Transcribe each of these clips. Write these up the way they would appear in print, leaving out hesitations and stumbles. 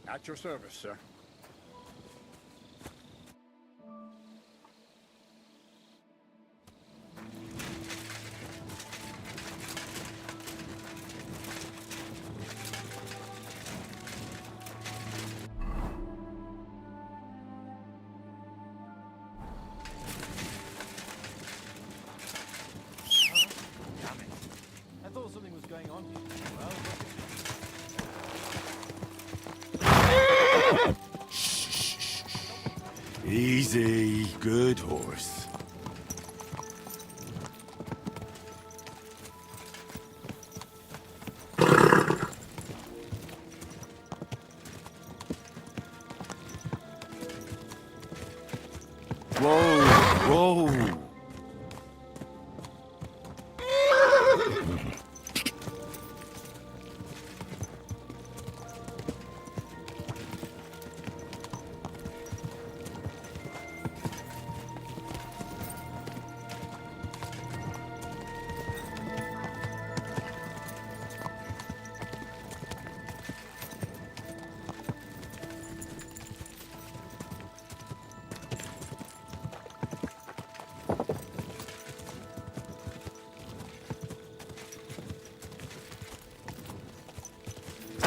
At your service, sir. Damn it. I thought something was going on here. Well, Easy, good horse. Whoa, whoa.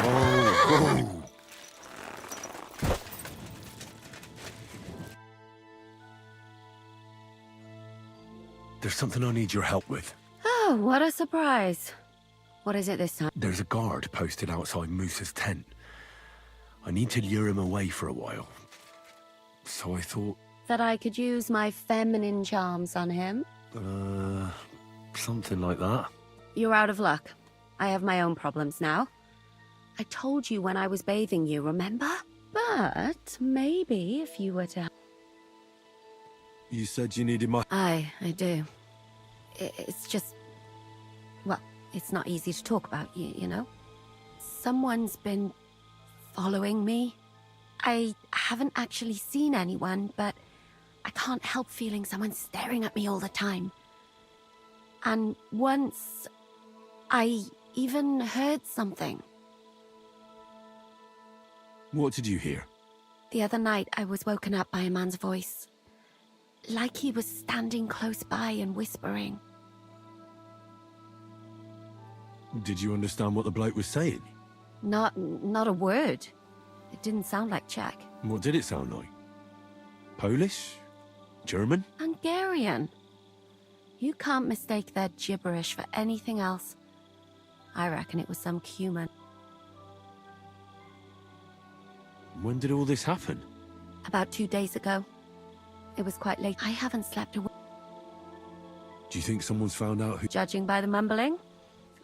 Oh. There's something I need your help with. Oh, what a surprise. What is it this time? There's a guard posted outside Moose's tent. I need to lure him away for a while. So I thought... That I could use my feminine charms on him? Something like that. You're out of luck. I have my own problems now. I told you when I was bathing you, remember? But maybe if you were to... You said you needed my... I do. It's just... Well, it's not easy to talk about, you know? Someone's been following me. I haven't actually seen anyone, but I can't help feeling someone staring at me all the time. And once, I even heard something. What did you hear? The other night, I was woken up by a man's voice. Like he was standing close by and whispering. Did you understand what the bloke was saying? Not a word. It didn't sound like Czech. What did it sound like? Polish? German? Hungarian. You can't mistake their gibberish for anything else. I reckon it was some human. When did all this happen? About 2 days ago. It was quite late. I haven't slept a wink. Do you think someone's found out who... Judging by the mumbling,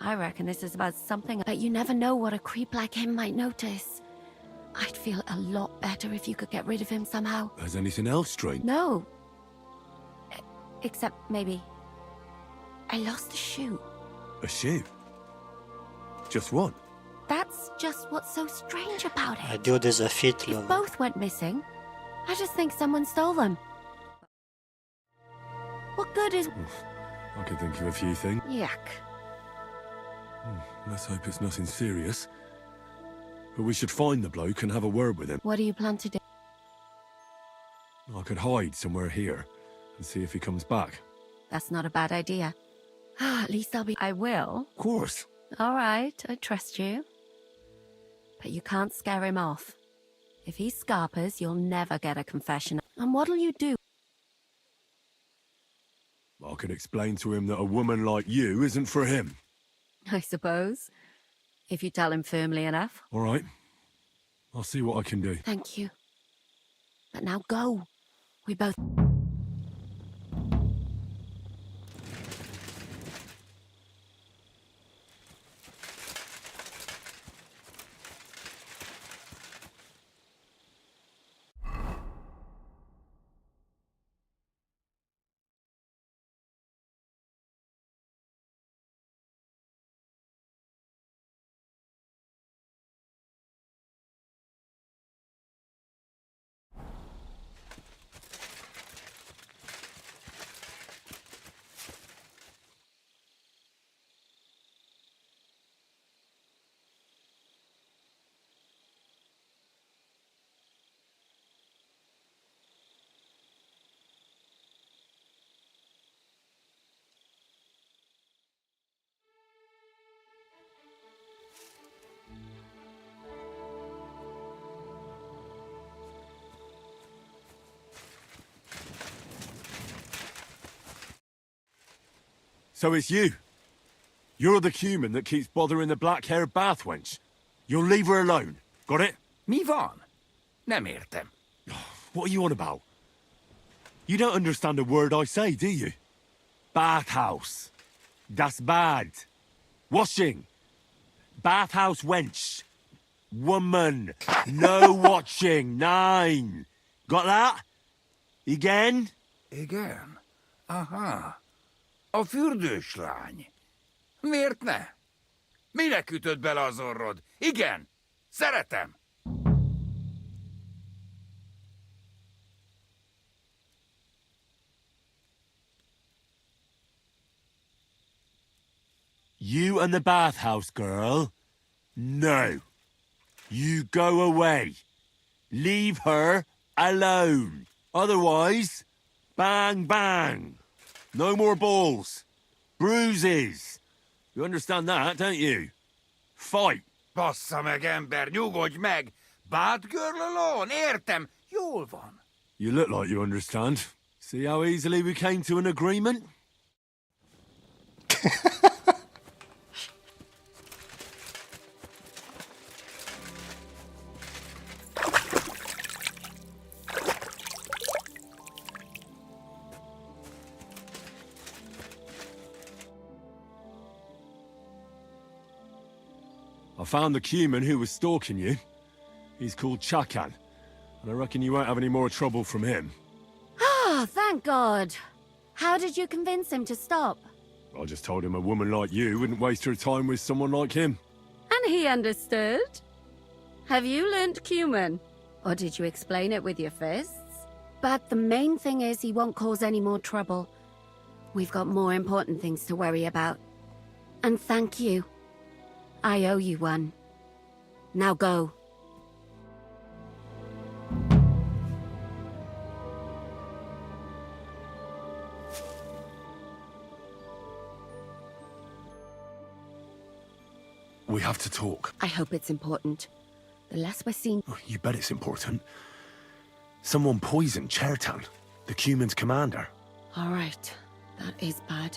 I reckon this is about something. But you never know what a creep like him might notice. I'd feel a lot better if you could get rid of him somehow. Has anything else strange? No. Except maybe... I lost a shoe. A shoe? Just one? That's just what's so strange about it. Dude is a fit If lover. both went missing, I just think someone stole them. What good is... I can think of a few things. Yuck. Let's hope it's nothing serious. But we should find the bloke and have a word with him. What do you plan to do? I could hide somewhere here and see if he comes back. That's not a bad idea. At least I'll be... I will. Of course. All right, I trust you. But you can't scare him off. If he scarpers, you'll never get a confession. And what'll you do? I could explain to him that a woman like you isn't for him. I suppose. If you tell him firmly enough. All right. I'll see what I can do. Thank you. But now go. We both... So it's you. You're the human that keeps bothering the black-haired bath wench. You'll leave her alone. Got it? Mi van? Nem értem. What are you on about? You don't understand a word I say, do you? Bathhouse. Das bad. Washing. Bathhouse wench. Woman. No watching. 9. Got that? Again? Igen? Aha. A fürdős lány. Miért ne? Minek ütöd bele az orrod? Igen, szeretem. You and the bathhouse girl? No. You go away. Leave her alone. Otherwise, bang, bang. No more balls. Bruises. You understand that, don't you? Fight. Bassza meg, ember, nyugodj meg! Bad girl alone, értem, jól van. You look like you understand. See how easily we came to an agreement? I found the Cuman who was stalking you. He's called Chakan, and I reckon you won't have any more trouble from him. Ah, thank God. How did you convince him to stop? I just told him a woman like you wouldn't waste her time with someone like him. And he understood? Have you learnt Cuman? Or did you explain it with your fists? But the main thing is he won't cause any more trouble. We've got more important things to worry about. And thank you. I owe you one. Now go. We have to talk. I hope it's important. The less we're seen... Oh, you bet it's important. Someone poisoned Chertan, the Cuman's commander. All right. That is bad.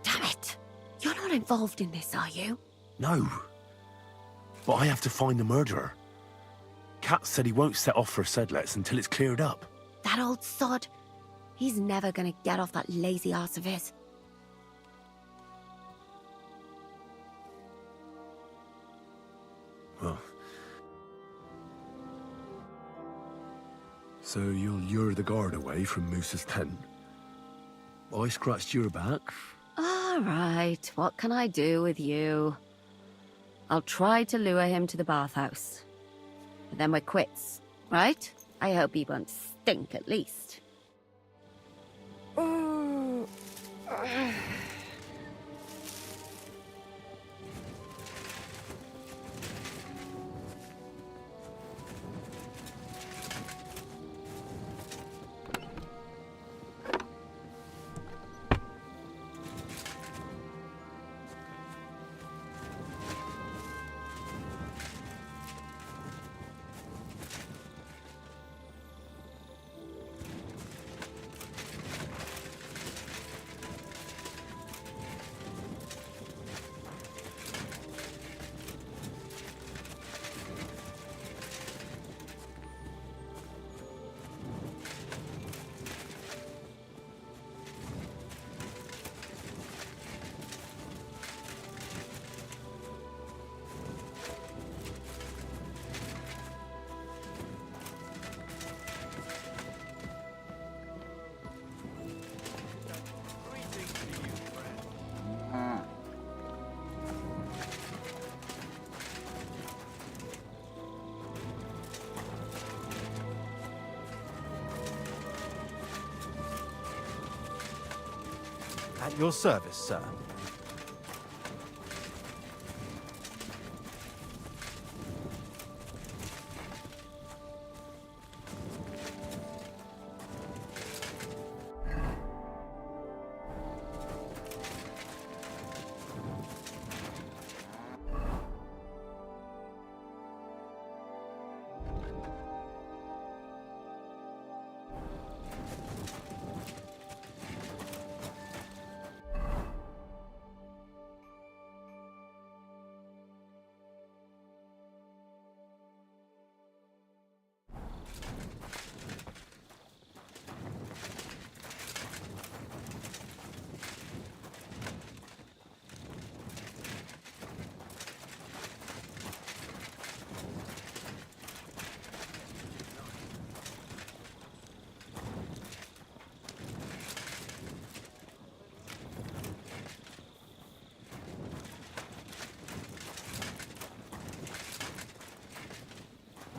Damn it! You're not involved in this, are you? No. But I have to find the murderer. Kat said he won't set off for Sedlets until it's cleared up. That old sod. He's never gonna get off that lazy arse of his. Well. So you'll lure the guard away from Moose's tent? I scratched your back. All right, what can I do with you? I'll try to lure him to the bathhouse. But then we're quits, right? I hope he won't stink at least. At your service, sir.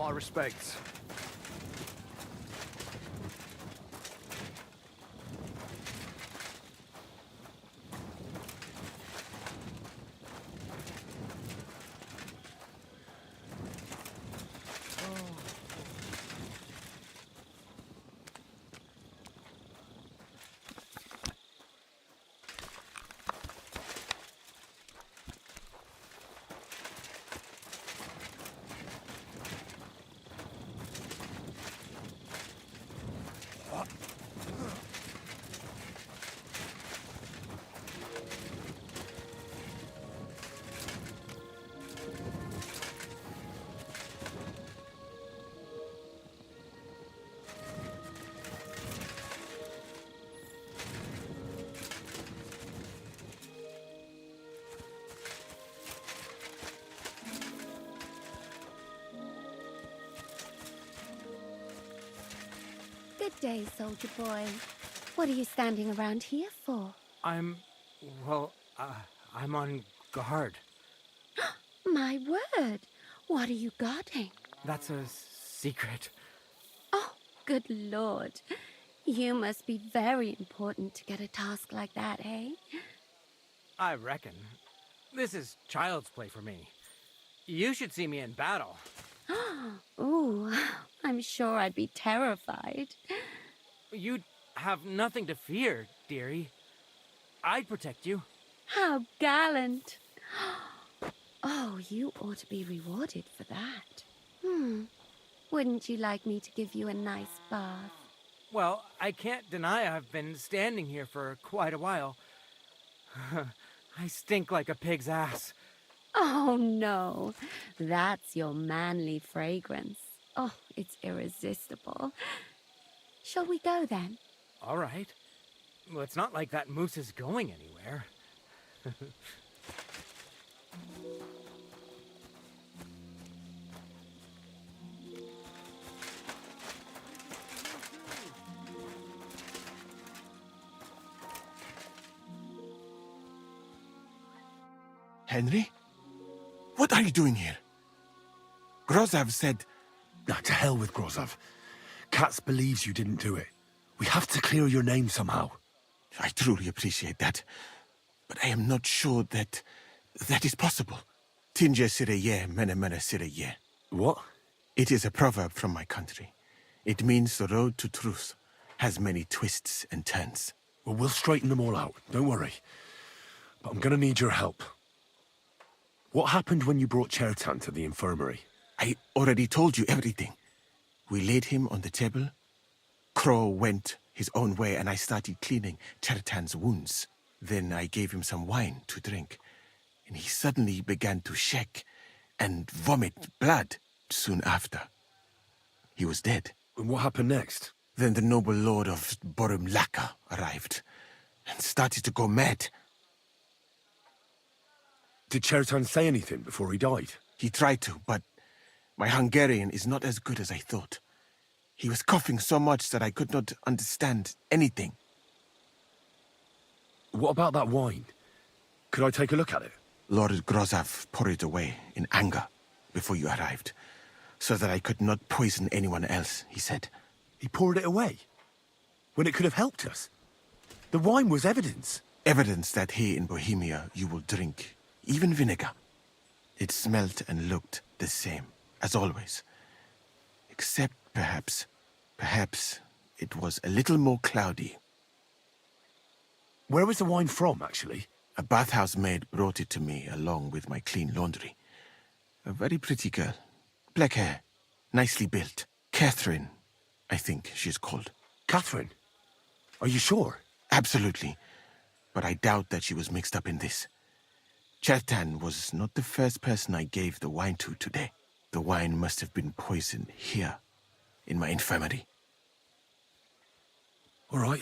My respects. Good day, soldier boy. What are you standing around here for? I'm on guard. My word! What are you guarding? That's a secret. Oh, good lord. You must be very important to get a task like that, eh? I reckon. This is child's play for me. You should see me in battle. Ooh, I'm sure I'd be terrified. You'd have nothing to fear, dearie. I'd protect you. How gallant. Oh, you ought to be rewarded for that. Wouldn't you like me to give you a nice bath? Well, I can't deny I've been standing here for quite a while. I stink like a pig's ass. Oh, no. That's your manly fragrance. Oh, it's irresistible. Shall we go then? All right. Well, it's not like that moose is going anywhere. Henry? What are you doing here? Grozov said... Nah, to hell with Grozov. Katz believes you didn't do it. We have to clear your name somehow. I truly appreciate that. But I am not sure that is possible. Tinje sireye, mene mene sireye. What? It is a proverb from my country. It means the road to truth has many twists and turns. Well, we'll straighten them all out. Don't worry. But I'm gonna need your help. What happened when you brought Chertan to the infirmary? I already told you everything. We laid him on the table. Crow went his own way and I started cleaning Chertan's wounds. Then I gave him some wine to drink. And he suddenly began to shake and vomit blood soon after. He was dead. And what happened next? Then the noble lord of Borumlaka arrived and started to go mad. Did Chertan say anything before he died? He tried to, but my Hungarian is not as good as I thought. He was coughing so much that I could not understand anything. What about that wine? Could I take a look at it? Lord Grozov poured it away in anger before you arrived, so that I could not poison anyone else, he said. He poured it away? When it could have helped us? The wine was evidence. Evidence that here in Bohemia you will drink even vinegar. It smelt and looked the same, as always. Except perhaps it was a little more cloudy. Where was the wine from, actually? A bathhouse maid brought it to me along with my clean laundry. A very pretty girl. Black hair, nicely built. Catherine, I think she's called. Catherine? Are you sure? Absolutely. But I doubt that she was mixed up in this. Chertan was not the first person I gave the wine to today. The wine must have been poisoned here, in my infirmary. All right.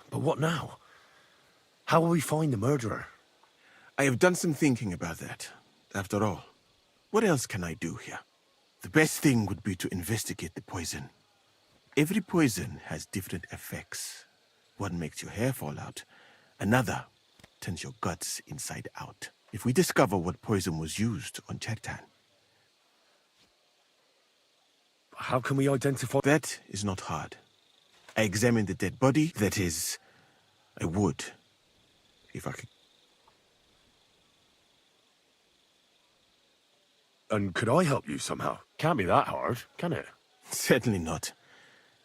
But what now? How will we find the murderer? I have done some thinking about that. After all, what else can I do here? The best thing would be to investigate the poison. Every poison has different effects. One makes your hair fall out. Another turns your guts inside out. If we discover what poison was used on Chertan, How can we identify... That is not hard. I examined the dead body. That is, I would, if I could. And could I help you somehow? Can't be that hard, can it? Certainly not.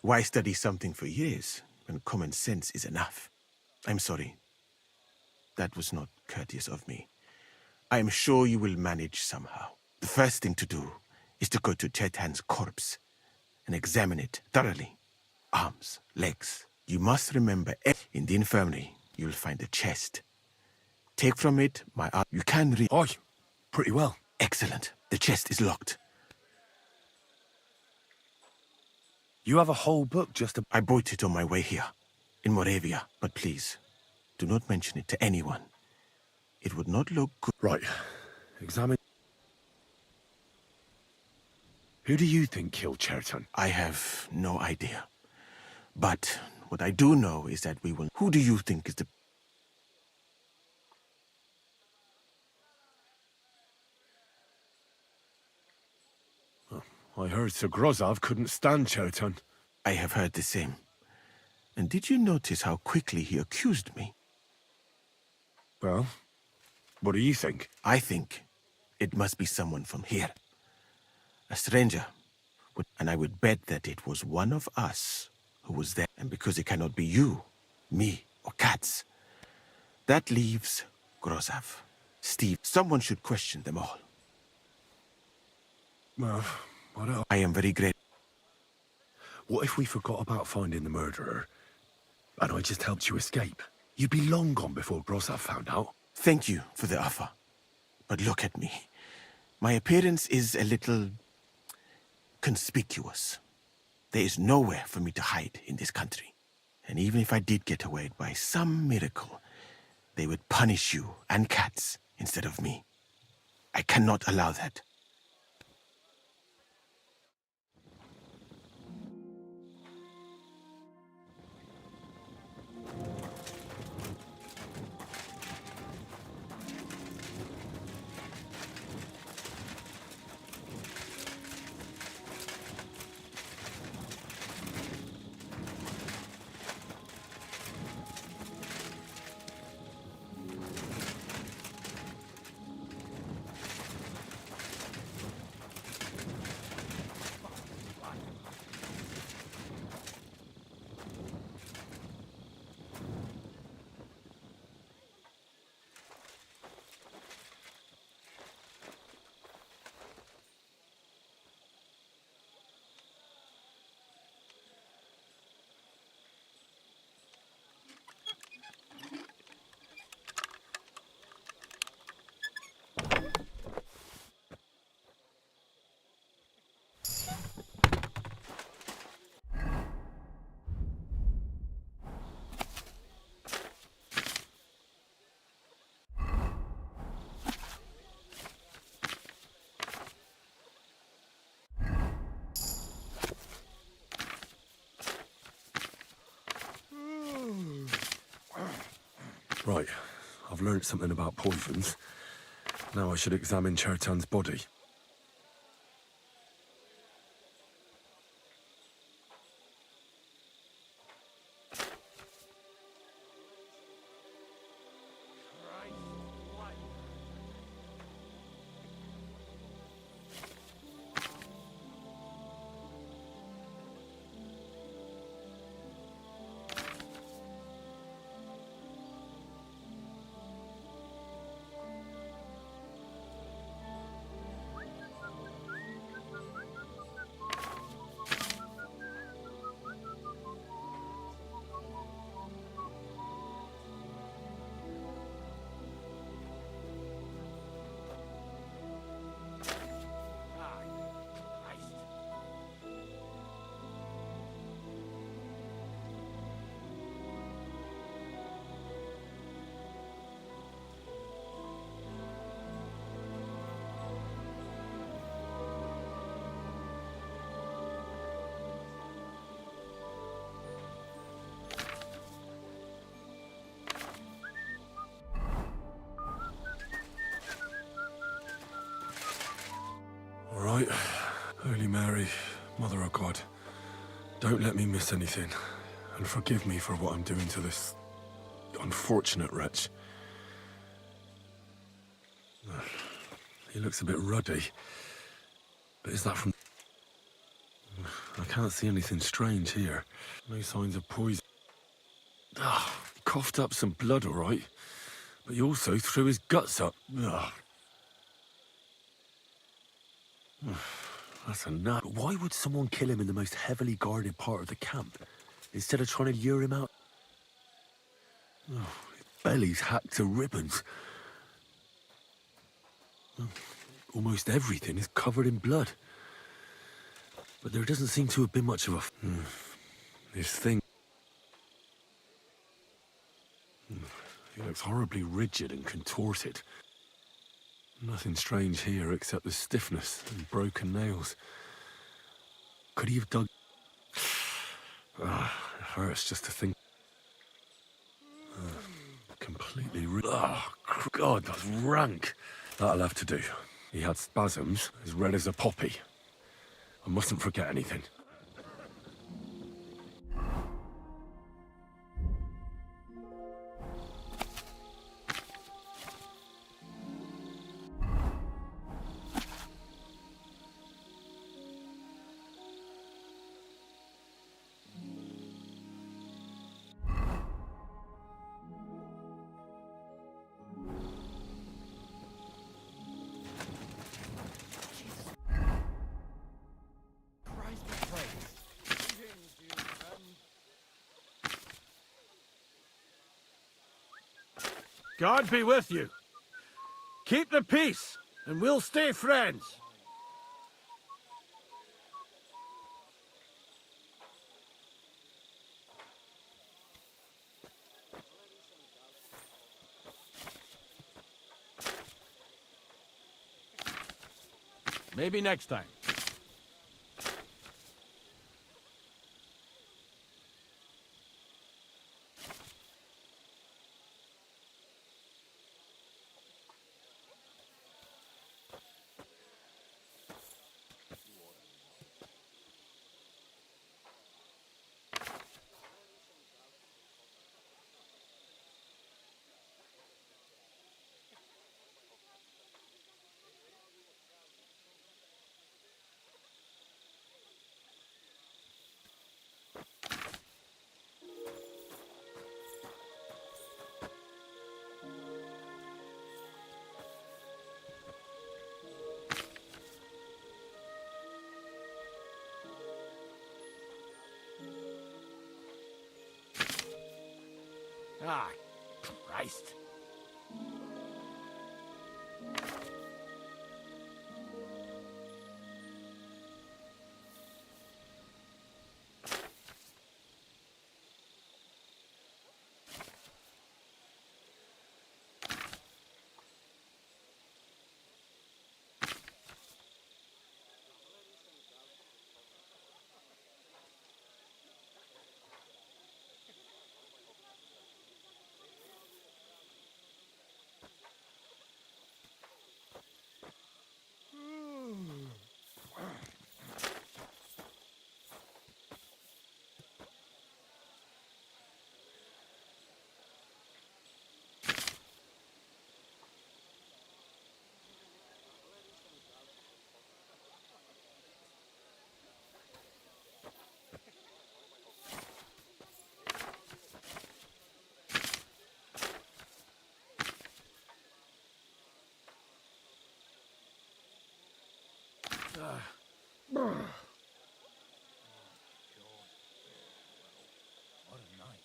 Why study something for years when common sense is enough? I'm sorry. That was not courteous of me. I am sure you will manage somehow. The first thing to do is to go to Chetan's corpse and examine it thoroughly. Arms, legs. You must remember, in the infirmary, you'll find a chest. Take from it my arm. You can read. Aye, pretty well. Excellent. The chest is locked. You have a whole book just... I bought it on my way here, in Moravia. But please, do not mention it to anyone. It would not look good. Right. Examine... Who do you think killed Cherton? I have no idea. But what I do know is that we will... Who do you think is the... I heard Sir Grozov couldn't stand Cherton. I have heard the same. And did you notice how quickly he accused me? Well, what do you think? I think it must be someone from here. A stranger. And I would bet that it was one of us who was there. And because it cannot be you, me, or Katz, that leaves Grozov, Steve. Someone should question them all. Well, what else? I am very grateful. What if we forgot about finding the murderer, and I just helped you escape? You'd be long gone before Grozov found out. Thank you for the offer. But look at me. My appearance is a little... conspicuous. There is nowhere for me to hide in this country. And even if I did get away by some miracle, they would punish you and Katz instead of me. I cannot allow that. Right. I've learned something about poisons. Now I should examine Chertan's body. All right. Holy Mary, Mother of God, don't let me miss anything, and forgive me for what I'm doing to this unfortunate wretch. He looks a bit ruddy, but is that from... I can't see anything strange here. No signs of poison. Ah, he coughed up some blood, all right, but he also threw his guts up. Ugh. That's enough. But why would someone kill him in the most heavily guarded part of the camp, instead of trying to lure him out? Oh, his belly's hacked to ribbons. Almost everything is covered in blood. But there doesn't seem to have been much of a... This thing... He looks horribly rigid and contorted. Nothing strange here except the stiffness and broken nails. Could he have dug... It hurts just to think... Completely... God, that's rank. That'll have to do. He had spasms, as red as a poppy. I mustn't forget anything. God be with you. Keep the peace, and we'll stay friends. Maybe next time. Ah, Christ. What a night.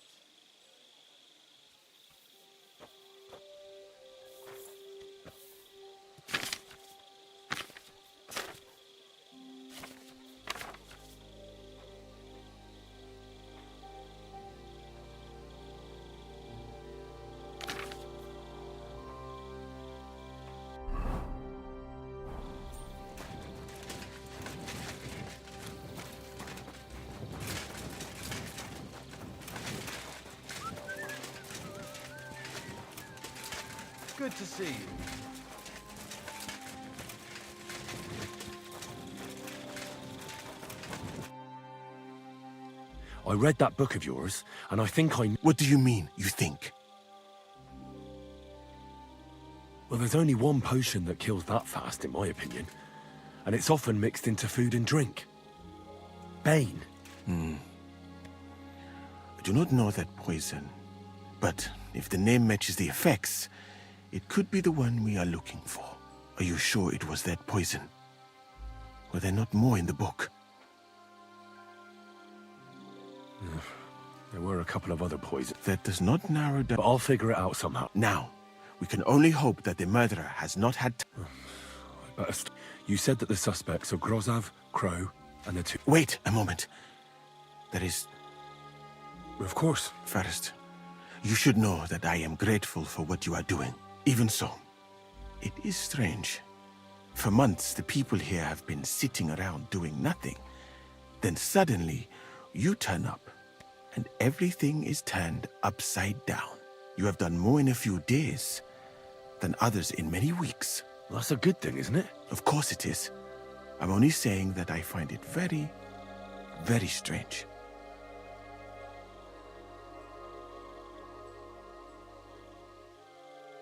Good to see you. I read that book of yours, and I think I... What do you mean, you think? Well, there's only one potion that kills that fast, in my opinion. And it's often mixed into food and drink. Bane. I do not know that poison. But if the name matches the effects, it could be the one we are looking for. Are you sure it was that poison? Were there not more in the book? There were a couple of other poisons. That does not narrow down... But I'll figure it out somehow. Now, we can only hope that the murderer has not had... But you said that the suspects are Grozav, Crow, and the two... Wait a moment. That is... Of course. First, you should know that I am grateful for what you are doing. Even so, it is strange. For months, the people here have been sitting around doing nothing. Then suddenly, you turn up, and everything is turned upside down. You have done more in a few days than others in many weeks. Well, that's a good thing, isn't it? Of course it is. I'm only saying that I find it very, very strange.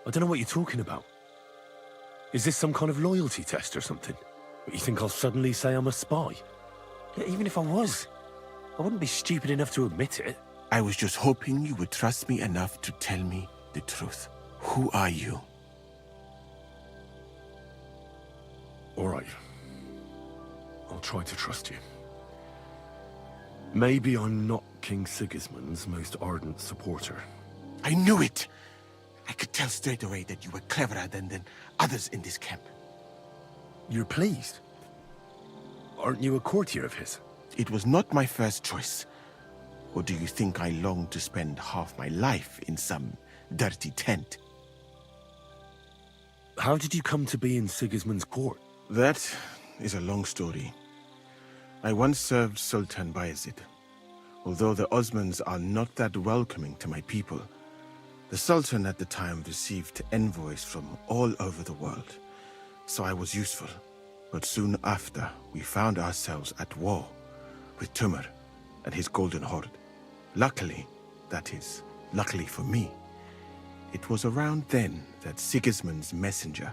I don't know what you're talking about. Is this some kind of loyalty test or something? But you think I'll suddenly say I'm a spy? Yeah, even if I was, I wouldn't be stupid enough to admit it. I was just hoping you would trust me enough to tell me the truth. Who are you? All right. I'll try to trust you. Maybe I'm not King Sigismund's most ardent supporter. I knew it! I could tell straight away that you were cleverer than others in this camp. You're pleased? Aren't you a courtier of his? It was not my first choice. Or do you think I long to spend half my life in some dirty tent? How did you come to be in Sigismund's court? That is a long story. I once served Sultan Bayezid. Although the Osmans are not that welcoming to my people, the Sultan at the time received envoys from all over the world, so I was useful. But soon after, we found ourselves at war with Timur and his Golden Horde. Luckily, that is, luckily for me, it was around then that Sigismund's messenger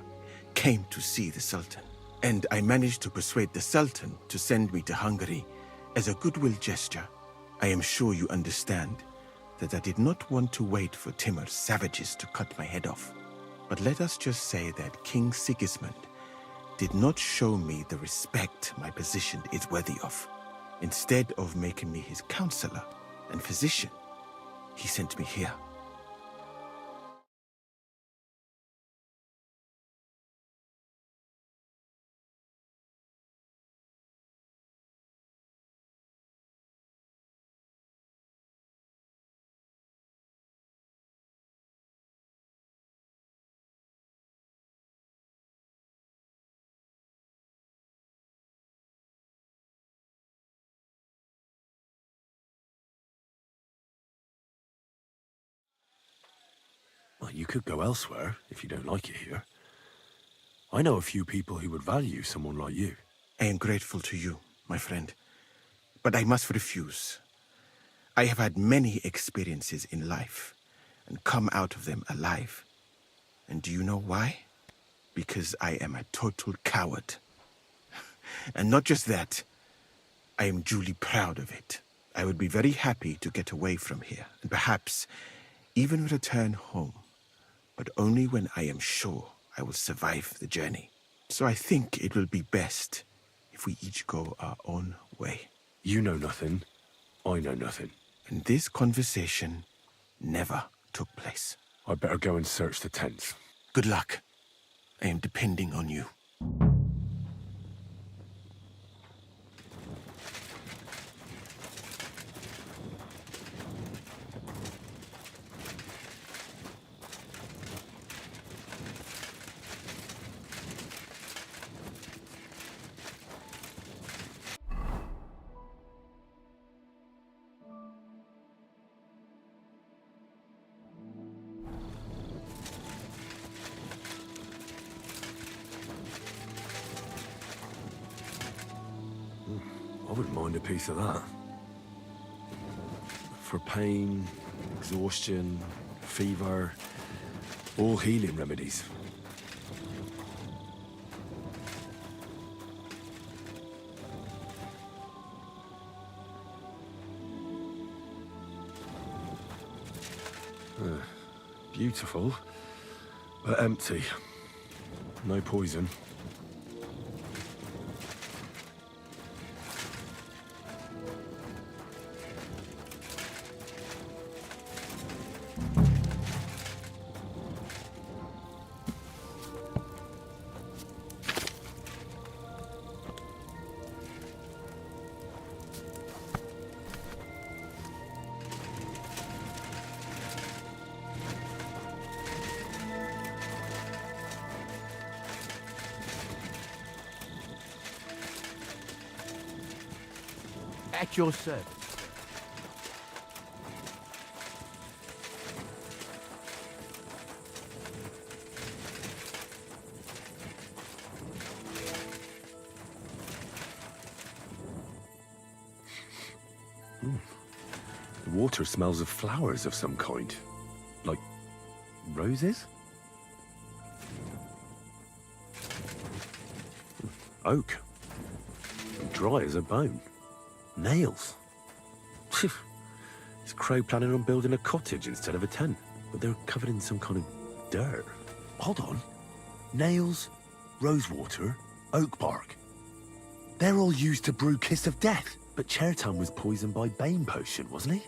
came to see the Sultan. And I managed to persuade the Sultan to send me to Hungary as a goodwill gesture. I am sure you understand that I did not want to wait for Timur's savages to cut my head off. But let us just say that King Sigismund did not show me the respect my position is worthy of. Instead of making me his counselor and physician, he sent me here. Well, you could go elsewhere if you don't like it here. I know a few people who would value someone like you. I am grateful to you, my friend, but I must refuse. I have had many experiences in life and come out of them alive. And do you know why? Because I am a total coward. And not just that, I am duly proud of it. I would be very happy to get away from here and perhaps even return home, but only when I am sure I will survive the journey. So I think it will be best if we each go our own way. You know nothing. I know nothing. And this conversation never took place. I'd better go and search the tents. Good luck. I am depending on you. I wouldn't mind a piece of that. for pain, exhaustion, fever, all healing remedies. Beautiful, but empty. No poison. At your service. The water smells of flowers of some kind. Like roses? Oak. Dry as a bone. Nails. Is Crow planning on building a cottage instead of a tent? But they're covered in some kind of dirt. Hold on. Nails, rosewater, oak bark. They're all used to brew Kiss of Death. But Chertan was poisoned by Bane potion, wasn't he?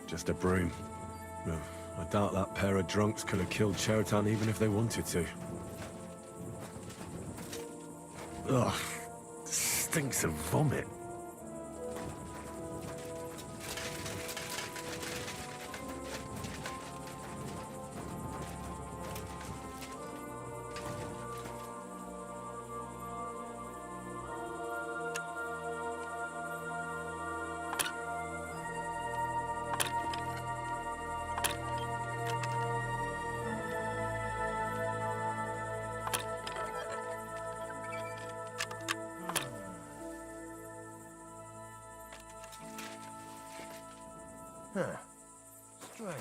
Just a broom. I doubt that pair of drunks could have killed Chertan even if they wanted to. Ugh, stinks of vomit. Huh. Strange.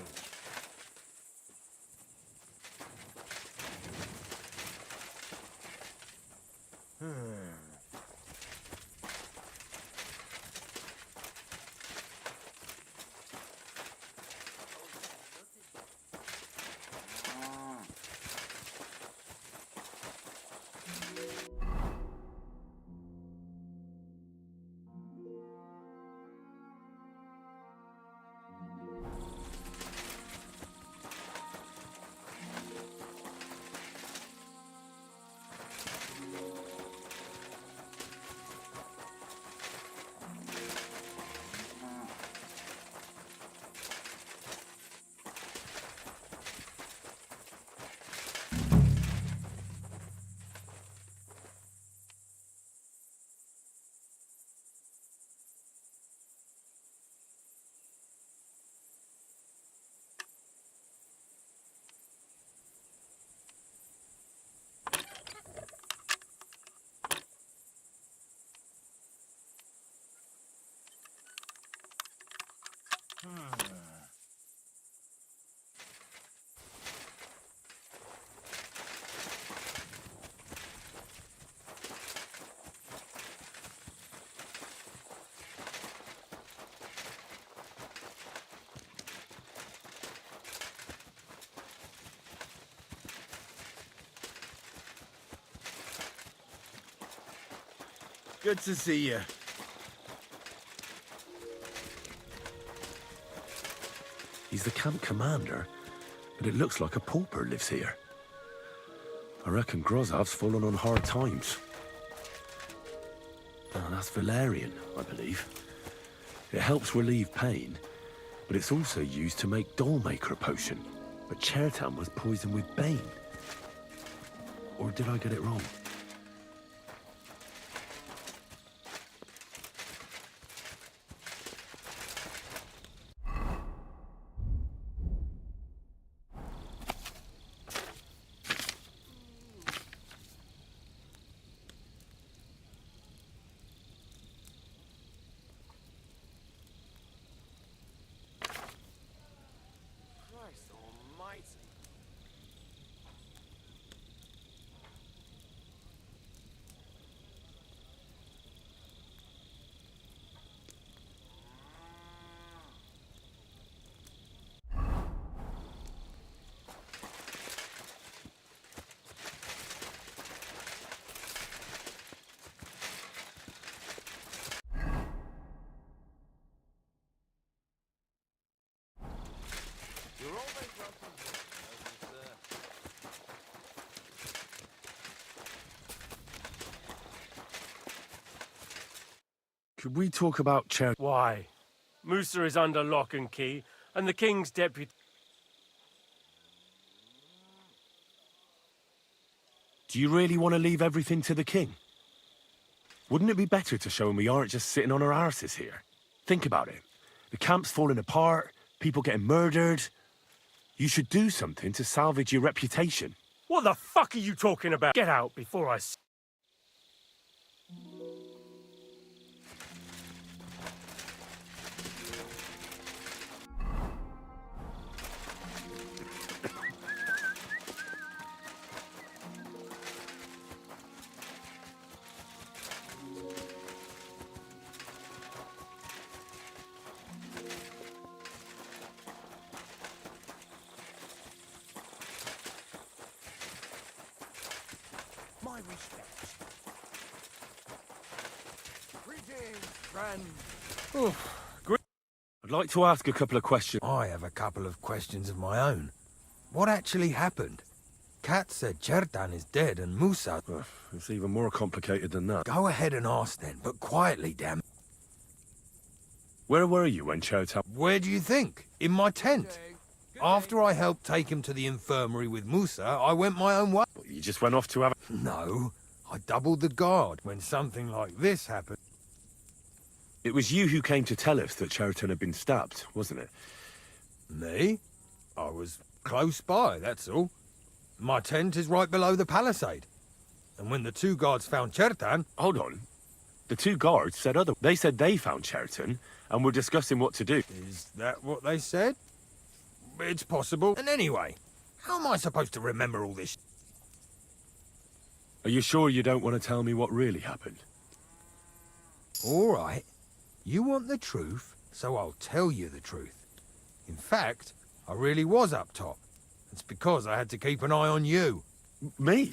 Good to see you. He's the camp commander, but it looks like a pauper lives here. I reckon Grozov's fallen on hard times. Oh, that's valerian, I believe. It helps relieve pain, but it's also used to make dollmaker potion. But Chertan was poisoned with bane. Or did I get it wrong? Could we talk about Cher? Why? Musa is under lock and key, and the king's deputy... Do you really want to leave everything to the king? Wouldn't it be better to show him we aren't just sitting on our arses here? Think about it. The camp's falling apart, people getting murdered. You should do something to salvage your reputation. What the fuck are you talking about? Get out before I... My respects. Greetings, friend. I'd like to ask a couple of questions. I have a couple of questions of my own. What actually happened? Kat said Chertan is dead and Musa... It's even more complicated than that. Go ahead and ask then, but quietly, damn it. Where were you when Chertan... Where do you think? In my tent. After I helped take him to the infirmary with Musa, I went my own way. You just went off to have... No, I doubled the guard when something like this happened. It was you who came to tell us that Chertan had been stabbed, wasn't it? Me? I was close by, that's all. My tent is right below the palisade. And when the two guards found Chertan... Hold on. The two guards said other... They said they found Chertan and were discussing what to do. Is that what they said? It's possible. And anyway, how am I supposed to remember all this? Are you sure you don't want to tell me what really happened? All right. You want the truth, so I'll tell you the truth. In fact, I really was up top. It's because I had to keep an eye on you. Me?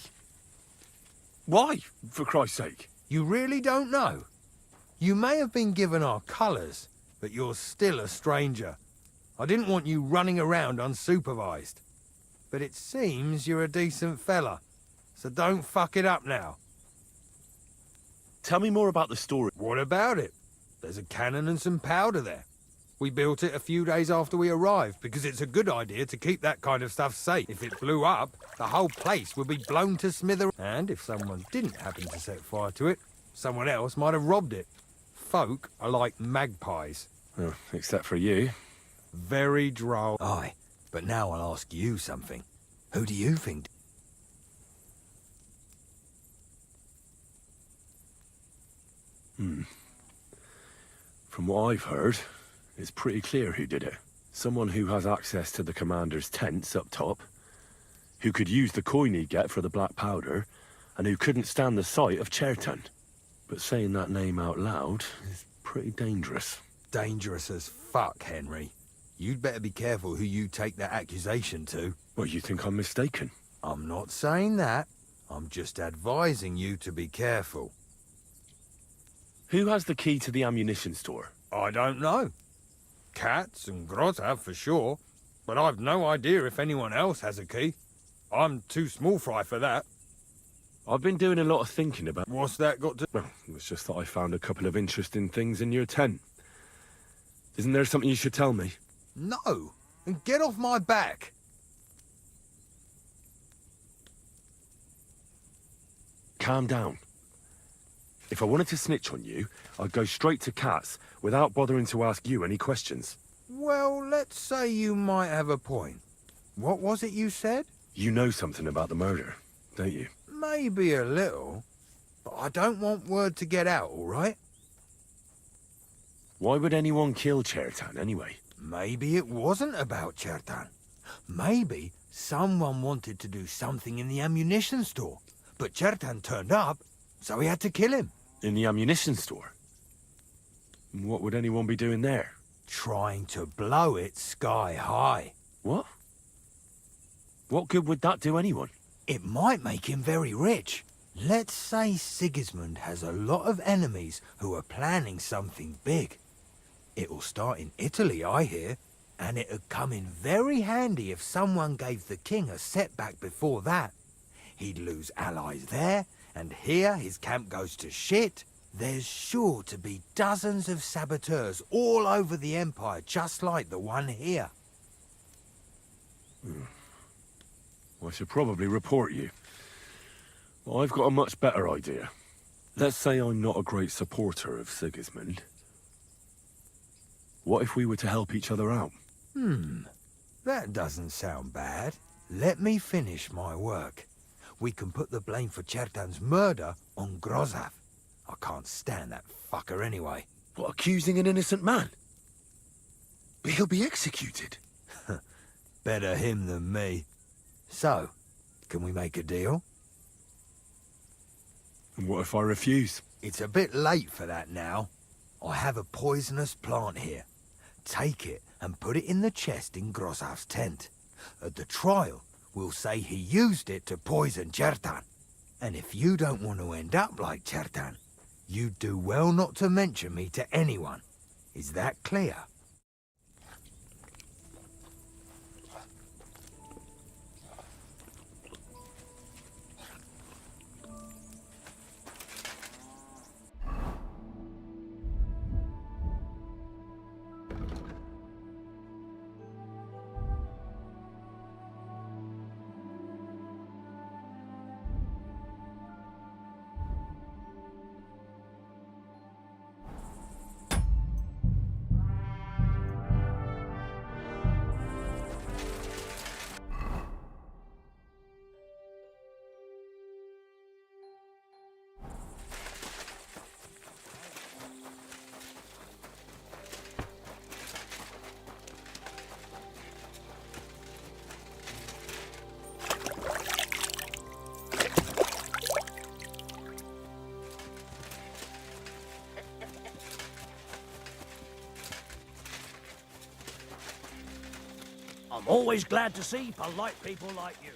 Why, for Christ's sake? You really don't know? You may have been given our colours, but you're still a stranger. I didn't want you running around unsupervised. But it seems you're a decent fella, so don't fuck it up now. Tell me more about the story. What about it? There's a cannon and some powder there. We built it a few days after we arrived because it's a good idea to keep that kind of stuff safe. If it blew up, the whole place would be blown to smithereens. And if someone didn't happen to set fire to it, someone else might have robbed it. Folk are like magpies. Oh, except for you. Very droll. Aye, but now I'll ask you something. Who do you think? From what I've heard, it's pretty clear who did it. Someone who has access to the commander's tents up top, who could use the coin he'd get for the black powder, and who couldn't stand the sight of Chertan. But saying that name out loud is pretty dangerous. Dangerous as fuck, Henry. You'd better be careful who you take that accusation to. Well, you think I'm mistaken? I'm not saying that. I'm just advising you to be careful. Who has the key to the ammunition store? I don't know. Katz and Grozhav for sure, but I've no idea if anyone else has a key. I'm too small fry for that. I've been doing a lot of thinking about... What's that got to... Well, it's just that I found a couple of interesting things in your tent. Isn't there something you should tell me? No! And get off my back! Calm down. If I wanted to snitch on you, I'd go straight to Katz without bothering to ask you any questions. Well, let's say you might have a point. What was it you said? You know something about the murder, don't you? Maybe a little, but I don't want word to get out, all right? Why would anyone kill Chertan anyway? Maybe it wasn't about Chertan. Maybe someone wanted to do something in the ammunition store, but Chertan turned up, so he had to kill him. In the ammunition store? What would anyone be doing there? Trying to blow it sky high. What? What good would that do anyone? It might make him very rich. Let's say Sigismund has a lot of enemies who are planning something big. It'll start in Italy, I hear, and it'd come in very handy if someone gave the king a setback before that. He'd lose allies there, and here his camp goes to shit. There's sure to be dozens of saboteurs all over the Empire, just like the one here. I should probably report you. But I've got a much better idea. Let's say I'm not a great supporter of Sigismund. What if we were to help each other out? That doesn't sound bad. Let me finish my work. We can put the blame for Chertan's murder on Grozhav. I can't stand that fucker anyway. What, accusing an innocent man? But he'll be executed. Better him than me. So, can we make a deal? And what if I refuse? It's a bit late for that now. I have a poisonous plant here. Take it and put it in the chest in Grozhav's tent. At the trial, we'll say he used it to poison Chertan. And if you don't want to end up like Chertan, you do well not to mention me to anyone. Is that clear? I'm always glad to see polite people like you.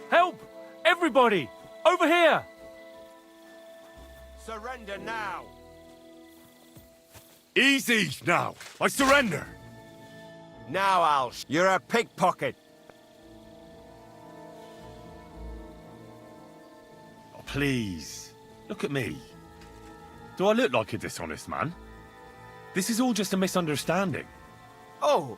Help! Everybody! Over here! Surrender now. Easy now! I surrender! Now, Al. You're a pickpocket. please. Look at me. Do I look like a dishonest man? This is all just a misunderstanding. Oh,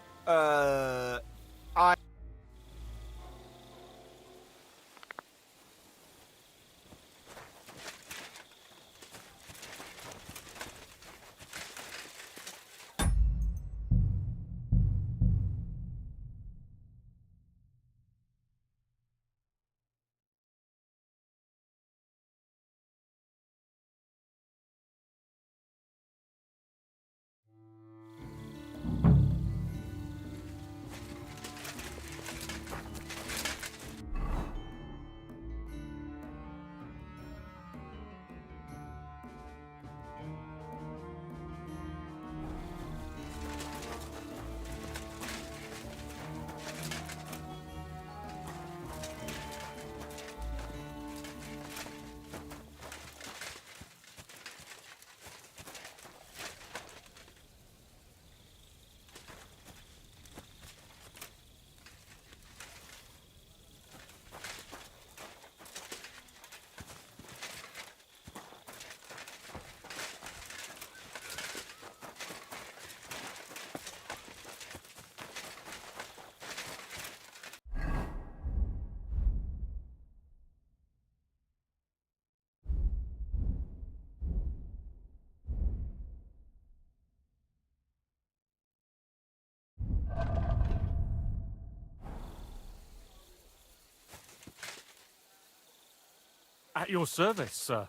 At your service, sir.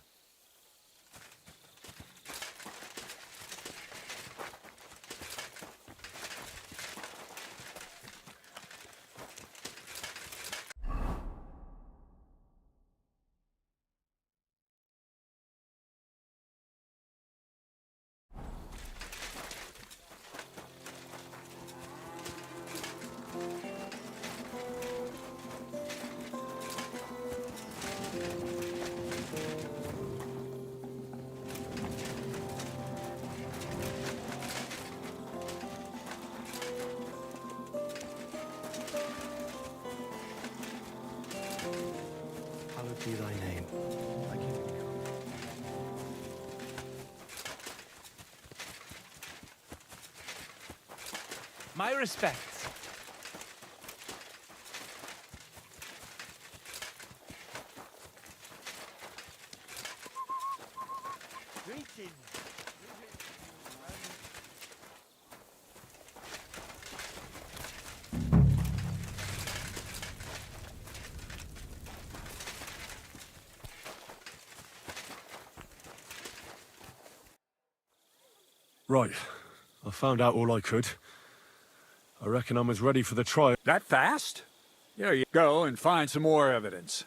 Hallowed be thy name. Thy kingdom come. My respects. Right. I found out all I could. I reckon I'm as ready for the trial. That fast? There you go and find some more evidence.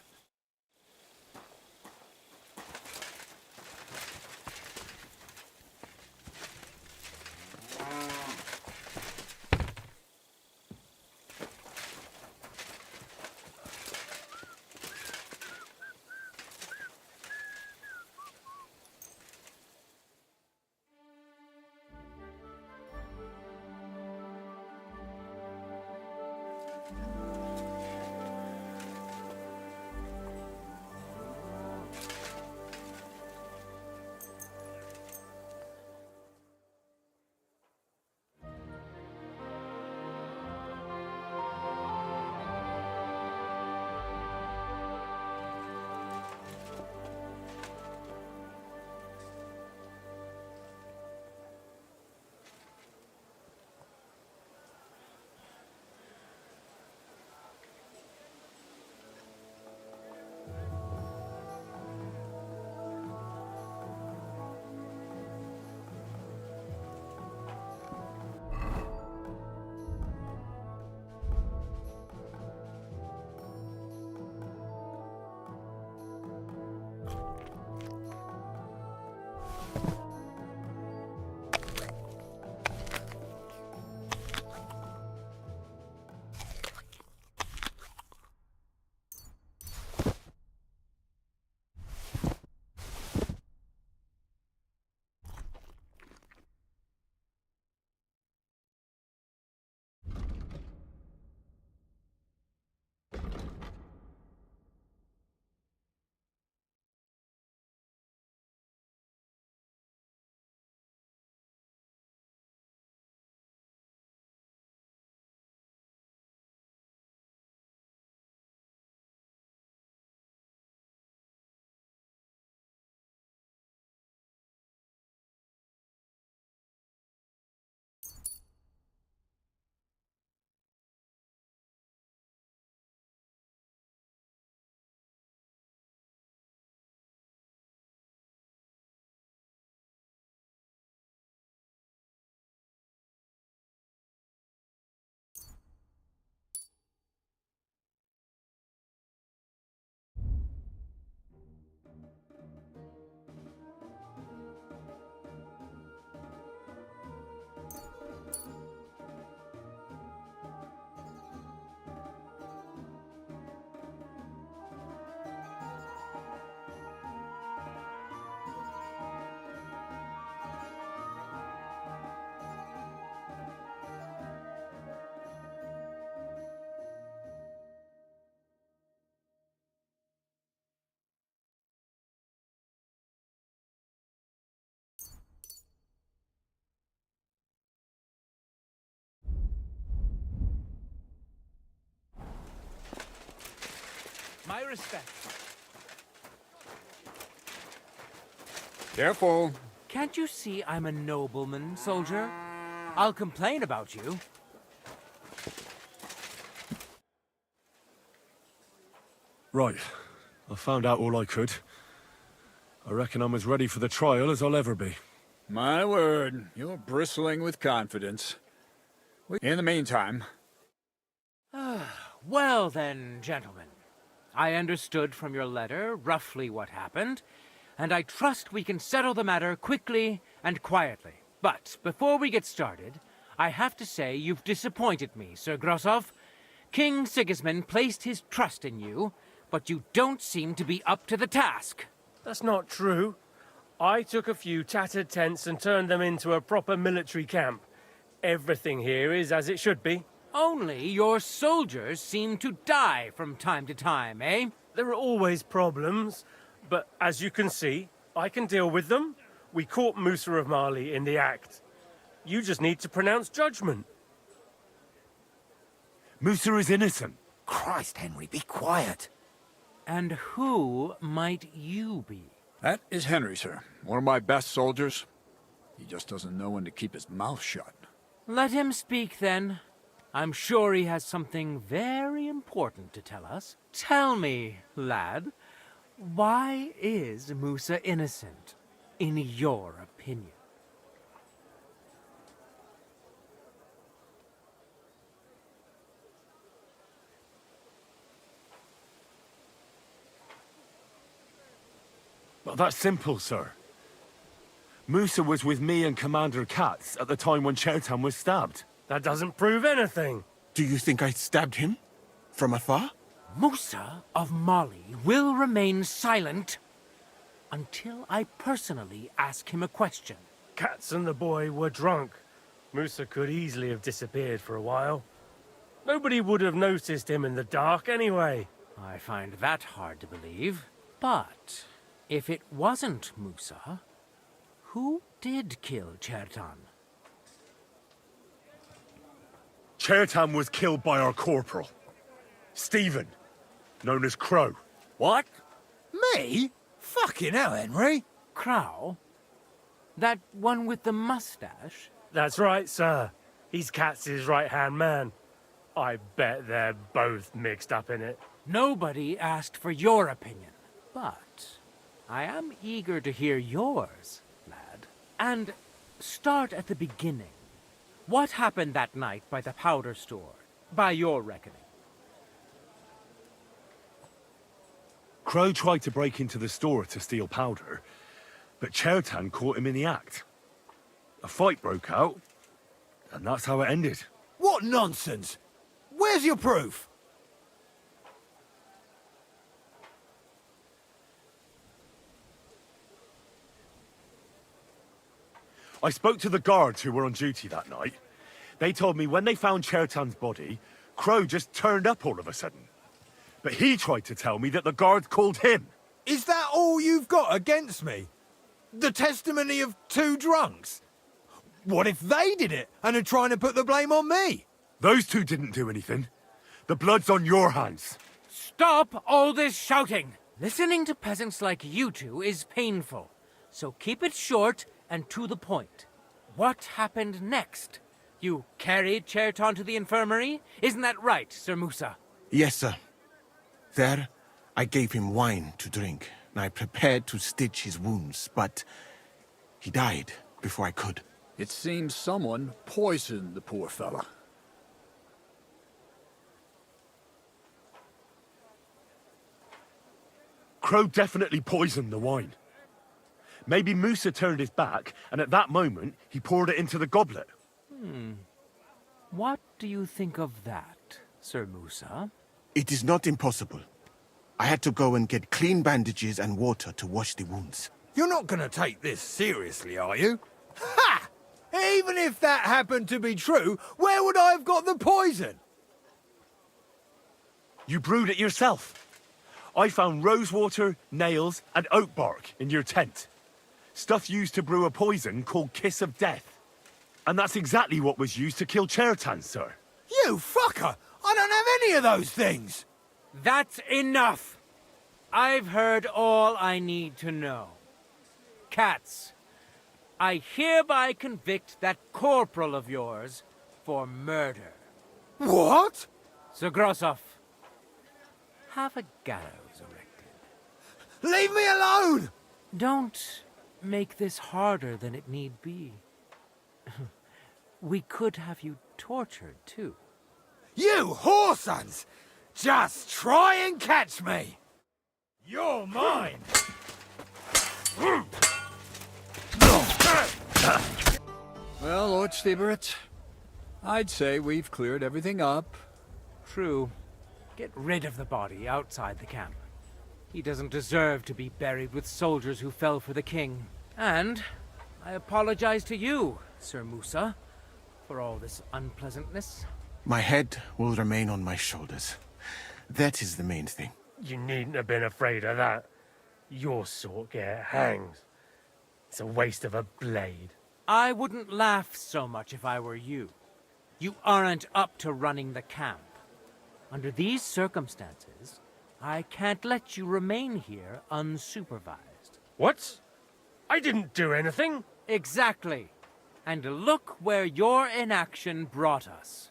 respect. Careful. Can't you see I'm a nobleman, soldier? I'll complain about you. Right. I found out all I could. I reckon I'm as ready for the trial as I'll ever be. My word, you're bristling with confidence. In the meantime... Well then, gentlemen. I understood from your letter roughly what happened, and I trust we can settle the matter quickly and quietly. But before we get started, I have to say you've disappointed me, Sir Grosov. King Sigismund placed his trust in you, but you don't seem to be up to the task. That's not true. I took a few tattered tents and turned them into a proper military camp. Everything here is as it should be. Only your soldiers seem to die from time to time, eh? There are always problems, but as you can see, I can deal with them. We caught Musa of Mali in the act. You just need to pronounce judgment. Musa is innocent. Christ, Henry, be quiet. And who might you be? That is Henry, sir. One of my best soldiers. He just doesn't know when to keep his mouth shut. Let him speak, then. I'm sure he has something very important to tell us. Tell me, lad, why is Musa innocent, in your opinion? Well, that's simple, sir. Musa was with me and Commander Katz at the time when Chertan was stabbed. That doesn't prove anything. Do you think I stabbed him? From afar? Musa of Mali will remain silent until I personally ask him a question. Katz and the boy were drunk. Musa could easily have disappeared for a while. Nobody would have noticed him in the dark anyway. I find that hard to believe. But if it wasn't Musa, who did kill Chertan? Chertan was killed by our corporal, Stephen, known as Crow. What? Me? Fucking hell, Henry. Crow? That one with the mustache? That's right, sir. He's Katz's right-hand man. I bet they're both mixed up in it. Nobody asked for your opinion, but I am eager to hear yours, lad. And start at the beginning. What happened that night by the powder store, by your reckoning? Crow tried to break into the store to steal powder, but Chertan caught him in the act. A fight broke out, and that's how it ended. What nonsense! Where's your proof? I spoke to the guards who were on duty that night. They told me when they found Chertan's body, Crow just turned up all of a sudden. But he tried to tell me that the guards called him. Is that all you've got against me? The testimony of two drunks? What if they did it and are trying to put the blame on me? Those two didn't do anything. The blood's on your hands. Stop all this shouting! Listening to peasants like you two is painful, so keep it short and to the point. What happened next? You carried Chertan to the infirmary? Isn't that right, Sir Musa? Yes, sir. There, I gave him wine to drink, and I prepared to stitch his wounds, but he died before I could. It seems someone poisoned the poor fella. Crow definitely poisoned the wine. Maybe Musa turned his back, and at that moment, he poured it into the goblet. What do you think of that, Sir Musa? It is not impossible. I had to go and get clean bandages and water to wash the wounds. You're not going to take this seriously, are you? Ha! Even if that happened to be true, where would I have got the poison? You brewed it yourself. I found rosewater, nails, and oak bark in your tent. Stuff used to brew a poison called Kiss of Death. And that's exactly what was used to kill Chertan, sir. You fucker! I don't have any of those things! That's enough! I've heard all I need to know. Cats, I hereby convict that corporal of yours for murder. What? Sir Grossoff, have a gallows erected. Leave me alone! Don't make this harder than it need be. We could have you tortured, too. You whoresons! Just try and catch me! You're mine! Well, Lord Stieberitz, I'd say we've cleared everything up. True. Get rid of the body outside the camp. He doesn't deserve to be buried with soldiers who fell for the king. And I apologize to you, Sir Musa, for all this unpleasantness. My head will remain on my shoulders. That is the main thing. You needn't have been afraid of that. Your sort get hanged. It's a waste of a blade. I wouldn't laugh so much if I were you. You aren't up to running the camp. Under these circumstances, I can't let you remain here unsupervised. What? I didn't do anything. Exactly. And look where your inaction brought us.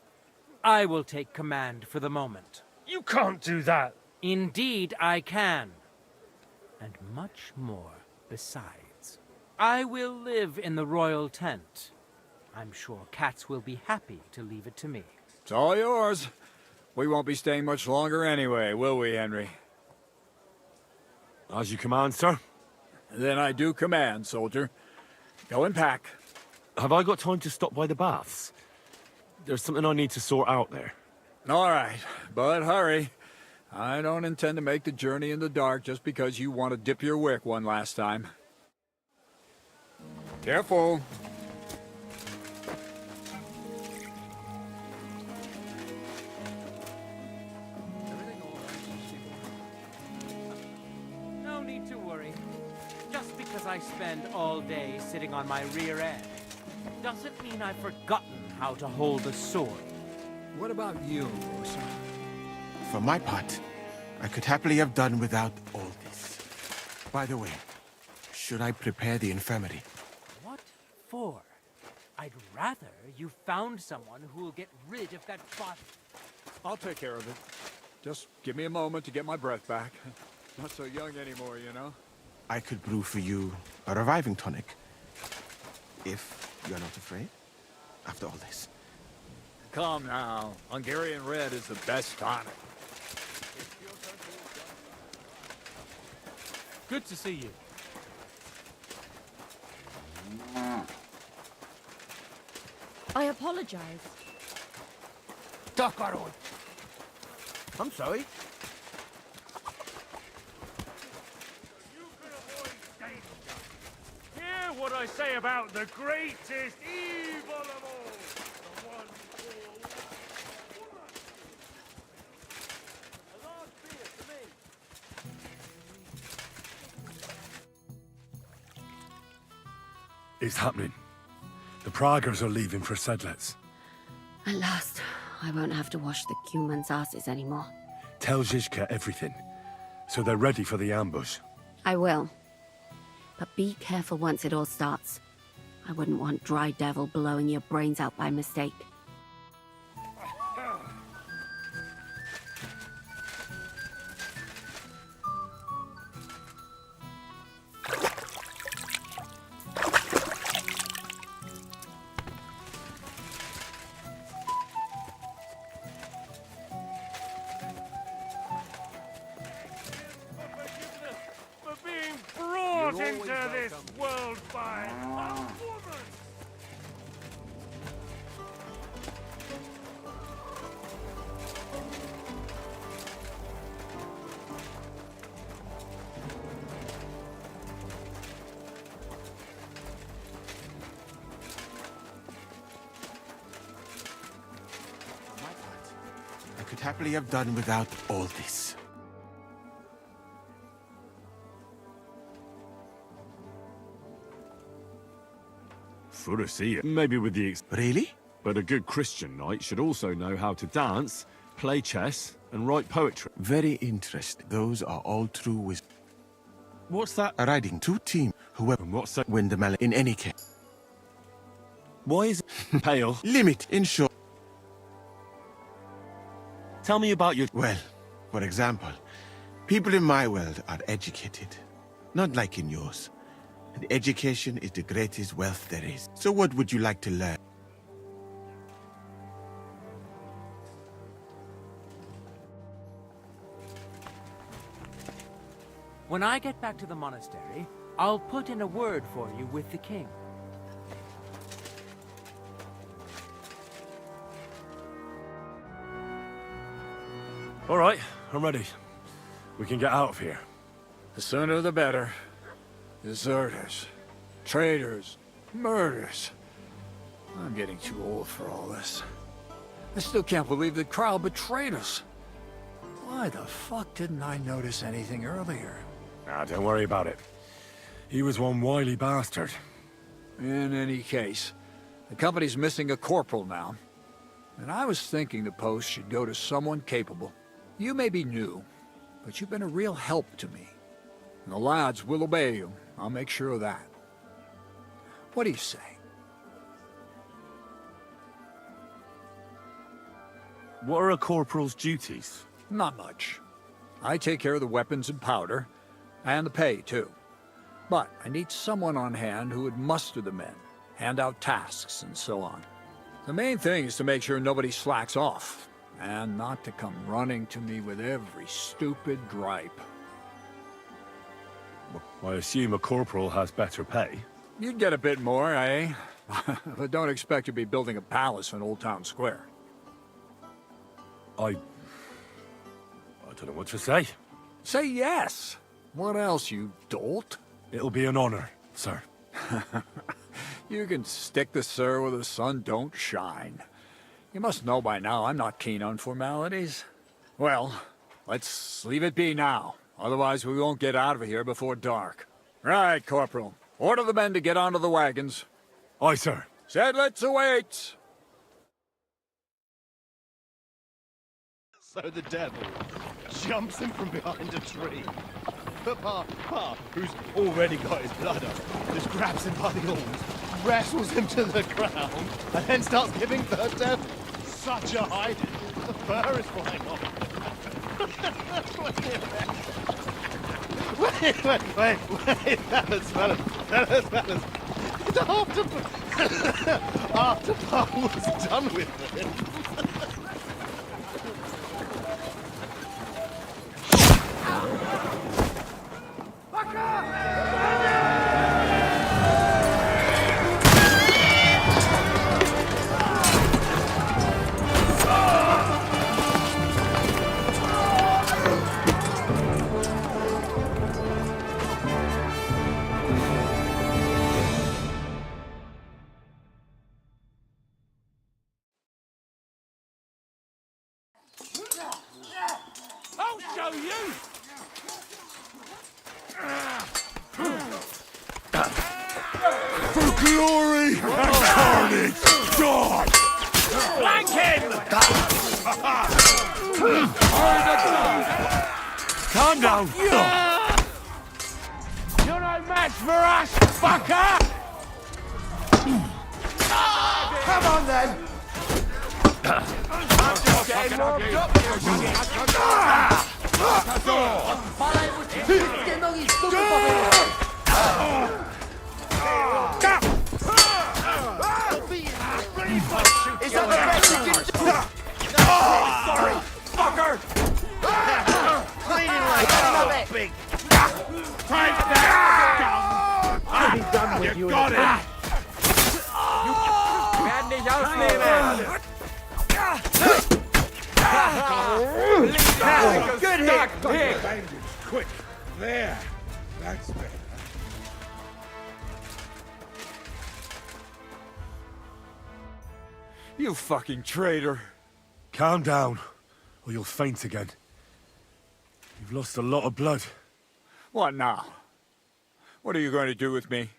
I will take command for the moment. You can't do that. Indeed, I can. And much more besides. I will live in the royal tent. I'm sure cats will be happy to leave it to me. It's all yours. We won't be staying much longer anyway, will we, Henry? As you command, sir. Then I do command, soldier. Go and pack. Have I got time to stop by the baths? There's something I need to sort out there. All right, but hurry. I don't intend to make the journey in the dark just because you want to dip your wick one last time. Careful. No need to worry. Just because I spend all day sitting on my rear end doesn't mean I've forgotten how to hold a sword. What about you, Musa? For my part, I could happily have done without all this. By the way, should I prepare the infirmary? What for? I'd rather you found someone who will get rid of that body. I'll take care of it. Just give me a moment to get my breath back. Not so young anymore, you know? I could brew for you a reviving tonic. If you're not afraid, after all this. Come now. Hungarian Red is the best tonic. Good to see you. I apologize. I'm sorry. Hear what I say about the greatest evil of all. The one called woman. A large beer for me. It's happening. The Pragers are leaving for Sedlets. At last, I won't have to wash the humans' asses anymore. Tell Zizka everything, so they're ready for the ambush. I will. But be careful once it all starts. I wouldn't want Dry Devil blowing your brains out by mistake. For being brought into this world by a woman. For my part, I could happily have done without all this. For a see it. Maybe with the Really? But a good Christian knight should also know how to dance, play chess, and write poetry. Very interesting. Those are all true with What's that? a riding 2 team. Whoever And what's that? win the melon in any case. Why is it pale? Limit in short. Tell me about your... Well, for example, people in my world are educated. Not like in yours. And education is the greatest wealth there is. So what would you like to learn? When I get back to the monastery, I'll put in a word for you with the king. All right, I'm ready. We can get out of here. The sooner the better. Deserters, traitors, murders. I'm getting too old for all this. I still can't believe that Kryle betrayed us. Why the fuck didn't I notice anything earlier? Nah, don't worry about it. He was one wily bastard. In any case, the company's missing a corporal now. And I was thinking the post should go to someone capable. You may be new, but you've been a real help to me. And the lads will obey you. I'll make sure of that. What do you say? What are a corporal's duties? Not much. I take care of the weapons and powder, and the pay, too. But I need someone on hand who would muster the men, hand out tasks, and so on. The main thing is to make sure nobody slacks off, and not to come running to me with every stupid gripe. I assume a corporal has better pay. You'd get a bit more, eh? But don't expect to be building a palace in Old Town Square. I don't know what to say. Say yes! What else, you dolt? It'll be an honor, sir. You can stick the sir where the sun don't shine. You must know by now I'm not keen on formalities. Well, let's leave it be now. Otherwise we won't get out of here before dark. Right, Corporal. Order the men to get onto the wagons. Aye, sir. Sedlitz awaits! So the devil jumps him from behind a tree. But Pa, who's already got his blood up, just grabs him by the horns, wrestles him to the ground, and then starts giving the devil such a hiding. The fur is flying off. Wait, fellas. After Pa was done with it. I'll show you! For glory and carnage, God! Flank him! Calm down! You're no match for us, fucker! Come on then! Getting warmed up. Is that the best you can do? Sorry, fucker! Cleaning like that, big. Take that! I'll be done with you. Got it! Werden dich ausnehmen! Good hit! Bandage, quick. There. That's better. You fucking traitor. Calm down, or you'll faint again. You've lost a lot of blood. What now? What are you going to do with me?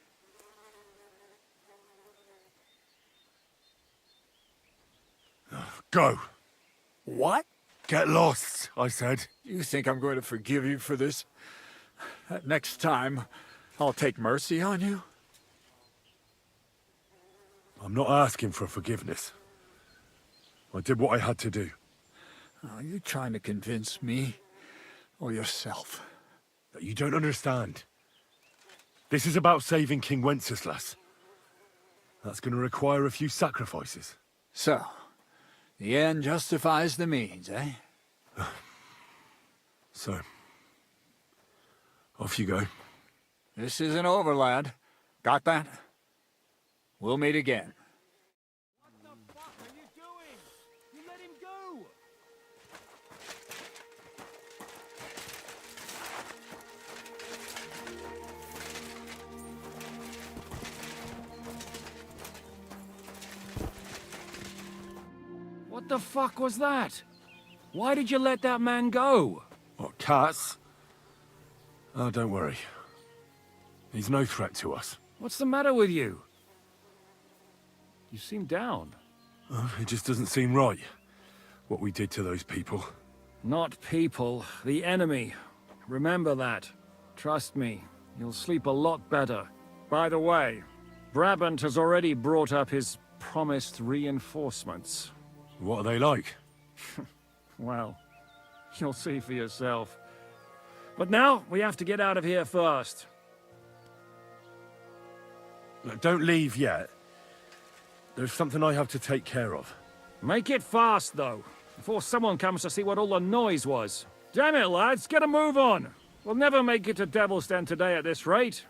Go. What? Get lost, I said. You think I'm going to forgive you for this? Next time, I'll take mercy on you? I'm not asking for forgiveness. I did what I had to do. Are you trying to convince me or yourself? But you don't understand. This is about saving King Wenceslas. That's going to require a few sacrifices. So, the end justifies the means, eh? So, off you go. This isn't over, lad. Got that? We'll meet again. What the fuck are you doing? You let him go! What the fuck was that? Why did you let that man go? What, cats? Oh, don't worry. He's no threat to us. What's the matter with you? You seem down. Oh, it just doesn't seem right, what we did to those people. Not people, the enemy. Remember that. Trust me, you'll sleep a lot better. By the way, Brabant has already brought up his promised reinforcements. What are they like? Well, you'll see for yourself. But now, we have to get out of here first. Look, don't leave yet. There's something I have to take care of. Make it fast, though, before someone comes to see what all the noise was. Damn it, lads, get a move on! We'll never make it to Devil's Den today at this rate.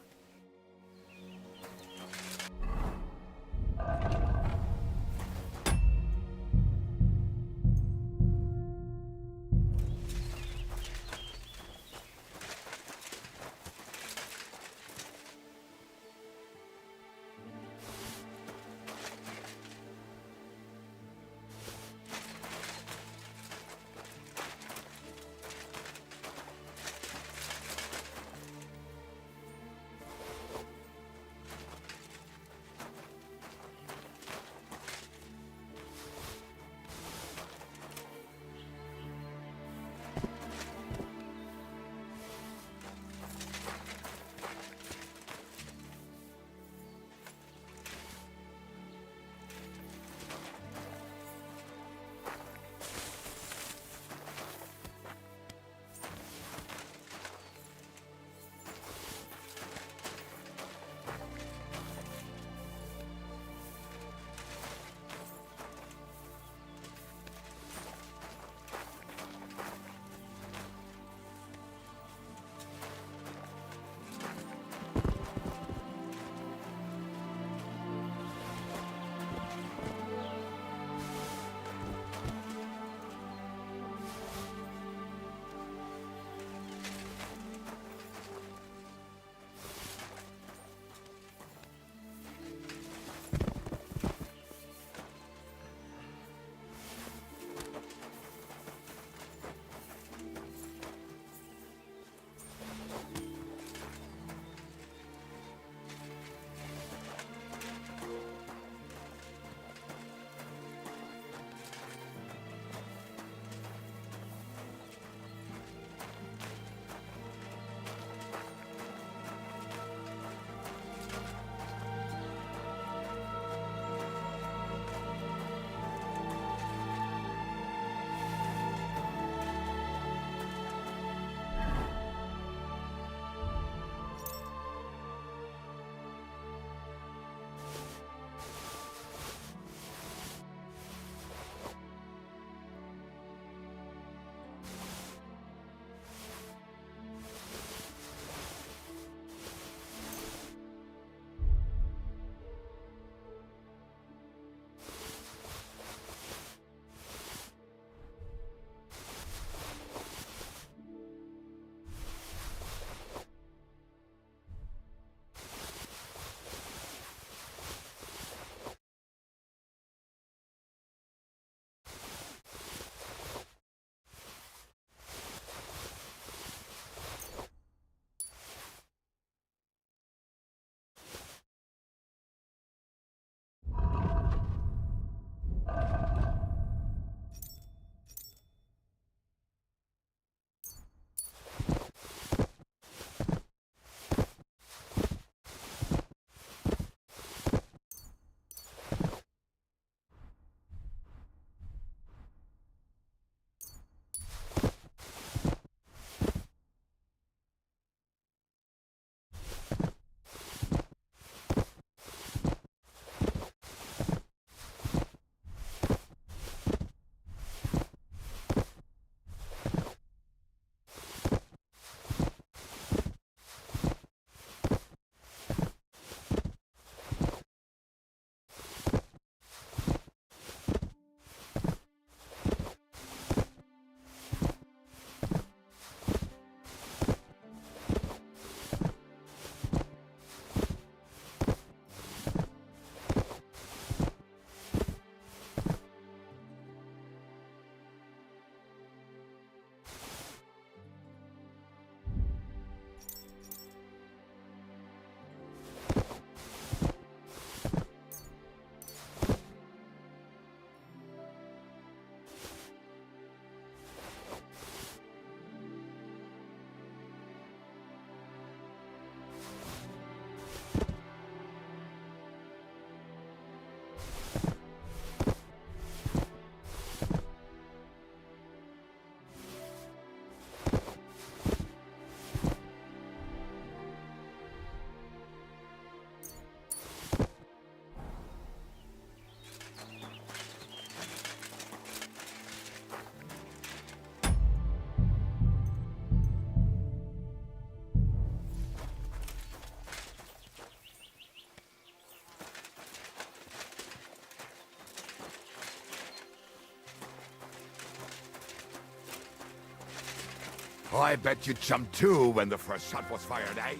I bet you jumped too when the first shot was fired, eh?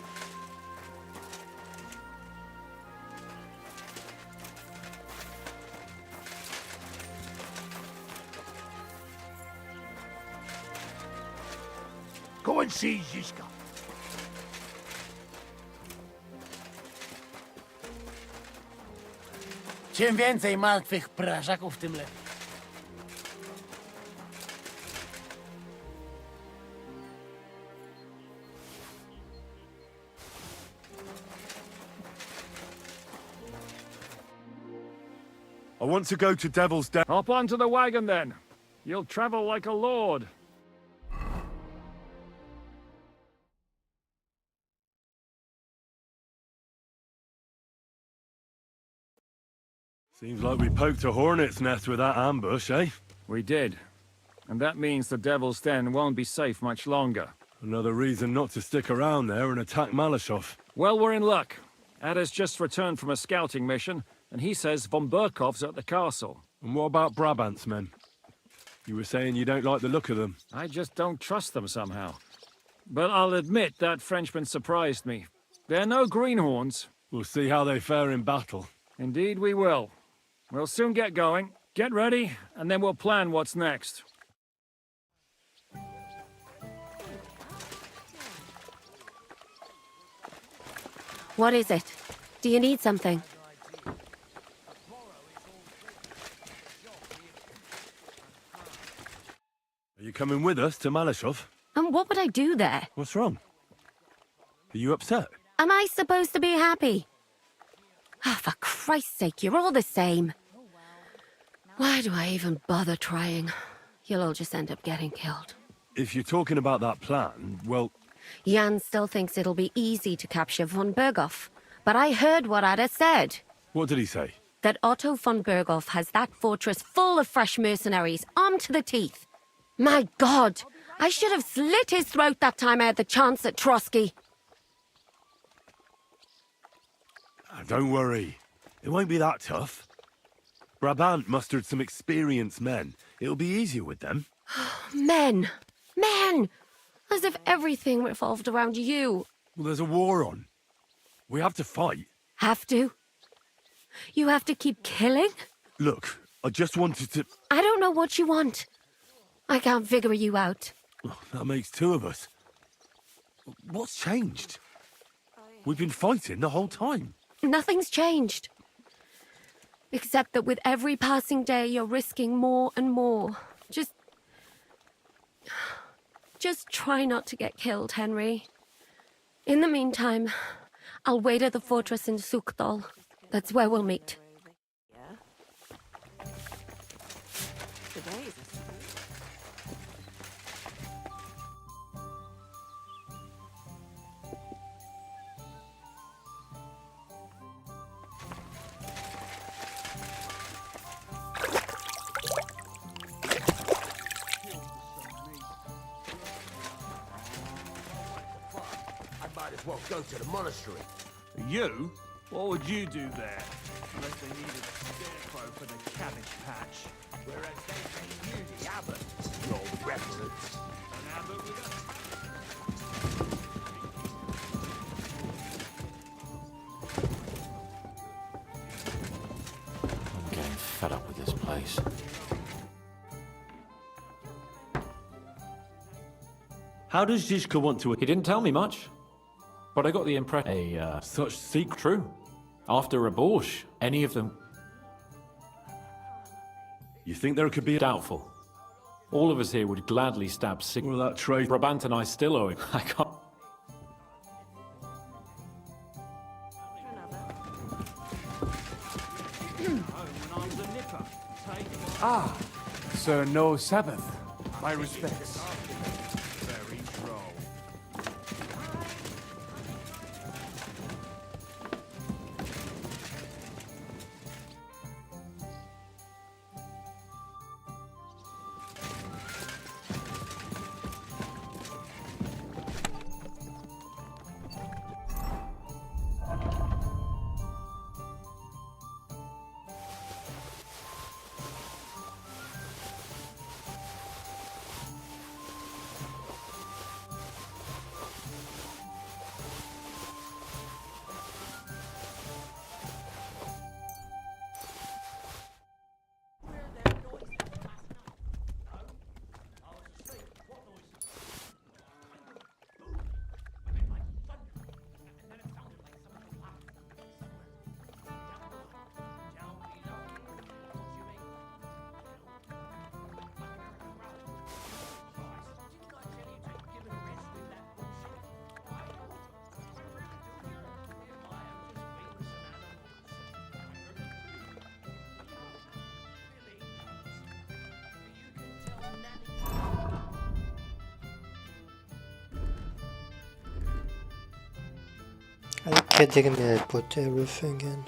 Go and see Zizka. Czym więcej martwych prażaków, tym lepiej. I want to go to Devil's Den. Hop onto the wagon then. You'll travel like a lord. Seems like we poked a hornet's nest with that ambush, eh? We did. And that means the Devil's Den won't be safe much longer. Another reason not to stick around there and attack Malashov. Well, we're in luck. Ada's just returned from a scouting mission, and he says von Burkov's at the castle. And what about Brabant's men? You were saying you don't like the look of them. I just don't trust them somehow. But I'll admit that Frenchman surprised me. They're no greenhorns. We'll see how they fare in battle. Indeed we will. We'll soon get going. Get ready, and then we'll plan what's next. What is it? Do you need something? Are you coming with us to Malashov? And what would I do there? What's wrong? Are you upset? Am I supposed to be happy? Ah, for Christ's sake, you're all the same. Why do I even bother trying? You'll all just end up getting killed. If you're talking about that plan, well, Jan still thinks it'll be easy to capture von Berghoff. But I heard what Ada said. what did he say? That Otto von Berghoff has that fortress full of fresh mercenaries, armed to the teeth. My God! I should have slit his throat that time I had the chance at Trotsky. Don't worry. It won't be that tough. Brabant mustered some experienced men. It'll be easier with them. Men! Men! As if everything revolved around you. Well, there's a war on. We have to fight. Have to? You have to keep killing? Look, I just wanted to... I don't know what you want. I can't figure you out. Oh, that makes two of us. What's changed? We've been fighting the whole time. Nothing's changed. Except that with every passing day, you're risking more and more. Just try not to get killed, Henry. In the meantime, I'll wait at the fortress in Sukdal. That's where we'll meet. Well, go to the monastery. You? What would you do there? Unless they needed a scarecrow for the cabbage patch. Whereas they knew the abbot. The old reference. An abbot with us? I'm getting fed up with this place. How does Zizka want to... He didn't tell me much, but I got the impression... Such secret... True. After a Borsch, any of them... You think there could be... Doubtful. All of us here would gladly stab Sig... Well, that trade... Brabant and I still owe him. I can't... Ah, Sir No Sabbath. My respects. Very droll. didn't mean to put everything in.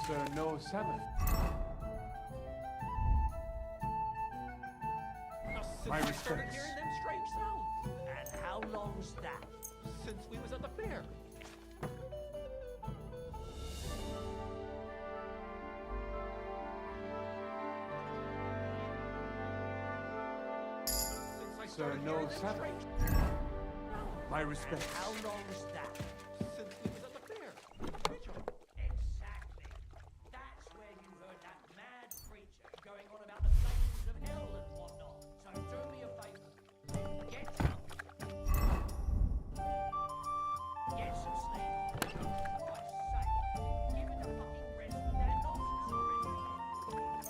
Sir, no 7th. My respects. hearing them strange sounds. And how long's that? Since we was at the fair. Sir, no 7th. My respects. How long's that? Since we was at the fair. Exactly. That's where you heard that mad preacher going on about the flames of hell and whatnot. So do me a favor. Get drunk. Get some sleep. For Christ's sake. Give it a fucking rest with that nonsense already.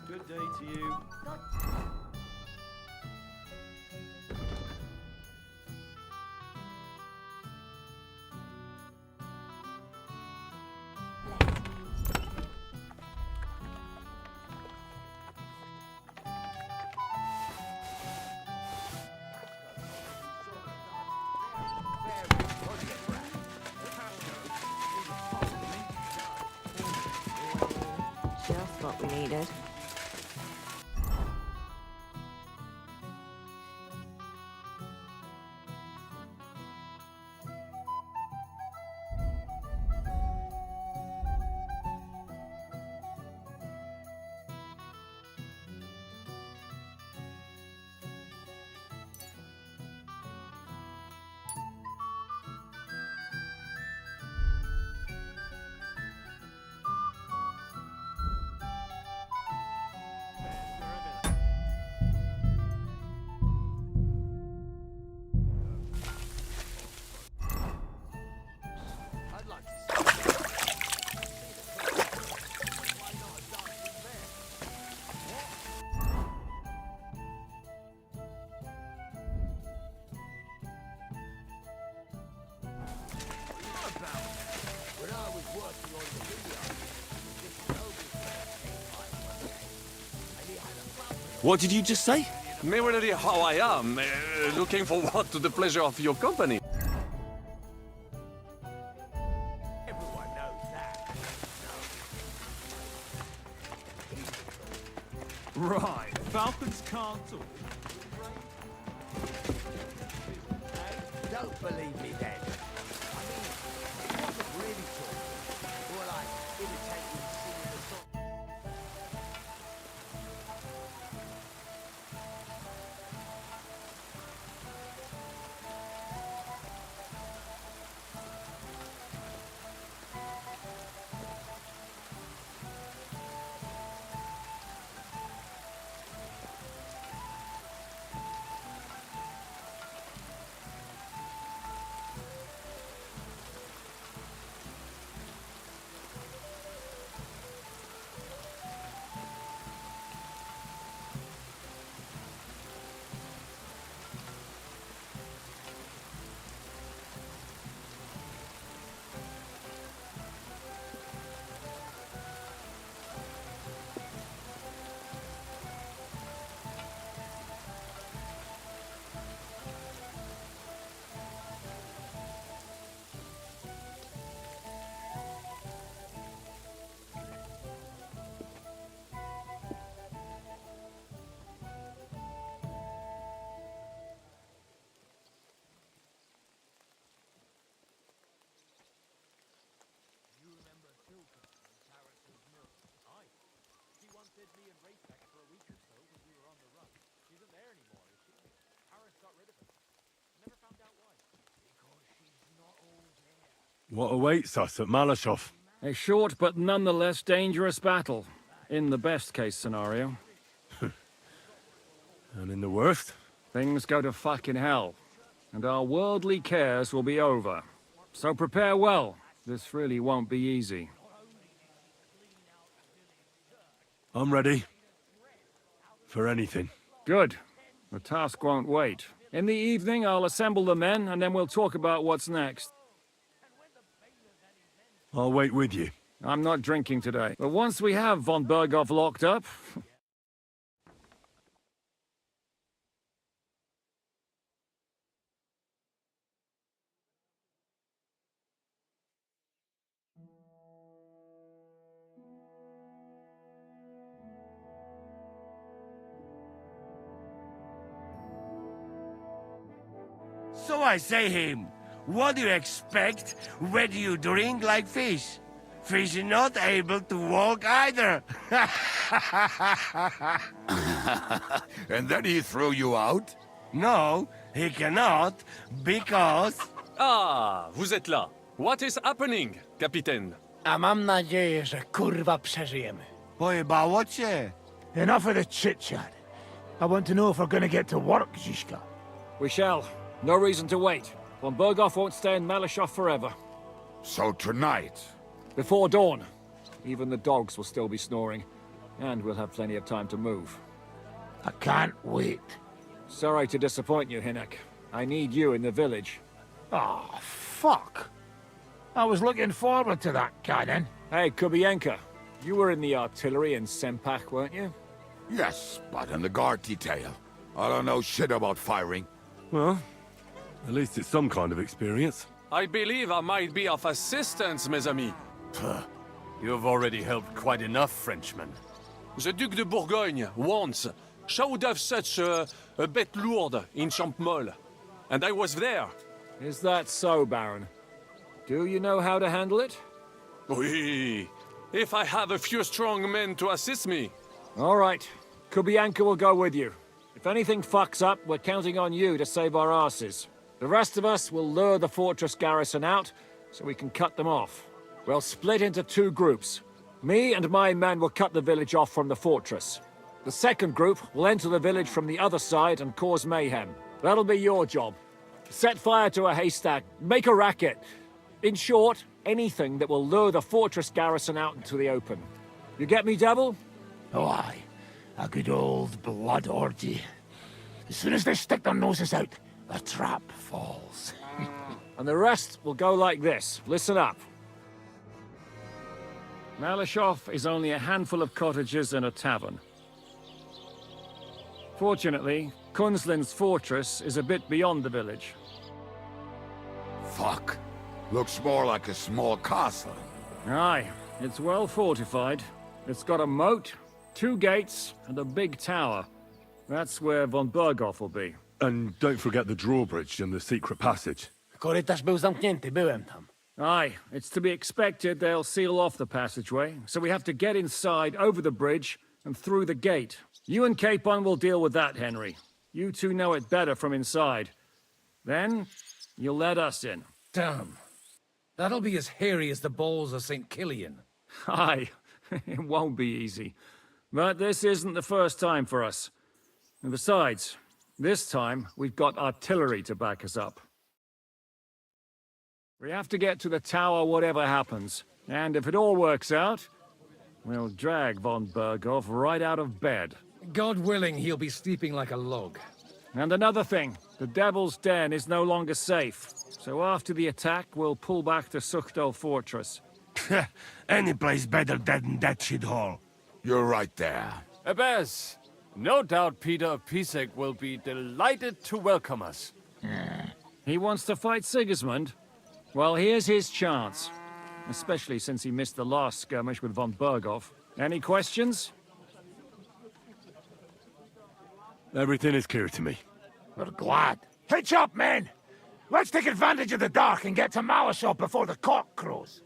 Good day to you. Just what we needed. What did you just say? Merely how I am, looking forward to the pleasure of your company. Everyone knows that. Right. Falcons can't talk. Don't believe me then. I mean, it wasn't really talk. More like imitating singing the song. What awaits us at Malashov? A short but nonetheless dangerous battle, in the best case scenario. And in the worst? Things go to fucking hell, and our worldly cares will be over. So prepare well. This really won't be easy. I'm ready. For anything. Good. The task won't wait. In the evening, I'll assemble the men, and then we'll talk about what's next. I'll wait with you. I'm not drinking today. But once we have von Berghoff locked up... So I say him, what do you expect when you drink like fish? Fish is not able to walk either. And then he threw you out? No, he cannot, because... Ah, vous êtes là. What is happening, Capitaine? A mam nadzieję, że kurwa przeżyjemy. Pojebało cię? Enough of the chit-chat. I want to know if we're gonna get to work, Zizka. We shall. No reason to wait. Von Berghoff won't stay in Malashov forever. So tonight? Before dawn. Even the dogs will still be snoring. And we'll have plenty of time to move. I can't wait. Sorry to disappoint you, Hinek. I need you in the village. Oh, fuck. I was looking forward to that, Cannon. Hey, Kubienka. You were in the artillery in Sempak, weren't you? Yes, but in the guard detail. I don't know shit about firing. Well, at least it's some kind of experience. I believe I might be of assistance, mes amis. You've already helped quite enough, Frenchman. The Duc de Bourgogne, once, showed off such a bête lourde in Champmol. And I was there. Is that so, Baron? Do you know how to handle it? Oui. If I have a few strong men to assist me. All right. Kubianka will go with you. If anything fucks up, we're counting on you to save our asses. The rest of us will lure the fortress garrison out, so we can cut them off. We'll split into two groups. Me and my men will cut the village off from the fortress. The second group will enter the village from the other side and cause mayhem. That'll be your job. Set fire to a haystack, make a racket. In short, anything that will lure the fortress garrison out into the open. You get me, Devil? Oh, aye. A good old blood orgy. As soon as they stick their noses out, the trap falls. And the rest will go like this. Listen up. Malashov is only a handful of cottages and a tavern. Fortunately, Kunzlin's fortress is a bit beyond the village. Fuck. Looks more like a small castle. Aye, it's well fortified. It's got a moat, 2 gates, and a big tower. That's where von Berghoff will be. And don't forget the drawbridge and the secret passage. Korytarz był zamknięty, byłem tam. Aye, it's to be expected they'll seal off the passageway, so we have to get inside, over the bridge, and through the gate. You and Capon will deal with that, Henry. You two know it better from inside. Then, you'll let us in. Damn. That'll be as hairy as the balls of St. Killian. Aye, it won't be easy. But this isn't the first time for us. And besides, this time we've got artillery to back us up. We have to get to the tower whatever happens. And if it all works out, we'll drag von Berghoff right out of bed. God willing, he'll be sleeping like a log. And another thing, the Devil's Den is no longer safe. So after the attack, we'll pull back to Sukhto Fortress. Any place better than that shithole. You're right there. Abbas, no doubt Peter of Pisek will be delighted to welcome us. He wants to fight Sigismund? Well, here's his chance. Especially since he missed the last skirmish with von Berghoff. Any questions? Everything is clear to me. We're glad. Hitch up, men! Let's take advantage of the dark and get to Malashov before the cock crows.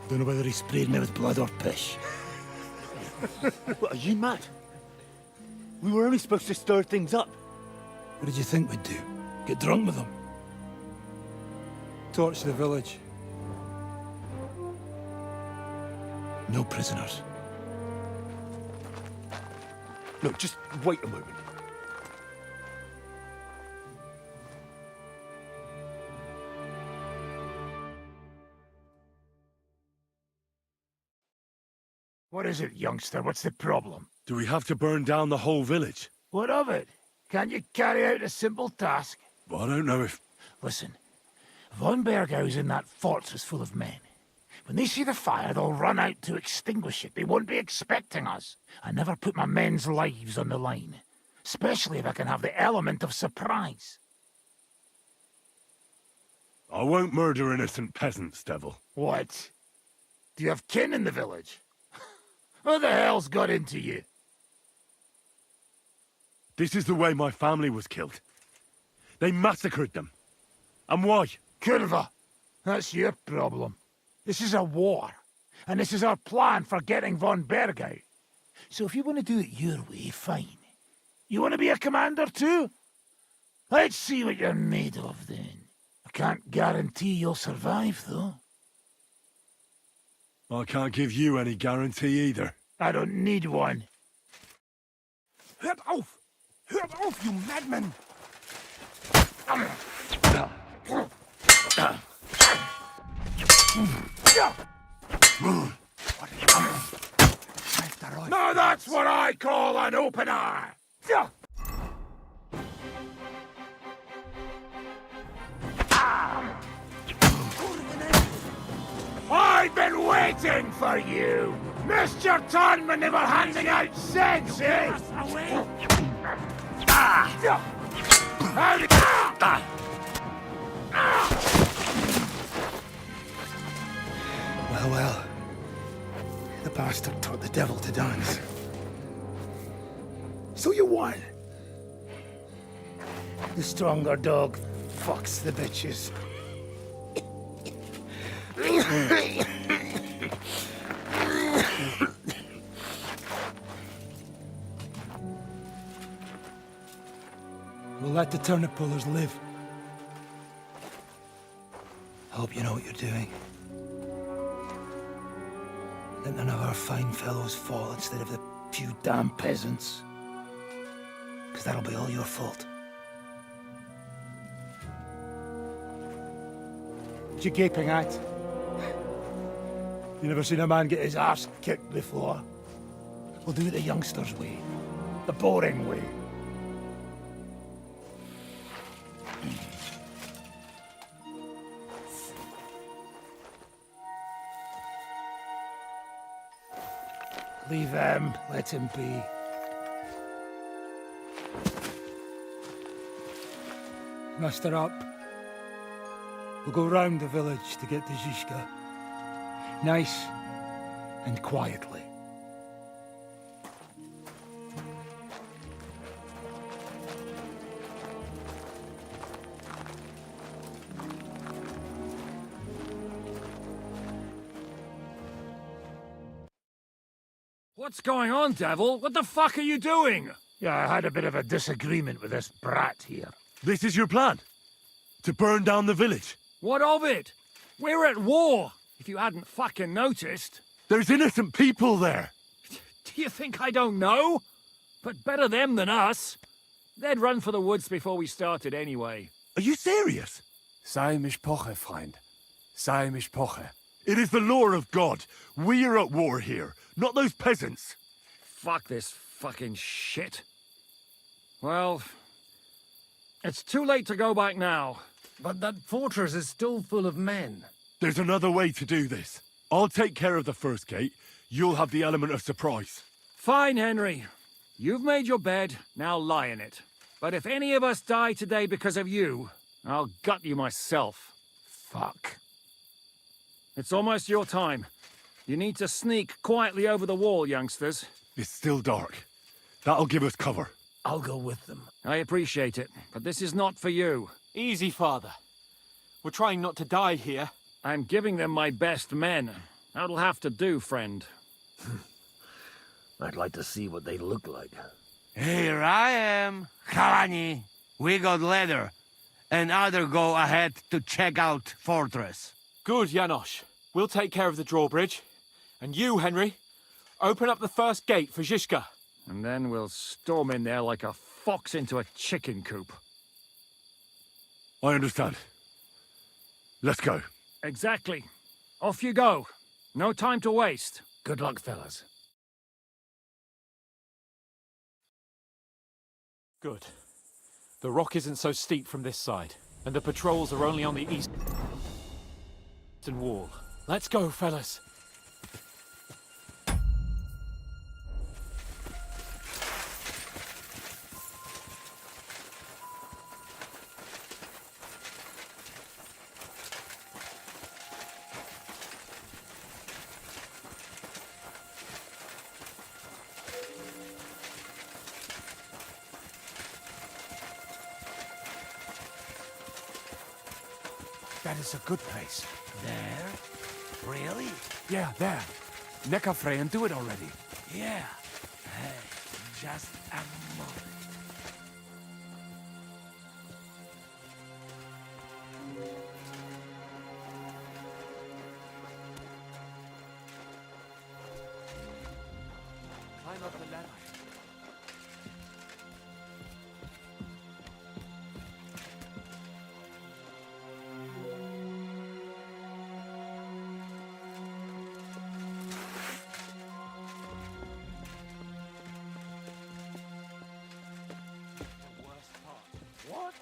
Don't know whether he sprayed me with blood or piss. What, are you mad? We were only supposed to stir things up. What did you think we'd do? Get drunk with them? Torch the village. No prisoners. Look, just wait a moment. What is it, youngster? What's the problem? Do we have to burn down the whole village? What of it? Can't you carry out a simple task? Well, I don't know if... Listen, Von Bergau's in that fortress full of men. When they see the fire, they'll run out to extinguish it. They won't be expecting us. I never put my men's lives on the line, especially if I can have the element of surprise. I won't murder innocent peasants, Devil. What? Do you have kin in the village? Who the hell's got into you? This is the way my family was killed. They massacred them. And why? Curva, that's your problem. This is a war, and this is our plan for getting von Bergau. So if you want to do it your way, fine. You want to be a commander too? Let's see what you're made of then. I can't guarantee you'll survive, though. I can't give you any guarantee either. I don't need one. Hört auf! Hört auf, you madman! Now that's what I call an opener! I've been waiting for you! Missed your turn when they were handing out sense, eh? Well, well. The bastard taught the devil to dance. So you won. The stronger dog fucks the bitches. We'll let the turnip pullers live. I hope you know what you're doing. Let none of our fine fellows fall instead of the few damn peasants. Because that'll be all your fault. What you gaping at? You never seen a man get his arse kicked before? We'll do it the youngsters' way. The boring way. Leave him. Let him be. Muster up. We'll go round the village to get to Zizka. Nice and quietly. What's going on, Devil? What the fuck are you doing? Yeah, I had a bit of a disagreement with this brat here. This is your plan? To burn down the village? What of it? We're at war, if you hadn't fucking noticed. There's innocent people there. Do you think I don't know? But better them than us. They'd run for the woods before we started anyway. Are you serious? Sei mich poche, Freund. Sei mich poche. It is the law of God. We are at war here, not those peasants. Fuck this fucking shit. Well, it's too late to go back now. But that fortress is still full of men. There's another way to do this. I'll take care of the first gate. You'll have the element of surprise. Fine, Henry. You've made your bed, now lie in it. But if any of us die today because of you, I'll gut you myself. Fuck. It's almost your time. You need to sneak quietly over the wall, youngsters. It's still dark. That'll give us cover. I'll go with them. I appreciate it, but this is not for you. Easy, Father. We're trying not to die here. I'm giving them my best men. That'll have to do, friend. I'd like to see what they look like. Here I am, Kalani. We got leather. And other go ahead to check out fortress. Good, Janosch. We'll take care of the drawbridge. And you, Henry, open up the first gate for Zizka. And then we'll storm in there like a fox into a chicken coop. I understand. Let's go. Exactly. Off you go. No time to waste. Good luck, fellas. Good. The rock isn't so steep from this side, and the patrols are only on the eastern wall. Let's go, fellas. That is a good place. There? Really? Yeah, there. Neck fray and do it already. Yeah. Hey, just a moment. Climb up the ladder. What?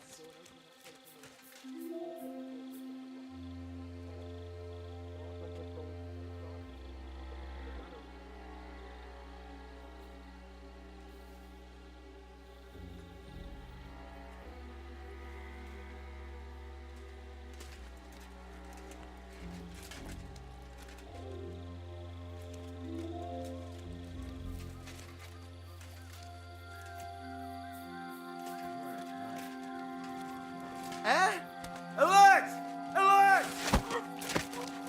Eh? Alert! Alert!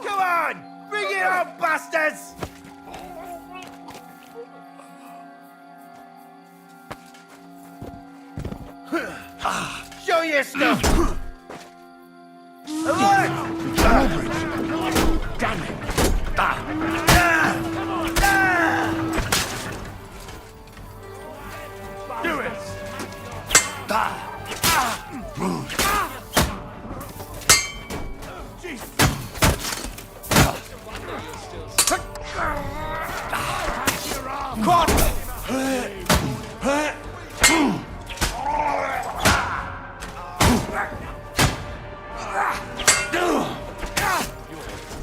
Come on! Bring it on, bastards! Show your stuff! Alert! Damn it! Do it!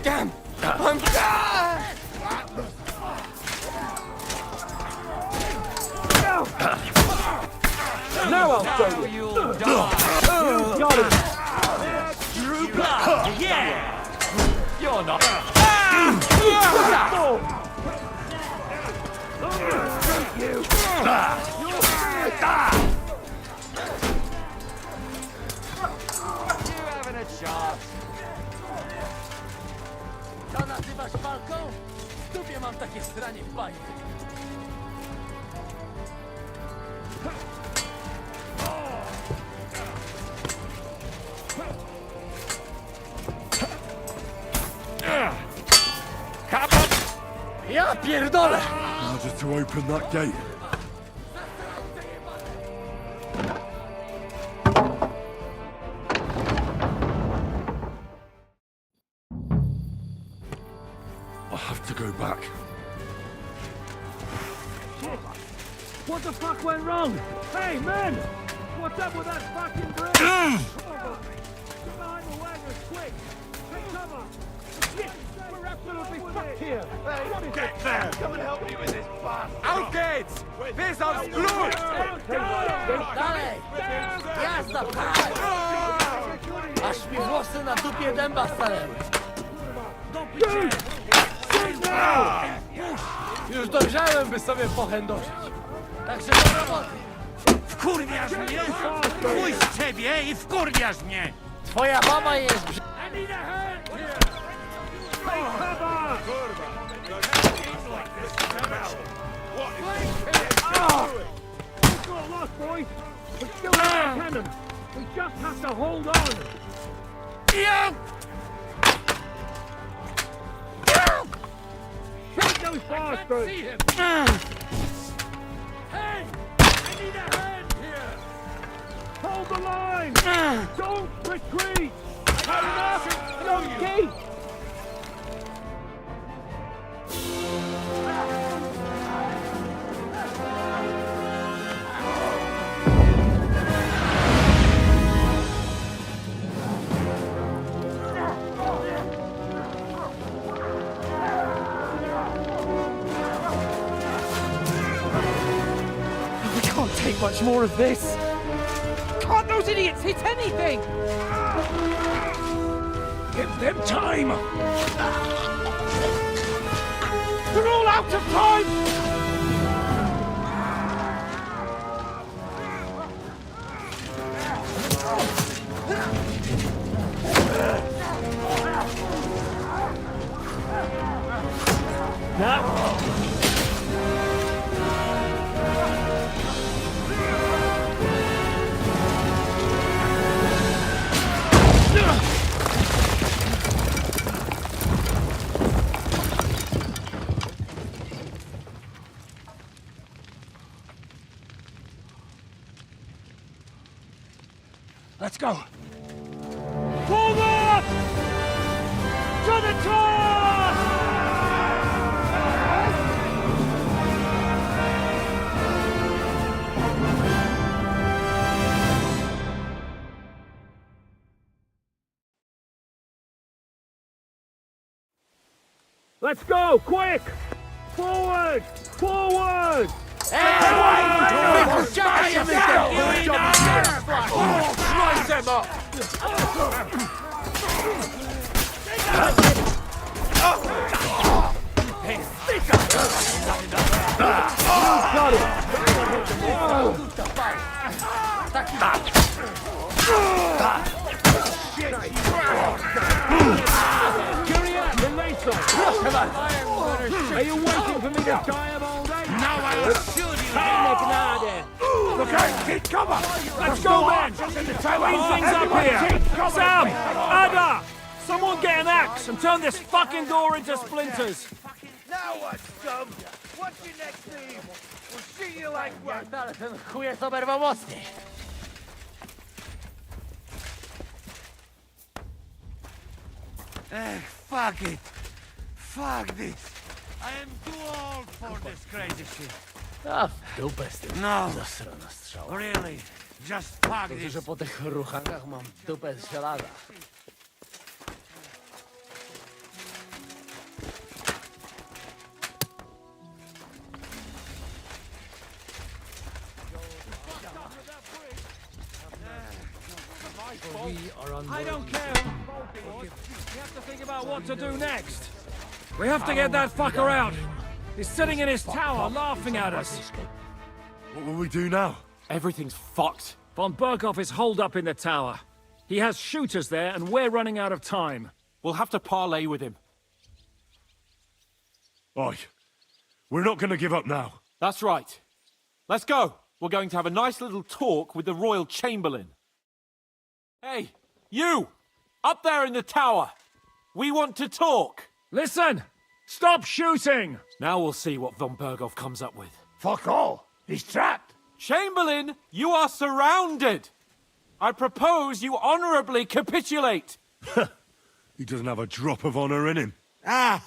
Damn! I'm... Now I'll show you. You'll die. You got it. True blood. Yeah! You're not. You having a chance? To nazywasz walką? W dupie mam takie stranie bajki. Ja pierdolę! Now just to open that gate. I have to go back. What the fuck went wrong? Hey, men! What's up with that fucking bridge? Get behind the wagons, quick! Take cover! Shit! We're absolutely fucked here! Get there! Come and help me with this bastard! Auf geht's! Bis aufs Blut! Dalej! Jazda, pchaj! Aż mi włosy na dupie dęba stanęły. Już dojrzałem, by sobie pochędożyć. Także do roboty. Wkurwiasz mnie? Chuj z ciebie i wkurwiasz mnie! Twoja baba jest I need a hand here! Take cover! boys. We still have a cannon. We just have to hold on. Shoot those bastards! Hey! I need a hand here! Hold the line! Don't retreat! Don't keep! We can't take much more of this. Can't those idiots hit anything? Give them time! They're all out of time! Let's go. Forward! To the top! Let's go, quick! Forward! Forward! Slice them up! Are you waiting for me to tie him all day? Now I'll shoot you! Look out! Keep cover! Let's go, man! Clean things up here! Sam! Ada! Someone get an axe and turn this fucking door into splinters! Now what, scum? What's your next theme? We'll see you like what? Chuję to berwa mocniej. Fuck it. Fuck this. I am too old for this crazy shit. A w dupę z tym. No. Zasrana strzała. Really. Just fuck Dobrze, this. że po tych ruchankach mam dupę z żelaza. I don't care. We have to think about what to do next. We have to get that fucker out. He's sitting in his tower laughing at us. What will we do now? Everything's fucked. Von Berghoff is holed up in the tower. He has shooters there, and we're running out of time. We'll have to parley with him. Oi, we're not going to give up now. That's right. Let's go. We're going to have a nice little talk with the Royal Chamberlain. Hey, you! Up there in the tower! We want to talk! Listen! Stop shooting! Now we'll see what von Berghoff comes up with. Fuck all! He's trapped! Chamberlain, you are surrounded! I propose you honorably capitulate! He doesn't have a drop of honor in him. Ah!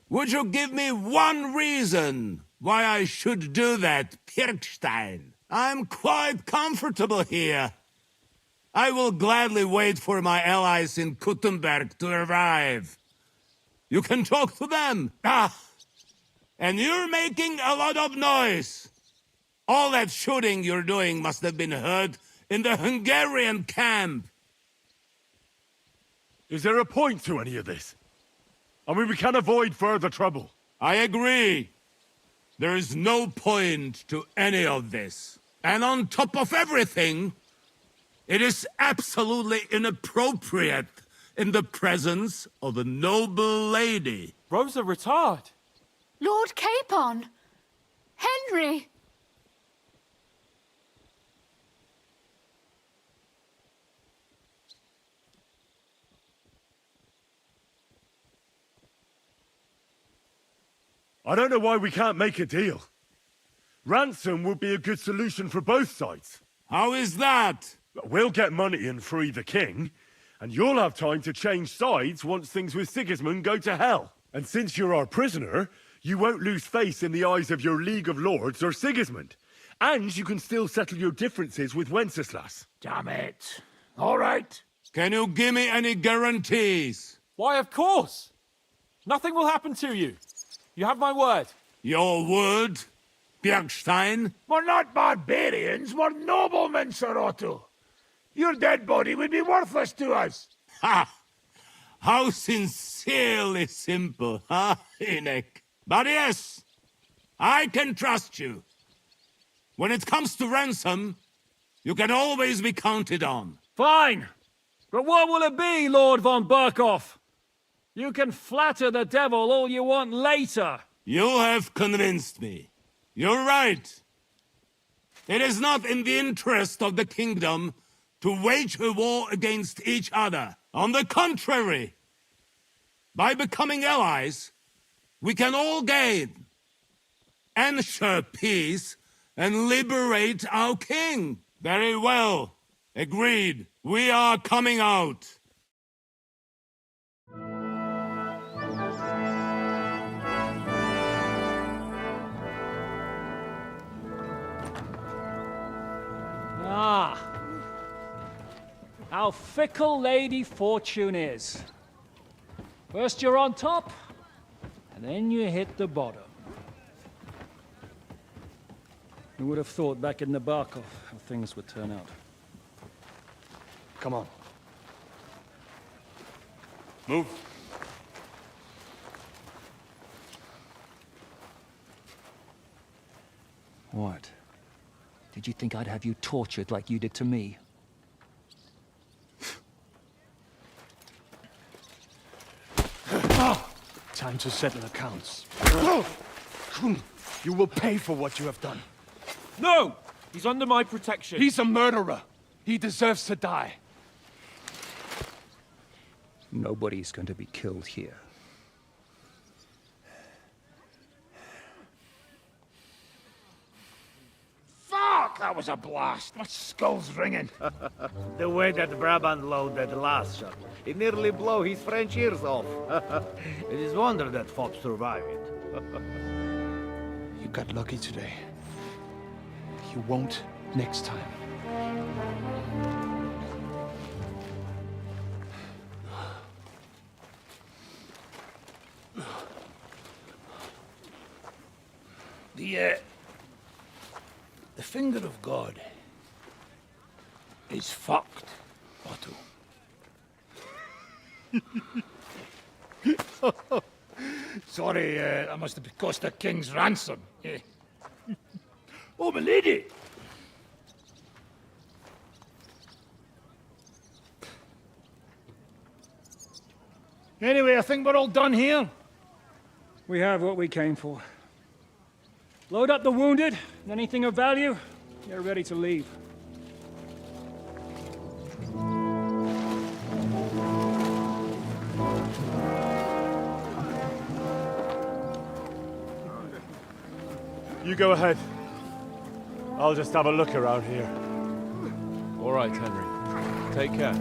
Would you give me one reason why I should do that, Pirkstein? I'm quite comfortable here. I will gladly wait for my allies in Kuttenberg to arrive. You can talk to them. Ah! And you're making a lot of noise. All that shooting you're doing must have been heard in the Hungarian camp. Is there a point to any of this? I mean, we can avoid further trouble. I agree. There is no point to any of this. And on top of everything, it is absolutely inappropriate in the presence of a noble lady. Rosa Retard. Lord Capon! Henry! I don't know why we can't make a deal. Ransom would be a good solution for both sides. How is that? We'll get money and free the king, and you'll have time to change sides once things with Sigismund go to hell. And since you're our prisoner, you won't lose face in the eyes of your League of Lords or Sigismund. And you can still settle your differences with Wenceslas. Damn it. All right. Can you give me any guarantees? Why, of course. Nothing will happen to you. You have my word. Your word, Bjergstein? We're not barbarians, we're noblemen, Sir Otto. Your dead body would be worthless to us. Ha! How sincerely simple, huh, Enoch? But yes, I can trust you. When it comes to ransom, you can always be counted on. Fine. But what will it be, Lord von Berkhoff? You can flatter the devil all you want later. You have convinced me. You're right. It is not in the interest of the kingdom to wage a war against each other. On the contrary, by becoming allies, we can all gain, ensure peace, and liberate our king. Very well. Agreed. We are coming out. Ah. How fickle Lady Fortune is. First you're on top, and then you hit the bottom. Who would have thought back in Nabokov how things would turn out? Come on. Move. What? Did you think I'd have you tortured like you did to me? Time to settle accounts. You will pay for what you have done. No! He's under my protection. He's a murderer. He deserves to die. Nobody's going to be killed here. Fuck! That was a blast. My skull's ringing. The way that Brabant loaded the last shot, it nearly blew his French ears off. It is wonder that Fop survived it. You got lucky today. You won't next time. The finger of God is fucked, Otto. Sorry, that must have cost the king's ransom. Oh, my lady! Anyway, I think we're all done here. We have what we came for. Load up the wounded, and anything of value, get ready to leave. You go ahead. I'll just have a look around here. All right, Henry. Take care.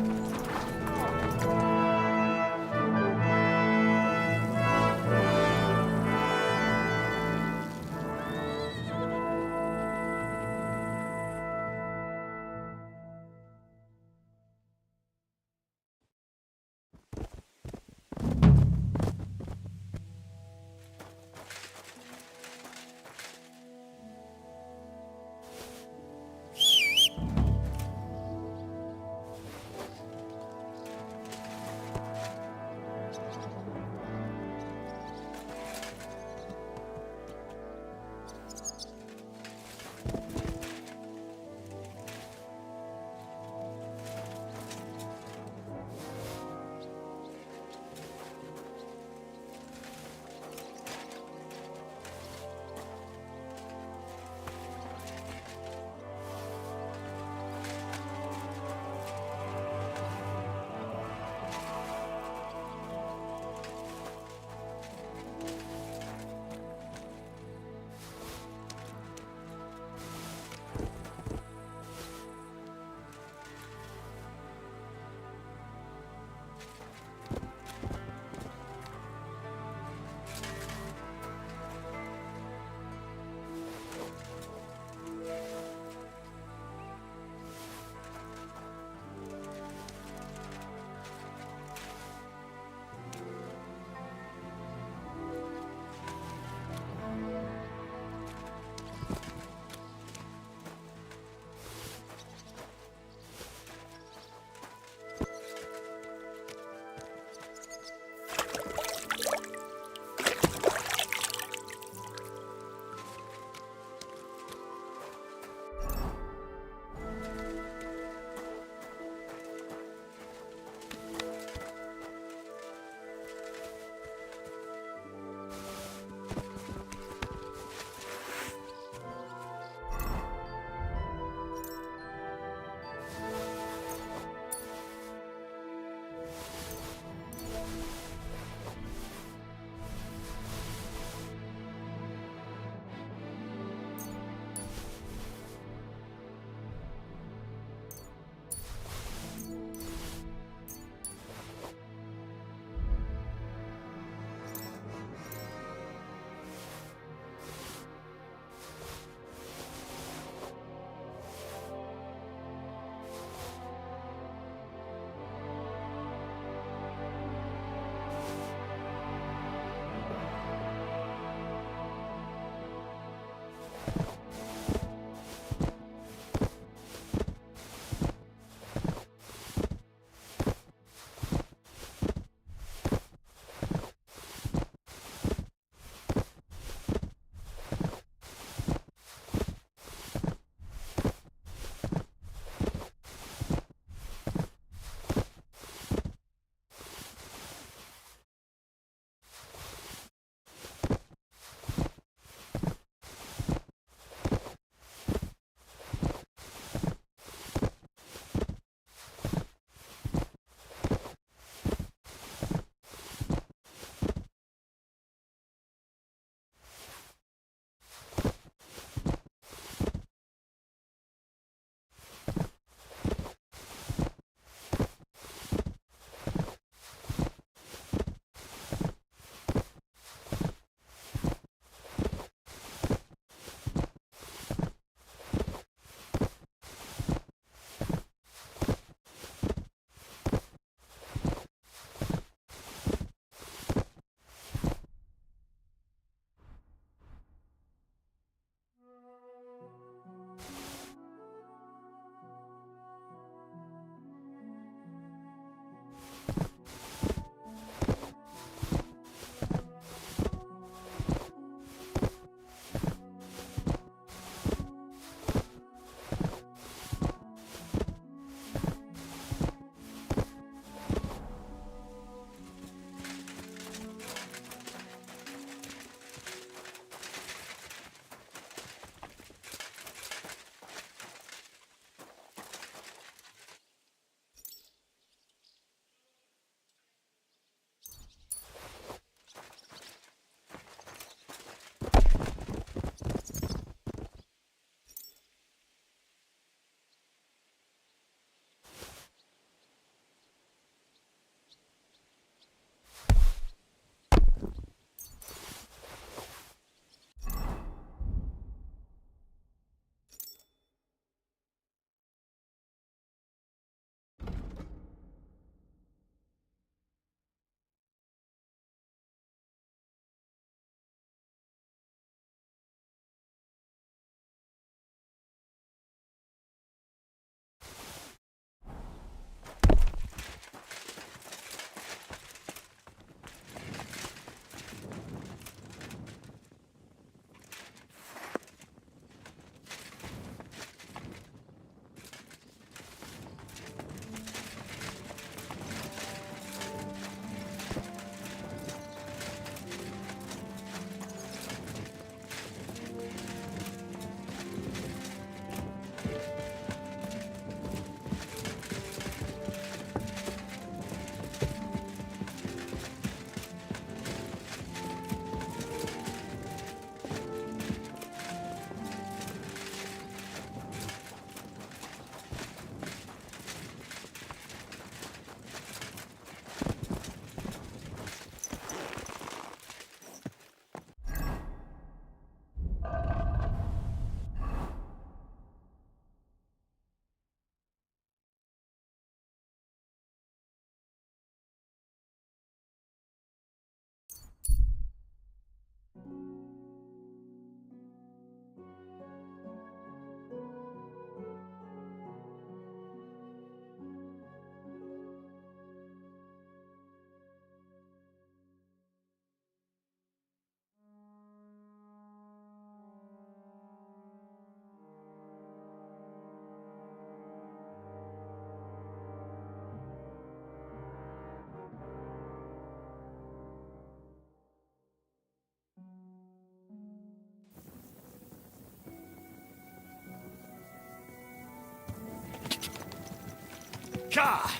Ka!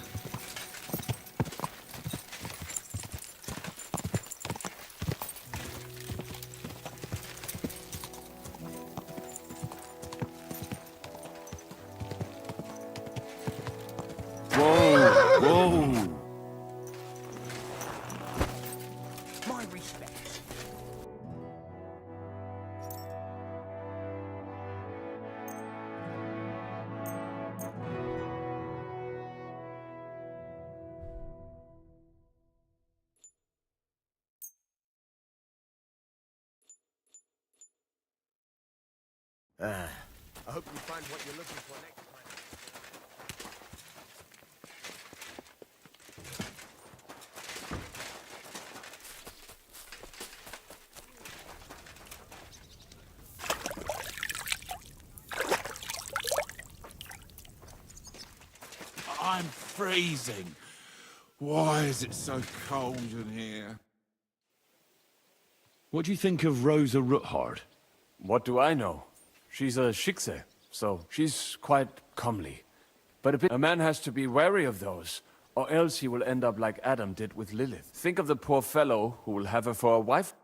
Whoa! Whoa! My respects. I hope you find what you're looking for next time. I'm freezing. Why is it so cold in here? What do you think of Rosa Ruthard? What do I know? She's a Schickse, so she's quite comely. But a man has to be wary of those, or else he will end up like Adam did with Lilith. Think of the poor fellow who will have her for a wife.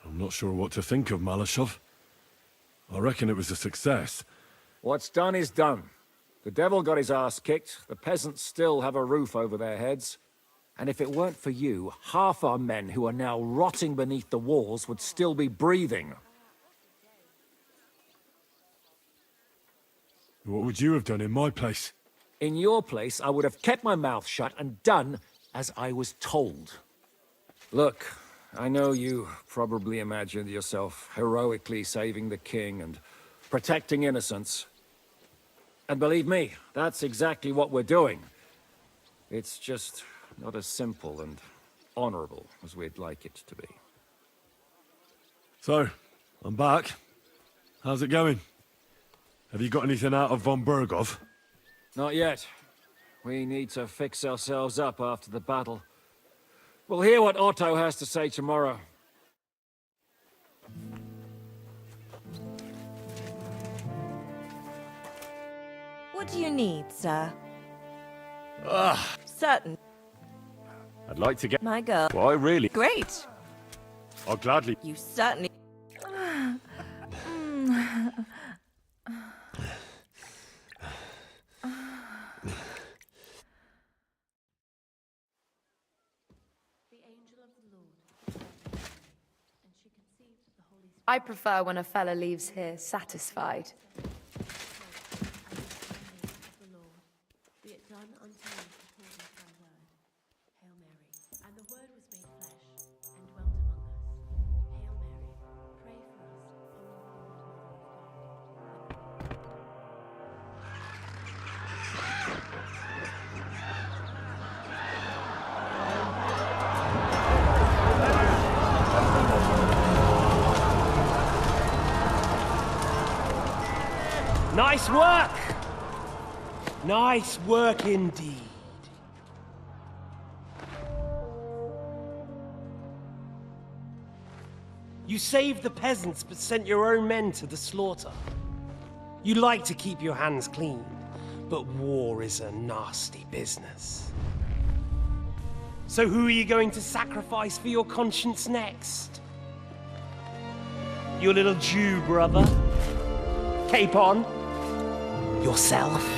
I'm not sure what to think of Malashov. I reckon it was a success. What's done is done. The devil got his ass kicked, the peasants still have a roof over their heads. And if it weren't for you, half our men who are now rotting beneath the walls would still be breathing. What would you have done in my place? In your place, I would have kept my mouth shut and done as I was told. Look, I know you probably imagined yourself heroically saving the king and protecting innocents. And believe me, that's exactly what we're doing. It's just not as simple and honorable as we'd like it to be. So, I'm back. How's it going? Have you got anything out of von Bergov? Not yet. We need to fix ourselves up after the battle. We'll hear what Otto has to say tomorrow. What do you need, sir? Ah, Certain. I'd like to get... My girl. Why, really? Great. I'll gladly... You certainly... I prefer when a fella leaves here satisfied. Nice work! Nice work indeed. You saved the peasants but sent your own men to the slaughter. You like to keep your hands clean, but war is a nasty business. So who are you going to sacrifice for your conscience next? Your little Jew brother? Cape on? Yourself?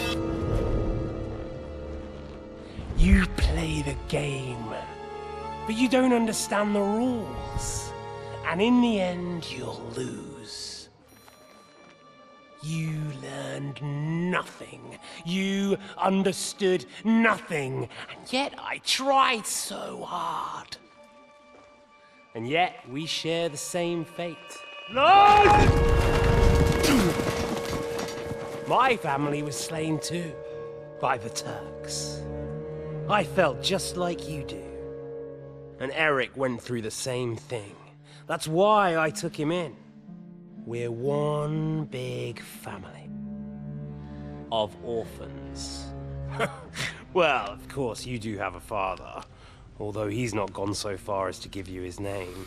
You play the game, but you don't understand the rules. And in the end, you'll lose. You learned nothing. You understood nothing. And yet I tried so hard. And yet we share the same fate. No! My family was slain too, by the Turks. I felt just like you do. And Eric went through the same thing. That's why I took him in. We're one big family. of orphans. Well, of course, you do have a father, although he's not gone so far as to give you his name.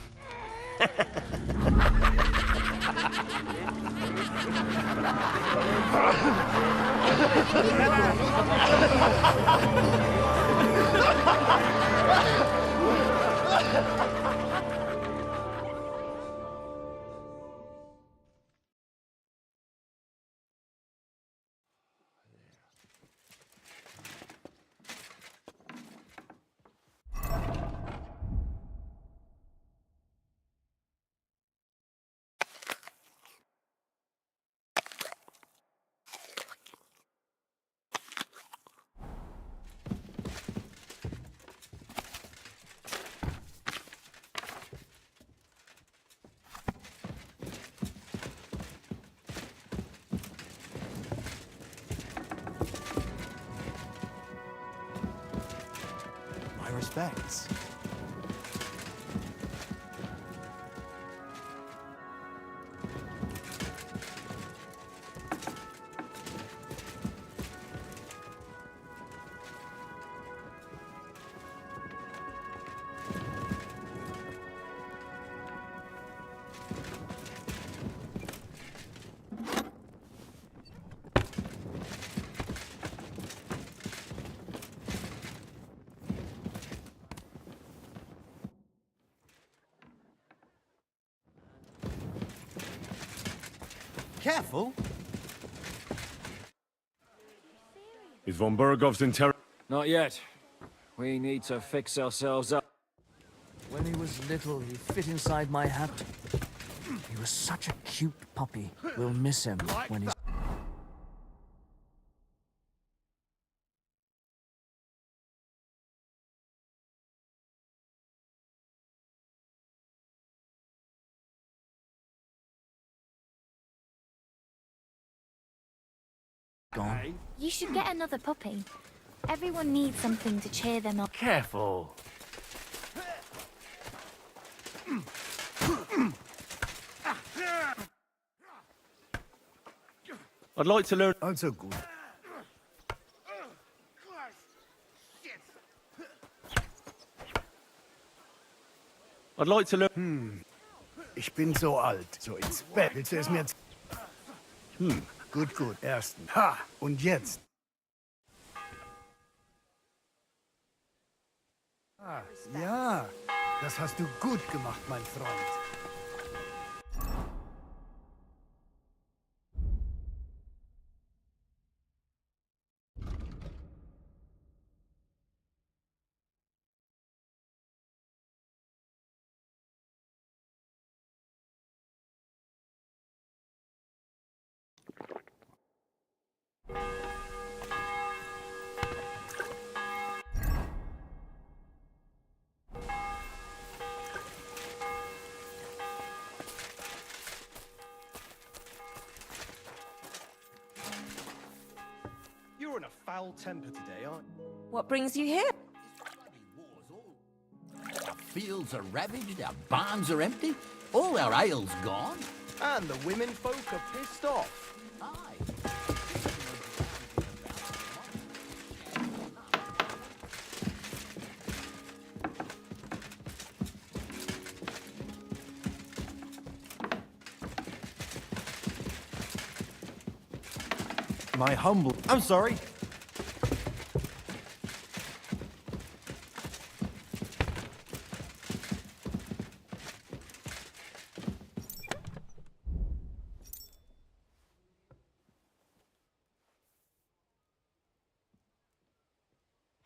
My respects. Careful. Is von Bergov's in terror? Not yet. We need to fix ourselves up. When he was little, he fit inside my hat. He was such a cute puppy. We'll miss him when he's... gone. You should get another puppy. Everyone needs something to cheer them up. Careful. I'd like to learn. Also gut. I'd like to learn. Ich bin so alt. So ins Bett. Willst du es mir... Gut, gut. Ersten. Ha! Und jetzt? Ah, ja. Das hast du gut gemacht, mein Freund. You're in a foul temper today, aren't you? What brings you here? Our fields are ravaged, our barns are empty, all our ale's gone. And the women folk are pissed off. My humble... I'm sorry.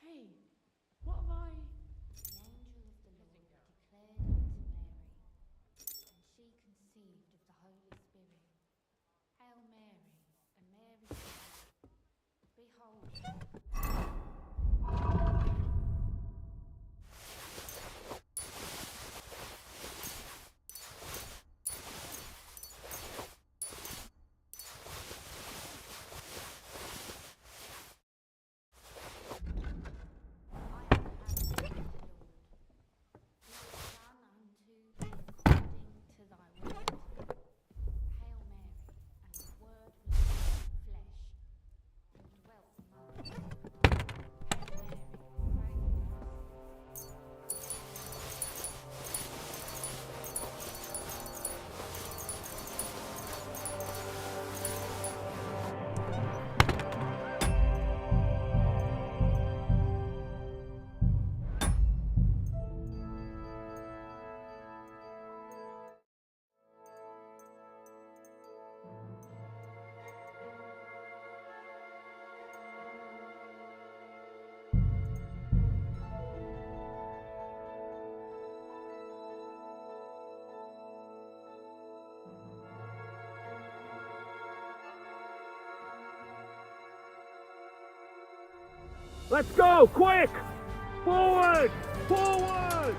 Hey, what have I... The angel of the Lord declared unto Mary, and she conceived of the Holy Spirit. Hail Mary, and Mary said, Behold, Let's go, quick! Forward! Forward!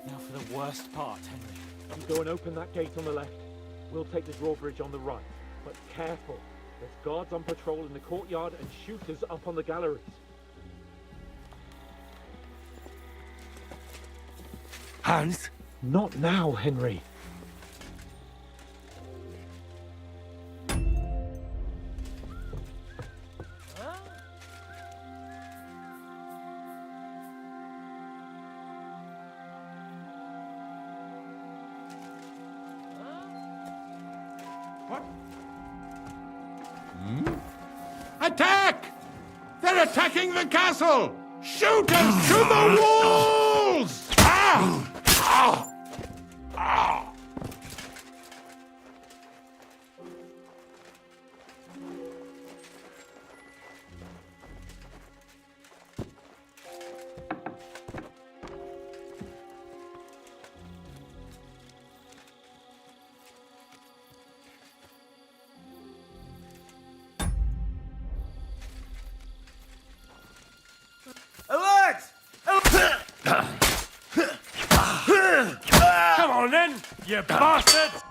Now for the worst part, Henry. You go and open that gate on the left. We'll take the drawbridge on the right. But careful. There's guards on patrol in the courtyard and shooters up on the galleries. Hans? Not now, Henry. What? Attack! They're attacking the castle! Shoot us to the walls! Ah! Ah! Ah! Alert! Come on then, you bastard!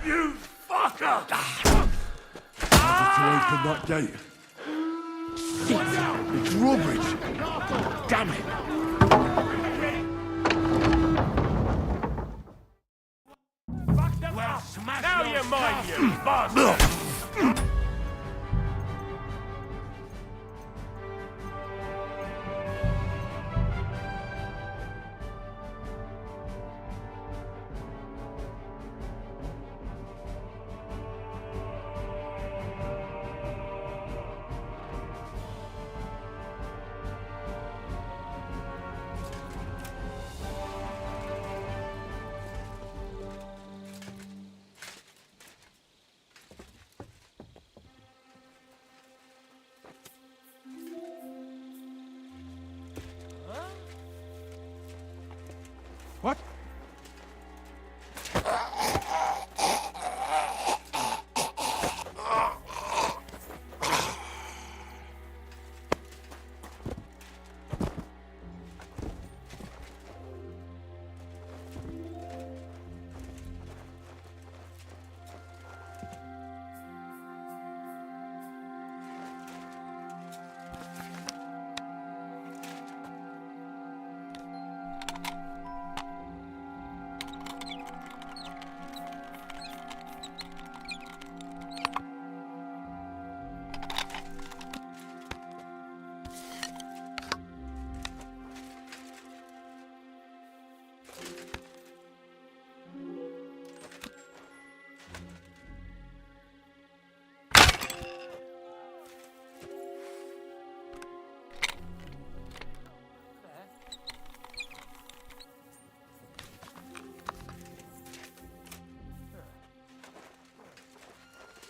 You fucker! To open that gate. The drawbridge. Damn it. Well, smash now you're mine, you bastard! What?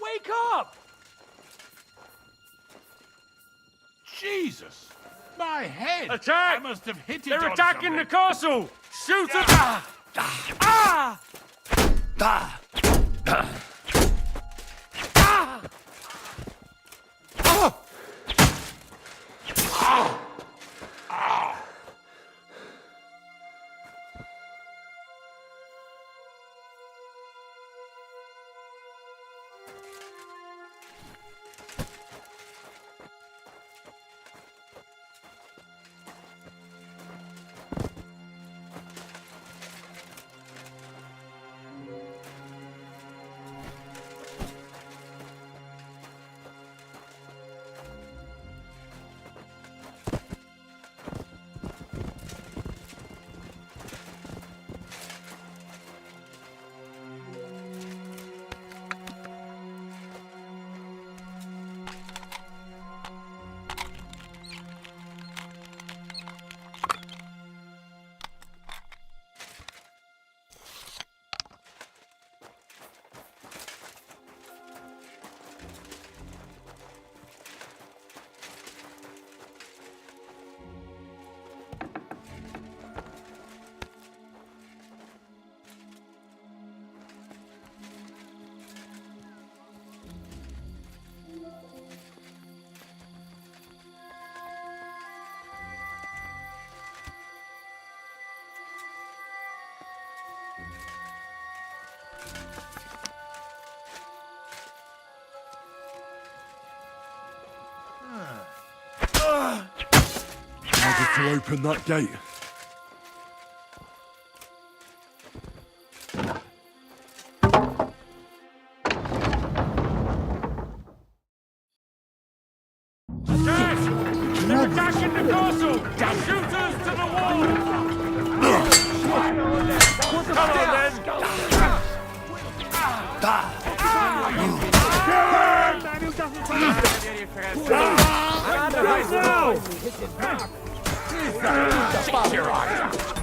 Wake up! Jesus! My head! Attack! I must have hit it They're on attacking something. the castle! Shoot it! Ah! Never to open that gate. They're attacking the castle! Shooters to the wall! Come on, then! Shut your eyes!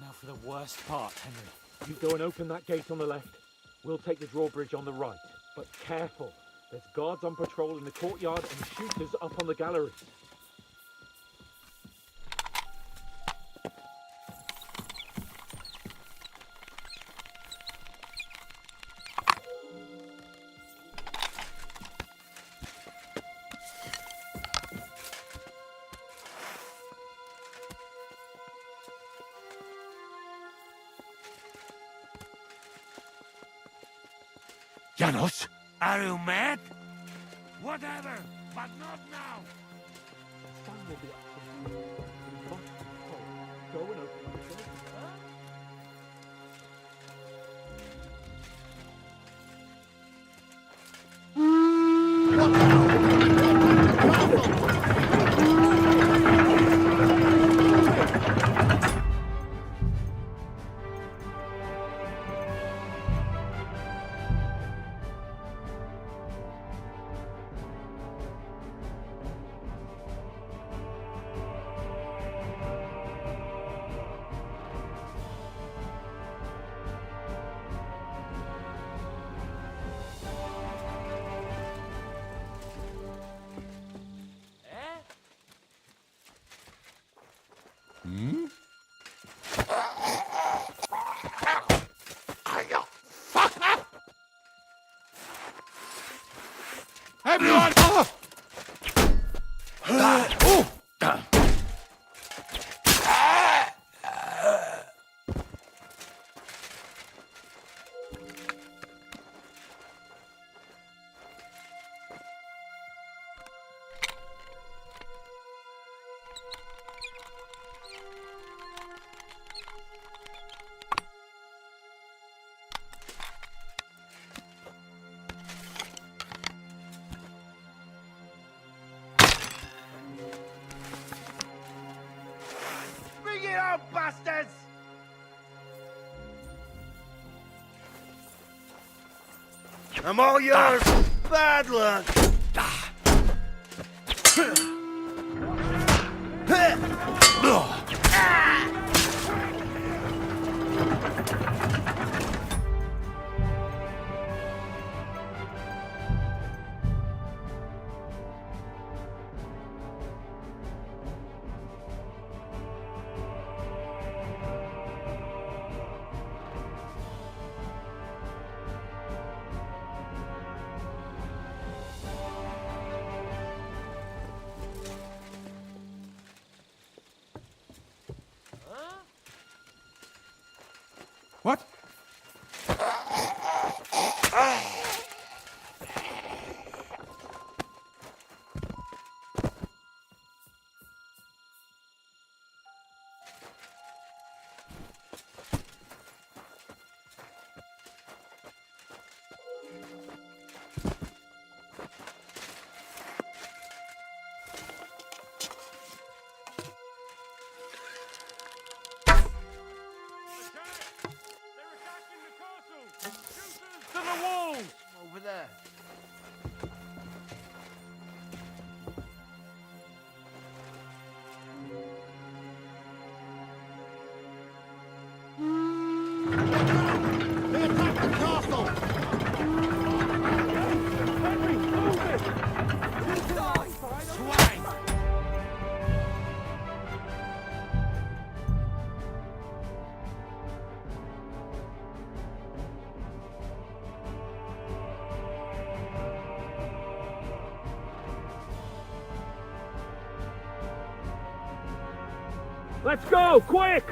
Now for the worst part, Henry. You go and open that gate on the left. We'll take the drawbridge on the right. But careful. There's guards on patrol in the courtyard and shooters up on the galleries. Janos? Are you mad? Whatever, but not now. The sun will be up soon. We must patrol. Go and open the gate. Everyone! Bring it on, bastards! I'm all yours. Bad luck. What? To the walls! Over there. They attacked the castle! Let's go, quick!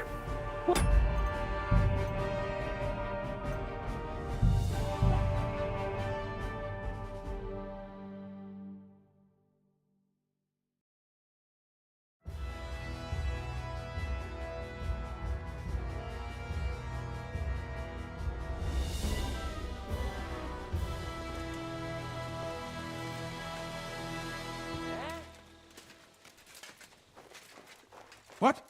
What?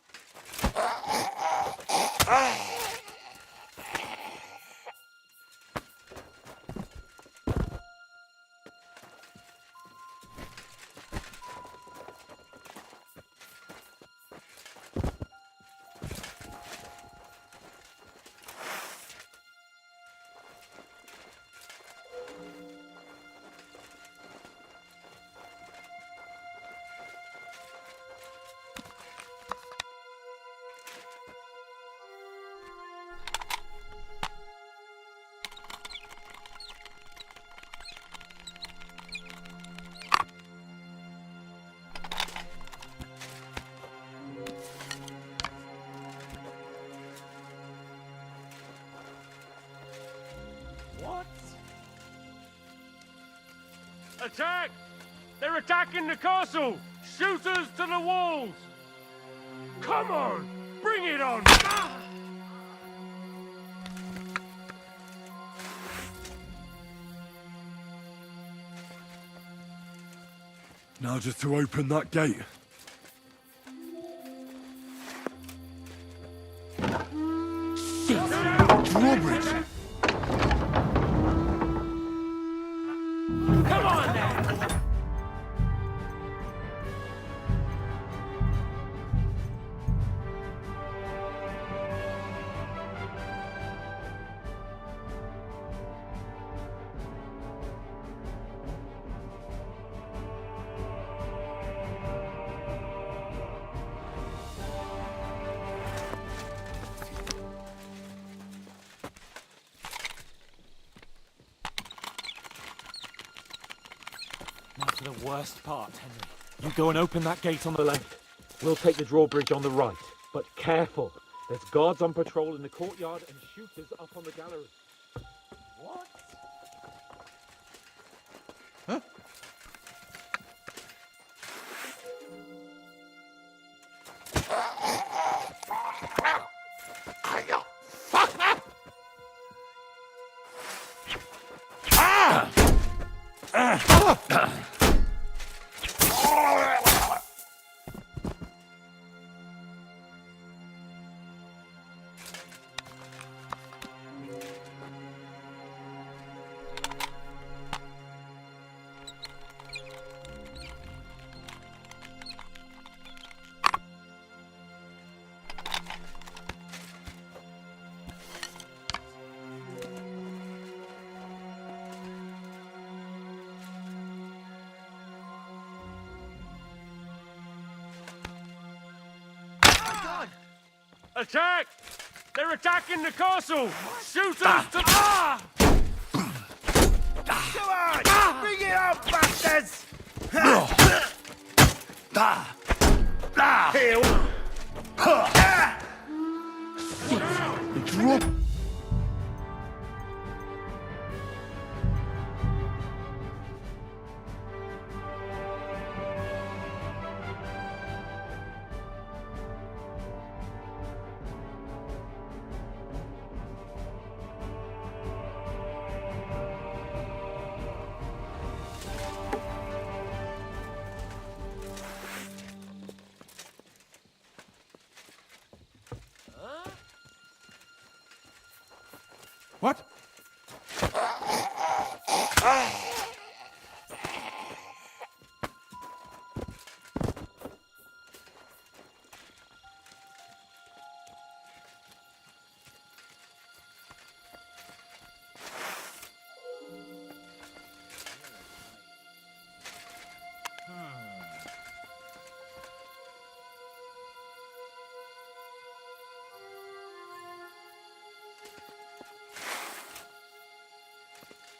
What? Attack! They're attacking the castle! Shooters to the walls! Come on! Bring it on! Ah! Now just to open that gate. Drawbridge! Come on now! Now for the worst part, Henry. You go and open that gate on the left. We'll take the drawbridge on the right. But careful. There's guards on patrol in the courtyard and shooters up on the gallery. What? Huh? Attack! They're attacking the castle! Shooters to... Ah! Come on! Bring it up, bastards! Heal! Drop! What?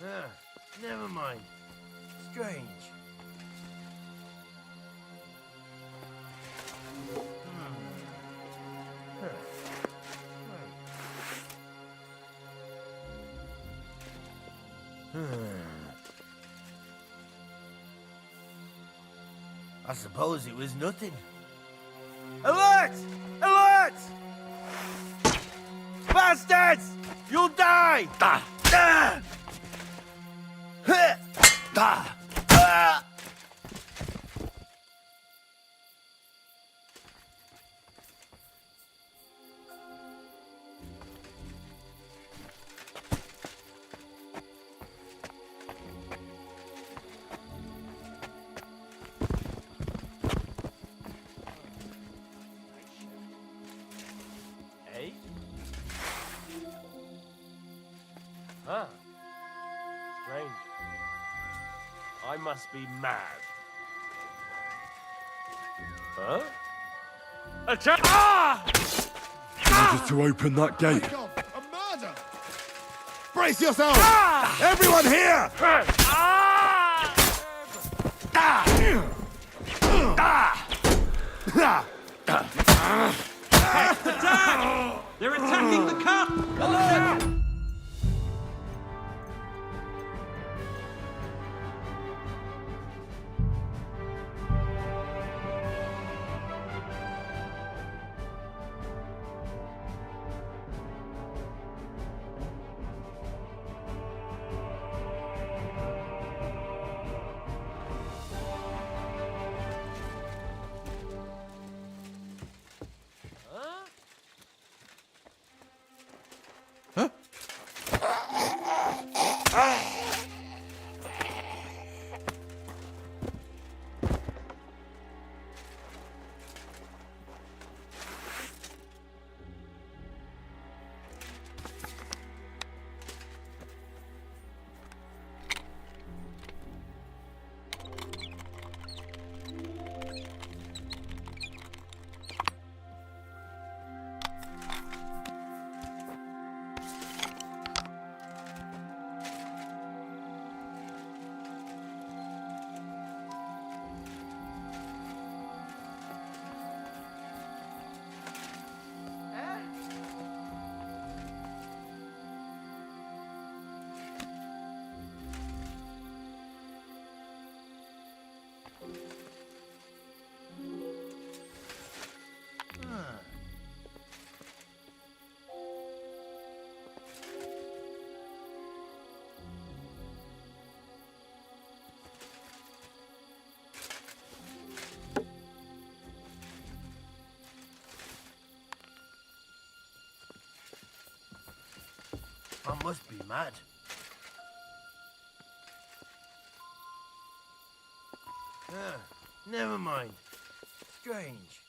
Ah, never mind. Strange. I suppose it was nothing. Alert! Alert! Bastards! You'll die! Da! Da! Huh! Da! Ah! Eh? Huh. Strange. I must be mad. Huh? Attack! Ah! Just to open that gate. A murder! Brace yourself! Everyone here! Attack! They're attacking the cup! I must be mad. Never mind. Strange.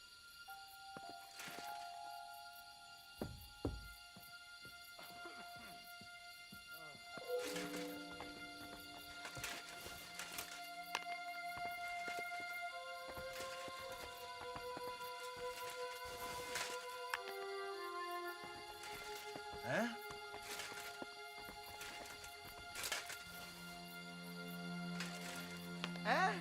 Huh? Huh?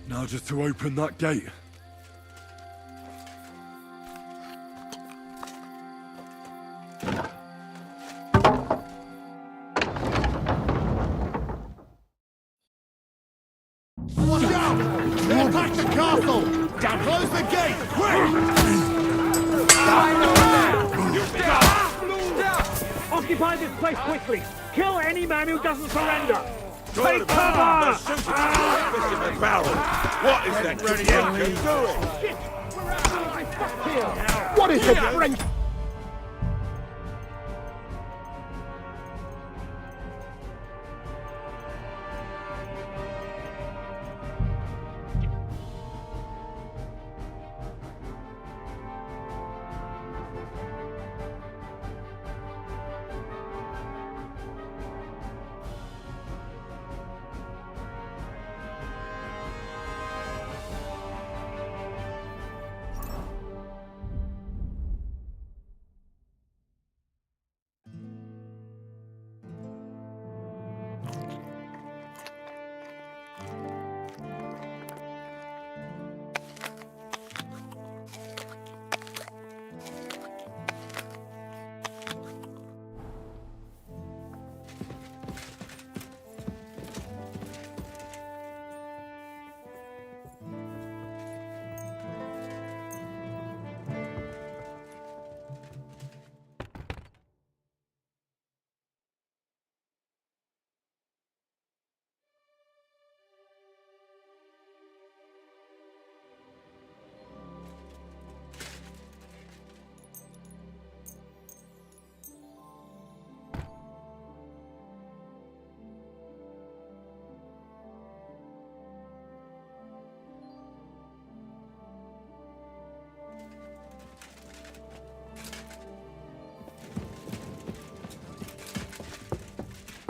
Now just to open that gate. Watch out! They attack the castle! Close the gate, quick! Occupy this place quickly! Kill any man who doesn't surrender! Take cover! They're shooting fish in the barrel. What is that? What is it, Frank?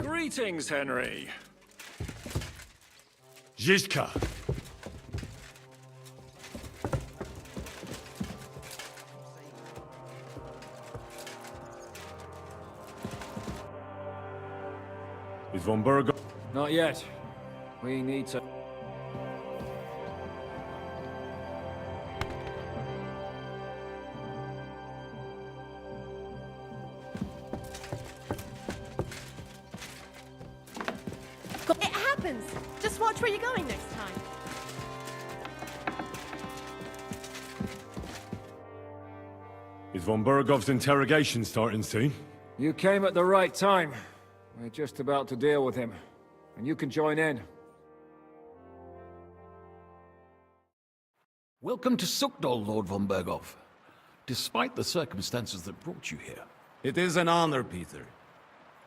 Greetings, Henry. Zizka. Is von Berg... Not yet. We need to... It happens! Just watch where you're going next time. Is von Bergov's interrogation starting soon? You came at the right time. We're just about to deal with him. And you can join in. Welcome to Sukdol, Lord von Bergov. Despite the circumstances that brought you here. It is an honor, Peter.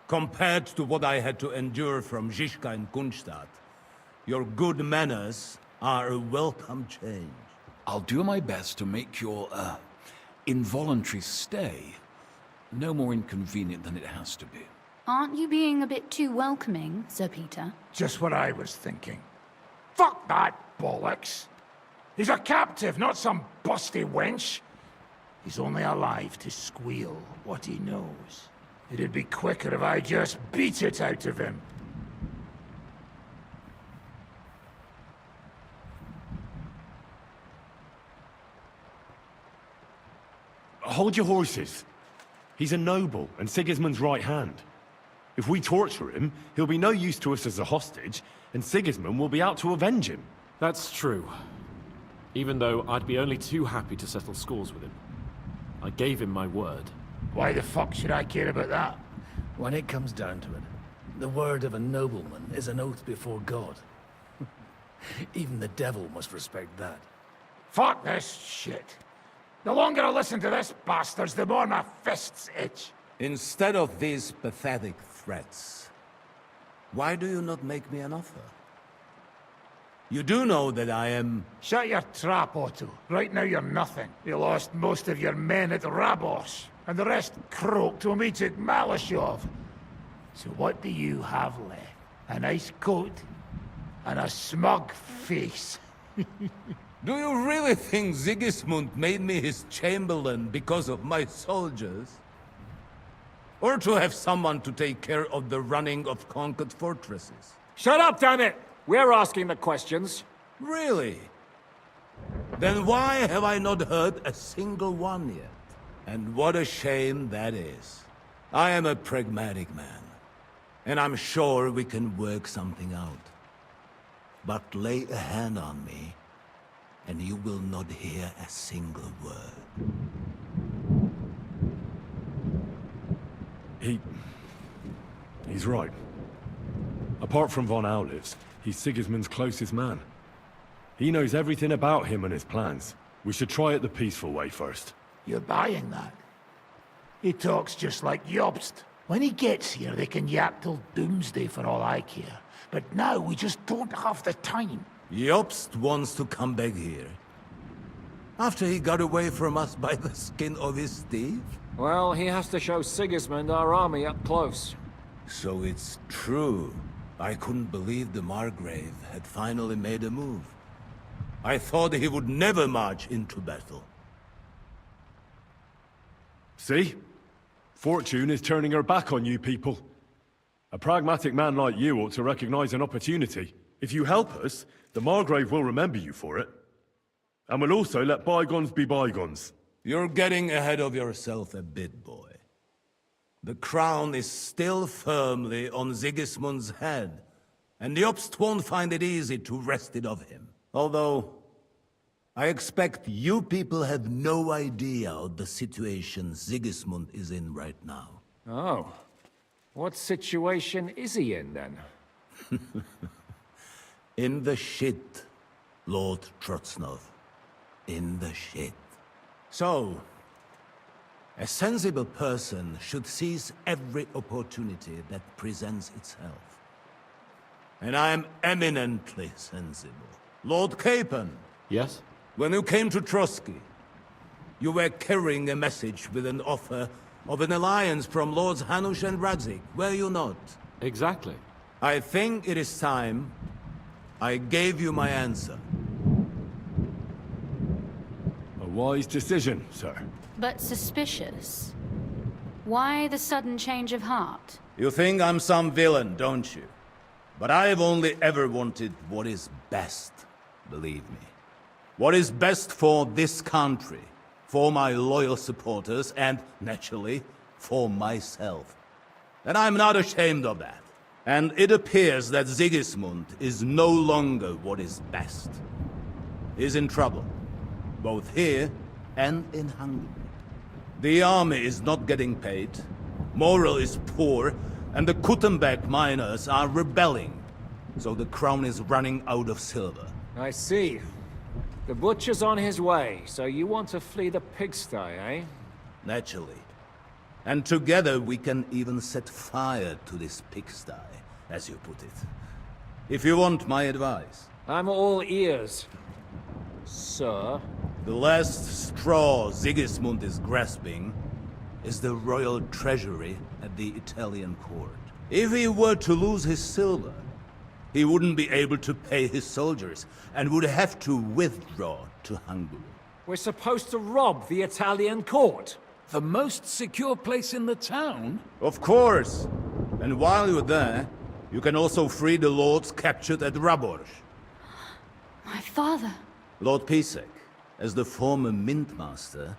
Compared to what I had to endure from Zizka and Kunstadt, your good manners are a welcome change. I'll do my best to make your, involuntary stay no more inconvenient than it has to be. Aren't you being a bit too welcoming, Sir Peter? Just what I was thinking. Fuck that bollocks! He's a captive, not some busty wench. He's only alive to squeal what he knows. It'd be quicker if I just beat it out of him. Hold your horses. He's a noble and Sigismund's right hand. If we torture him, he'll be no use to us as a hostage, and Sigismund will be out to avenge him. That's true. Even though I'd be only too happy to settle scores with him. I gave him my word. Why the fuck should I care about that? When it comes down to it, the word of a nobleman is an oath before God. Even the devil must respect that. Fuck this shit. The longer I listen to this bastards, the more my fists itch. Instead of these pathetic threats, why do you not make me an offer? You do know that I am... Shut your trap, Otto. Right now you're nothing. You lost most of your men at Rabos, and the rest croaked when we took Malashov. So what do you have left? A nice coat and a smug face. Do you really think Sigismund made me his chamberlain because of my soldiers? Or to have someone to take care of the running of conquered fortresses? Shut up, damn it! We're asking the questions. Really? Then why have I not heard a single one yet? And what a shame that is. I am a pragmatic man, and I'm sure we can work something out. But lay a hand on me, and you will not hear a single word. He's right. Apart from von Aulitz, he's Sigismund's closest man. He knows everything about him and his plans. We should try it the peaceful way first. You're buying that? He talks just like Jobst. When he gets here, they can yap till doomsday for all I care. But now we just don't have the time. Jobst wants to come back here. After he got away from us by the skin of his teeth? Well, he has to show Sigismund our army up close. So it's true. I couldn't believe the Margrave had finally made a move. I thought he would never march into battle. See? Fortune is turning her back on you people. A pragmatic man like you ought to recognize an opportunity. If you help us, the Margrave will remember you for it. And we'll also let bygones be bygones. You're getting ahead of yourself a bit, boy. The crown is still firmly on Sigismund's head, and Jobst won't find it easy to wrest it of him. Although, I expect you people have no idea of the situation Sigismund is in right now. Oh. What situation is he in, then? In the shit, Lord Trotznov. In the shit. So, a sensible person should seize every opportunity that presents itself. And I am eminently sensible. Lord Capon. Yes? When you came to Trotsky, you were carrying a message with an offer of an alliance from Lords Hanush and Radzik, were you not? Exactly. I think it is time I gave you my answer. A wise decision, sir. But suspicious. Why the sudden change of heart? You think I'm some villain, don't you? But I've only ever wanted what is best, believe me. What is best for this country, for my loyal supporters, and, naturally, for myself. And I'm not ashamed of that. And it appears that Sigismund is no longer what is best. He's in trouble, both here and in Hungary. The army is not getting paid, morale is poor, and the Kuttenberg miners are rebelling. So the crown is running out of silver. I see. The butcher's on his way, so you want to flee the pigsty, eh? Naturally. And together we can even set fire to this pigsty, as you put it. If you want my advice. I'm all ears, sir. The last straw Sigismund is grasping is the royal treasury at the Italian court. If he were to lose his silver, he wouldn't be able to pay his soldiers and would have to withdraw to Hungary. We're supposed to rob the Italian court. The most secure place in the town? Of course. And while you're there, you can also free the lords captured at Raborj. My father. Lord Pisek, as the former mint master,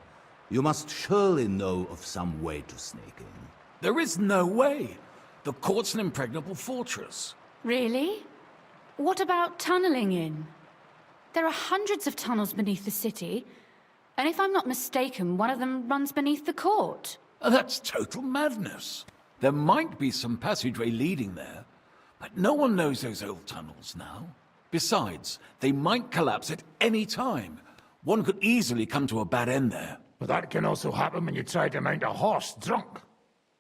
you must surely know of some way to sneak in. There is no way. The court's an impregnable fortress. Really? What about tunneling in? There are hundreds of tunnels beneath the city, and if I'm not mistaken, one of them runs beneath the court. That's total madness. There might be some passageway leading there, but no one knows those old tunnels now. Besides, they might collapse at any time. One could easily come to a bad end there. But that can also happen when you try to mount a horse drunk.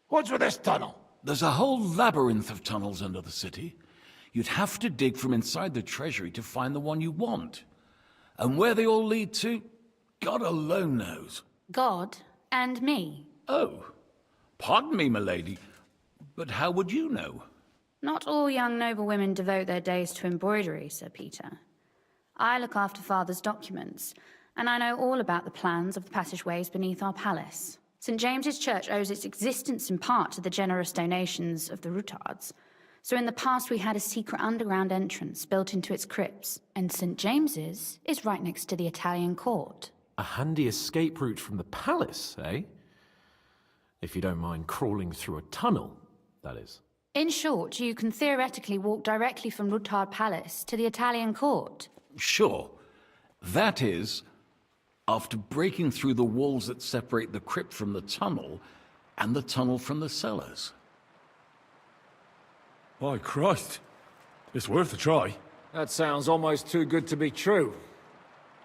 What's with this tunnel? There's a whole labyrinth of tunnels under the city. You'd have to dig from inside the treasury to find the one you want. And where they all lead to, God alone knows. God and me. Oh, pardon me, milady, but how would you know? Not all young noblewomen devote their days to embroidery, Sir Peter. I look after Father's documents, and I know all about the plans of the passageways beneath our palace. St. James's Church owes its existence in part to the generous donations of the Rutards. So in the past we had a secret underground entrance built into its crypts, and St. James's is right next to the Italian court. A handy escape route from the palace, eh? If you don't mind crawling through a tunnel, that is. In short, you can theoretically walk directly from Rutard Palace to the Italian court. Sure. That is, after breaking through the walls that separate the crypt from the tunnel, and the tunnel from the cellars. By Christ, It's worth a try. That sounds almost too good to be true.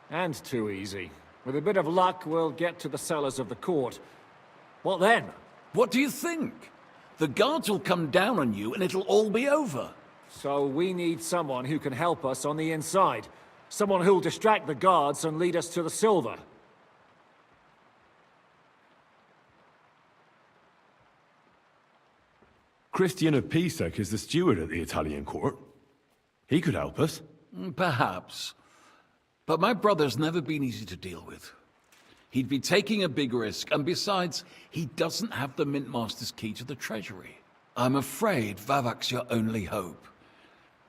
And too easy. With a bit of luck, we'll get to the cellars of the court. What then? What do you think? The guards will come down on you and it'll all be over. So we need someone who can help us on the inside. Someone who'll distract the guards and lead us to the silver. Christian of Pisek is the steward at the Italian court. He could help us. Perhaps. But my brother's never been easy to deal with. He'd be taking a big risk, and besides, he doesn't have the Mint Master's key to the treasury. I'm afraid Vavak's your only hope.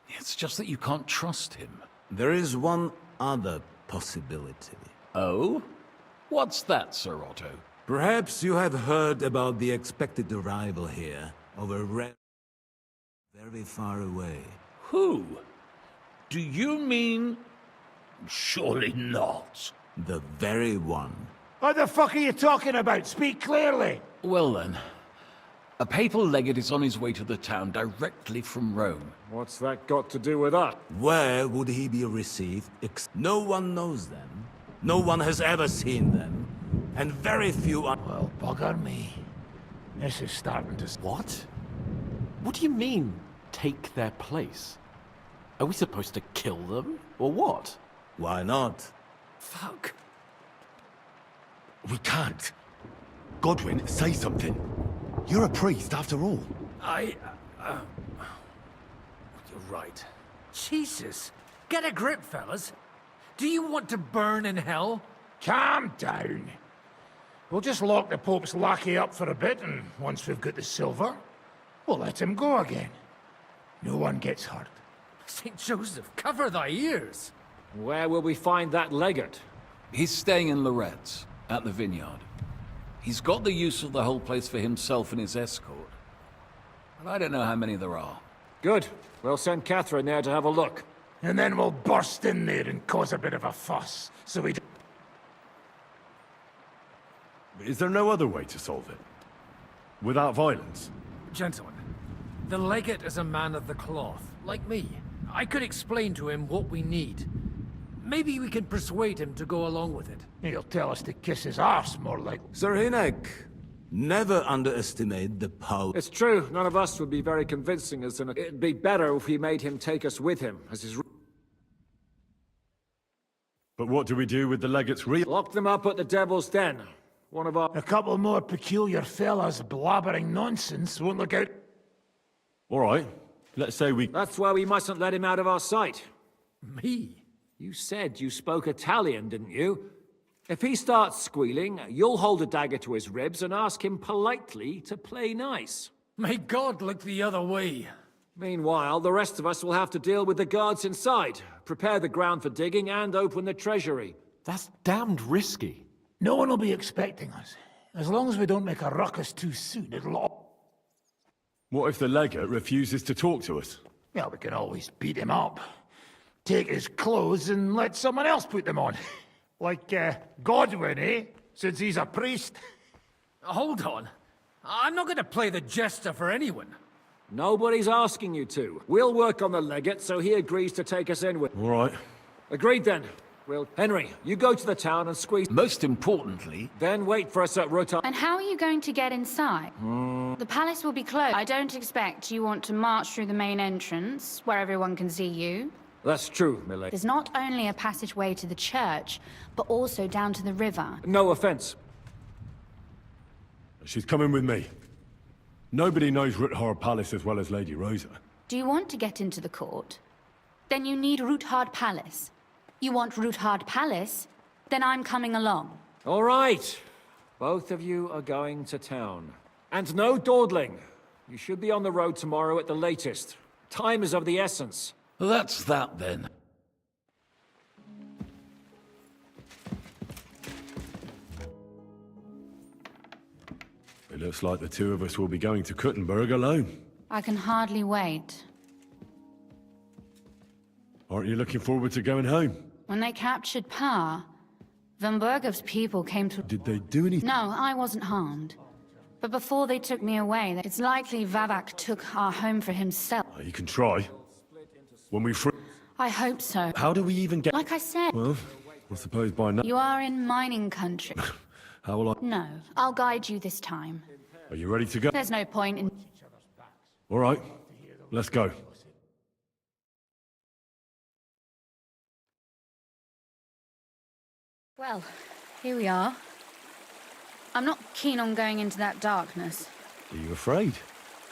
It's just that you can't trust him. There is one other possibility. Oh? What's that, Sir Otto? Perhaps you have heard about the expected arrival here of a very far away. Who? Do you mean... Surely not. The very one. What the fuck are you talking about? Speak clearly. Well then, a papal legate is on his way to the town directly from Rome. What's that got to do with us? Where would he be received? No one knows them. No one has ever seen them. And very few are... Well, bugger me. This is starting to... What? What do you mean, take their place? Are we supposed to kill them, or what? Why not? Fuck. We can't. Godwin, say something. You're a priest, after all. You're right. Jesus. Get a grip, fellas. Do you want to burn in hell? Calm down. We'll just lock the Pope's lackey up for a bit, and once we've got the silver, we'll let him go again. No one gets hurt. St. Joseph, cover thy ears. Where will we find that legate? He's staying in Loretz, at the vineyard. He's got the use of the whole place for himself and his escort. But I don't know how many there are. Good. We'll send Catherine there to have a look. And then we'll burst in there and cause a bit of a fuss, so we... Is there no other way to solve it? Without violence? Gentlemen, the legate is a man of the cloth, like me. I could explain to him what we need. Maybe we can persuade him to go along with it. He'll tell us to kiss his arse, more like... Sir Hinek, never underestimate the power... It's true, none of us would be very convincing as an... It'd be better if we made him take us with him, as his... But what do we do with the legate's real... Lock them up at the Devil's Den. One of our... A couple more peculiar fellas blabbering nonsense won't look out... All right, let's say we... That's why we mustn't let him out of our sight. Me? You said you spoke Italian, didn't you? If he starts squealing, you'll hold a dagger to his ribs and ask him politely to play nice. May God look the other way. Meanwhile, the rest of us will have to deal with the guards inside, prepare the ground for digging, and open the treasury. That's damned risky. No one will be expecting us. As long as we don't make a ruckus too soon, it'll all... What if the legate refuses to talk to us? Well, we can always beat him up. Take his clothes and let someone else put them on. Like, Godwin, eh? Since he's a priest. Hold on. I'm not going to play the jester for anyone. Nobody's asking you to. We'll work on the legate so he agrees to take us in with... All right. Agreed then. Henry, you go to the town and squeeze... Most importantly... Then wait for us at Rota... And how are you going to get inside? The palace will be closed. I don't expect you want to march through the main entrance, where everyone can see you. That's true, milady. There's not only a passageway to the church, but also down to the river. No offense. She's coming with me. Nobody knows Ruthard Palace as well as Lady Rosa. Do you want to get into the court? Then you need Ruthard Palace. You want Ruthard Palace? Then I'm coming along. All right. Both of you are going to town. And no dawdling. You should be on the road tomorrow at the latest. Time is of the essence. That's that, then. It looks like the two of us will be going to Kuttenberg alone. I can hardly wait. Aren't you looking forward to going home? When they captured Pa, Van Bergov's people came to... Did they do anything? No, I wasn't harmed. But before they took me away, it's likely Vavak took our home for himself. You can try. When we free... I hope so. How do we even get... Like I said, Well, I suppose by now... you are in mining country. How will I... No, I'll guide you this time. Are you ready to go? There's no point in... All right, let's go. Well, here we are. I'm not keen on going into that darkness. Are you afraid?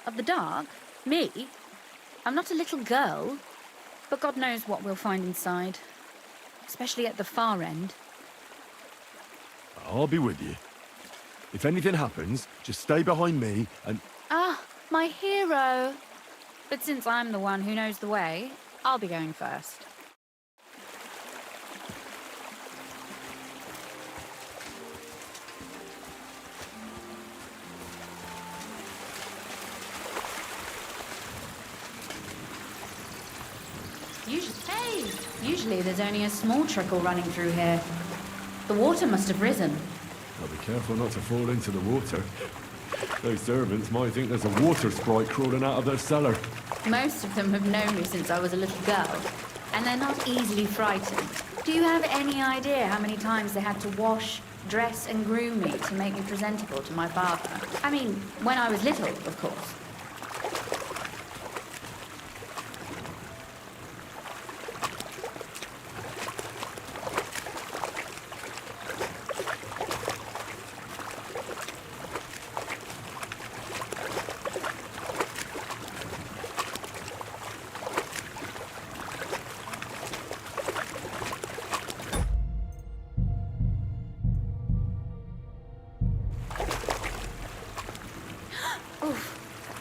Of the dark? Me? I'm not a little girl. But God knows what we'll find inside. Especially at the far end. I'll be with you. If anything happens, just stay behind me and... Ah, my hero! But since I'm the one who knows the way, I'll be going first. Usually there's only a small trickle running through here. The water must have risen. I'll be careful not to fall into the water. Those servants might think there's a water sprite crawling out of their cellar. Most of them have known me since I was a little girl, and they're not easily frightened. Do you have any idea how many times they had to wash, dress and groom me to make me presentable to my father? I mean, when I was little, of course.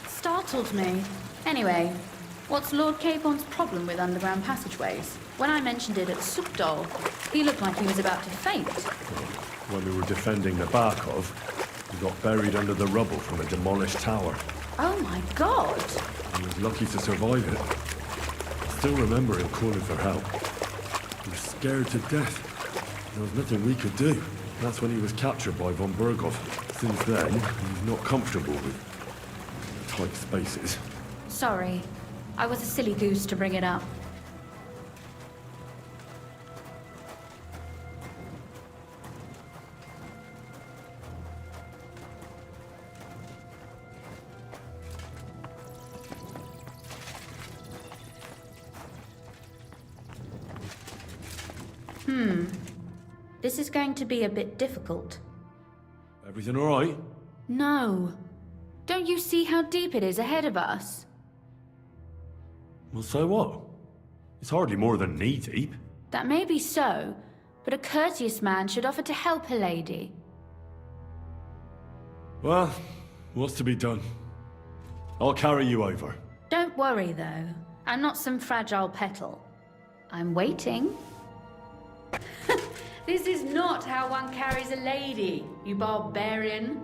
Startled me. Anyway, what's Lord Capon's problem with underground passageways? When I mentioned it at Supdol, he looked like he was about to faint. When we were defending the Barkov, we got buried under the rubble from a demolished tower. Oh my God! He was lucky to survive it. I still remember him calling for help. He was scared to death. There was nothing we could do. That's when he was captured by von Berghoff. Since then, he's not comfortable with tight spaces. Sorry. I was a silly goose to bring it up. This is going to be a bit difficult. Everything all right? No. Don't you see how deep it is ahead of us? Well, so what? It's hardly more than knee deep. That may be so, but a courteous man should offer to help a lady. Well, what's to be done? I'll carry you over. Don't worry, though. I'm not some fragile petal. I'm waiting. This is not how one carries a lady, you barbarian.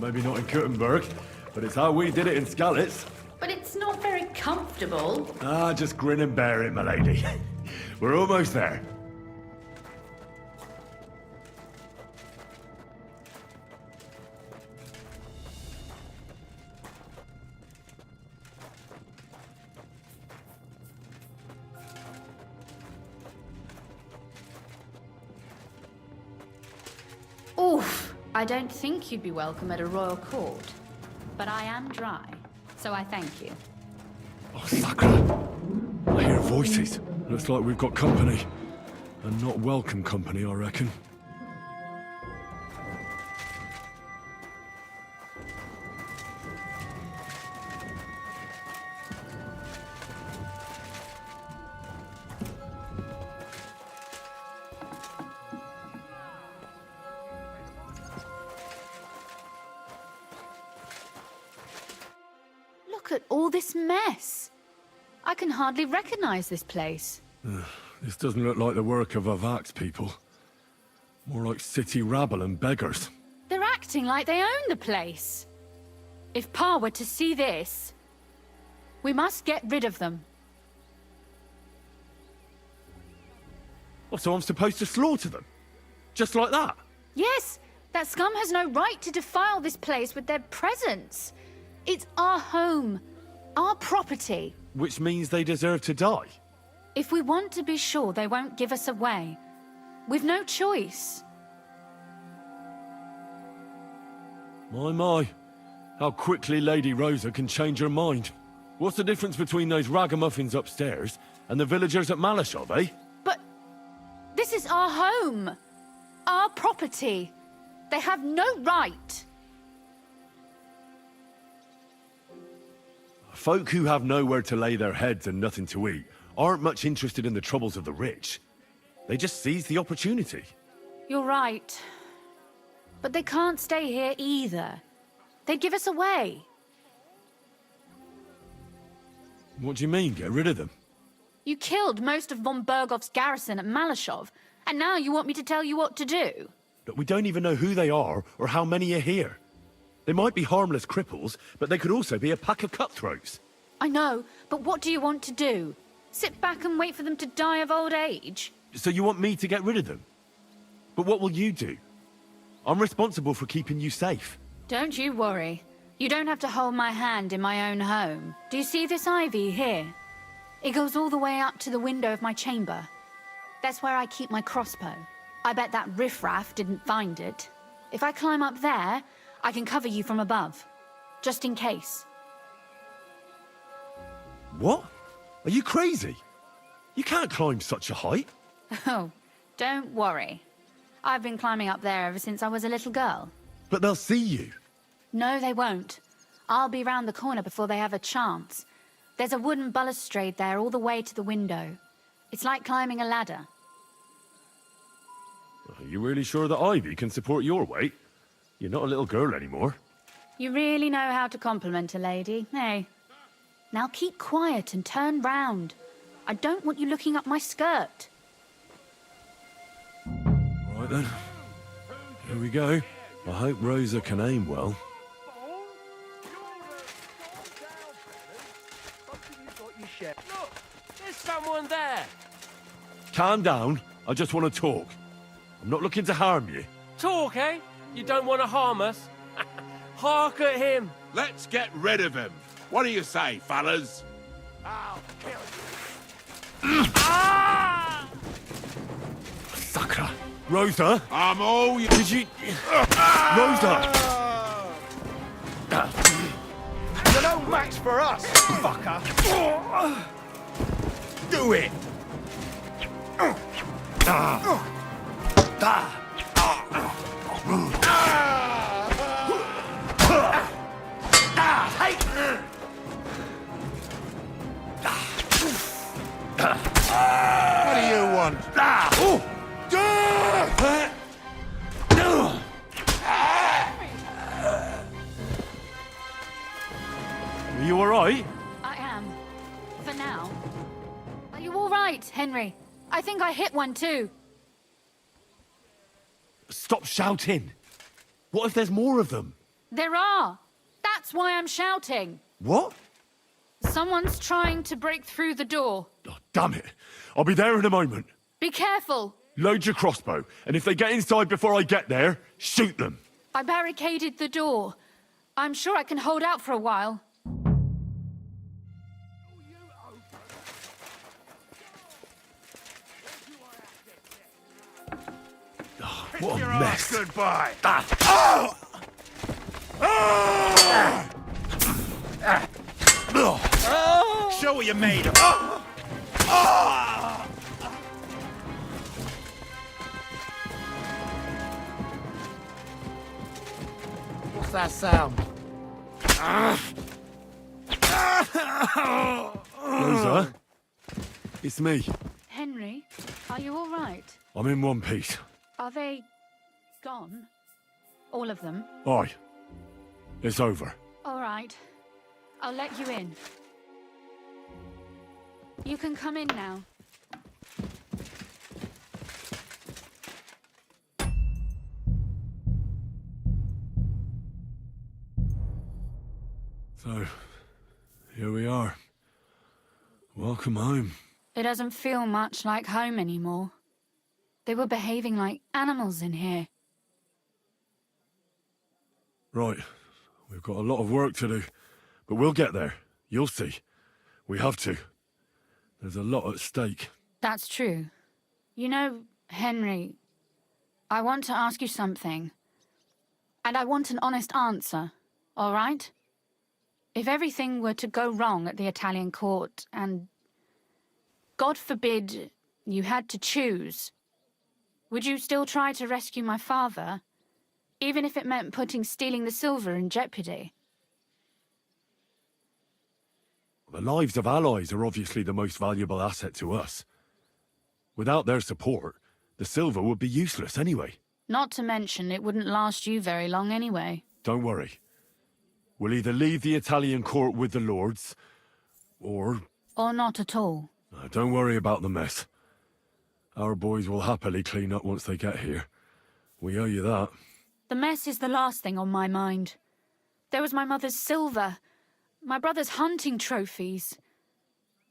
Maybe not in Kuttenberg, but it's how we did it in Skalitz. But it's not very comfortable. Ah, just grin and bear it, my lady. We're almost there. Oof! I don't think you'd be welcome at a royal court. But I am dry, so I thank you. Oh, Sakra! I hear voices. Looks like we've got company. And not welcome company, I reckon. Look at all this mess. I can hardly recognize this place. This doesn't look like the work of Avak's people. More like city rabble and beggars. They're acting like they own the place. If Pa were to see this, we must get rid of them. Oh, so I'm supposed to slaughter them? Just like that? Yes, that scum has no right to defile this place with their presence. It's our home, Our property. Which means they deserve to die. If we want to be sure they won't give us away, we've no choice. My. How quickly Lady Rosa can change her mind. What's the difference between those ragamuffins upstairs and the villagers at Malashov, eh? But this is our home. Our property. They have no right. Folk who have nowhere to lay their heads and nothing to eat aren't much interested in the troubles of the rich. They just seize the opportunity. You're right. But they can't stay here either. They'd give us away. What do you mean, get rid of them? You killed most of von Bergov's garrison at Malashov, and now you want me to tell you what to do? But we don't even know who they are or how many are here. They might be harmless cripples, but they could also be a pack of cutthroats. I know, but what do you want to do? Sit back and wait for them to die of old age? So you want me to get rid of them? But what will you do? I'm responsible for keeping you safe. Don't you worry. You don't have to hold my hand in my own home. Do you see this ivy here? It goes all the way up to the window of my chamber. That's where I keep my crossbow. I bet that riffraff didn't find it. If I climb up there, I can cover you from above. Just in case. What? Are you crazy? You can't climb such a height. Oh, don't worry. I've been climbing up there ever since I was a little girl. But they'll see you. No, they won't. I'll be round the corner before they have a chance. There's a wooden balustrade there all the way to the window. It's like climbing a ladder. Are you really sure that Ivy can support your weight? You're not a little girl anymore. You really know how to compliment a lady, eh? Now keep quiet and turn round. I don't want you looking up my skirt. Right then. Here we go. I hope Rosa can aim well. Look, there's someone there. Calm down. I just want to talk. I'm not looking to harm you. Talk, eh? You don't want to harm us? Hark at him. Let's get rid of him. What do you say, fellas? I'll kill you. Sakra. Rosa? I'm all you... Did you... Rosa! You're no match for us, fucker. Do it! What do you want? Are you alright? I am. For now. Are you all right, Henry? I think I hit one too. Stop shouting. What if there's more of them? There are. That's why I'm shouting. What? Someone's trying to break through the door. Oh, damn it. I'll be there in a moment. Be careful. Load your crossbow, and if they get inside before I get there, shoot them. I barricaded the door. I'm sure I can hold out for a while. Oh, what a mess. Goodbye. Show what you're made of. What's that sound? Rosa? It's me. Henry, are you all right? I'm in one piece. Are they gone? All of them? Aye. It's over. All right. I'll let you in. You can come in now. So, here we are. Welcome home. It doesn't feel much like home anymore. They were behaving like animals in here. Right. We've got a lot of work to do, but we'll get there. You'll see. We have to. There's a lot at stake. That's true. You know, Henry, I want to ask you something. And I want an honest answer, all right? If everything were to go wrong at the Italian court and, God forbid, you had to choose, would you still try to rescue my father, even if it meant putting stealing the silver in jeopardy? The lives of allies are obviously the most valuable asset to us. Without their support, the silver would be useless anyway. Not to mention, it wouldn't last you very long anyway. Don't worry. We'll either leave the Italian court with the lords, or... Or not at all. Don't worry about the mess. Our boys will happily clean up once they get here. We owe you that. The mess is the last thing on my mind. There was my mother's silver, my brother's hunting trophies,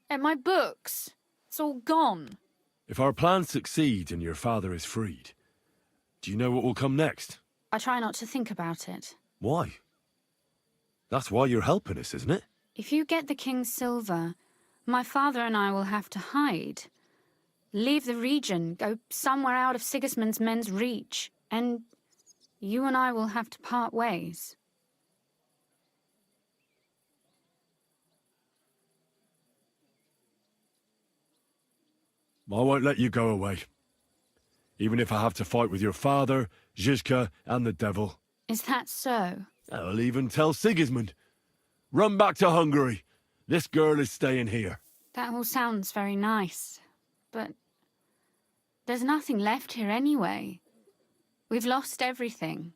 and my books. It's all gone. If our plan succeeds and your father is freed, do you know what will come next? I try not to think about it. Why? That's why you're helping us, isn't it? If you get the king's silver, my father and I will have to hide. Leave the region, go somewhere out of Sigismund's men's reach, and you and I will have to part ways. I won't let you go away. Even if I have to fight with your father, Zizka, and the devil. Is that so? I'll even tell Sigismund. Run back to Hungary. This girl is staying here. That all sounds very nice, but there's nothing left here anyway. We've lost everything.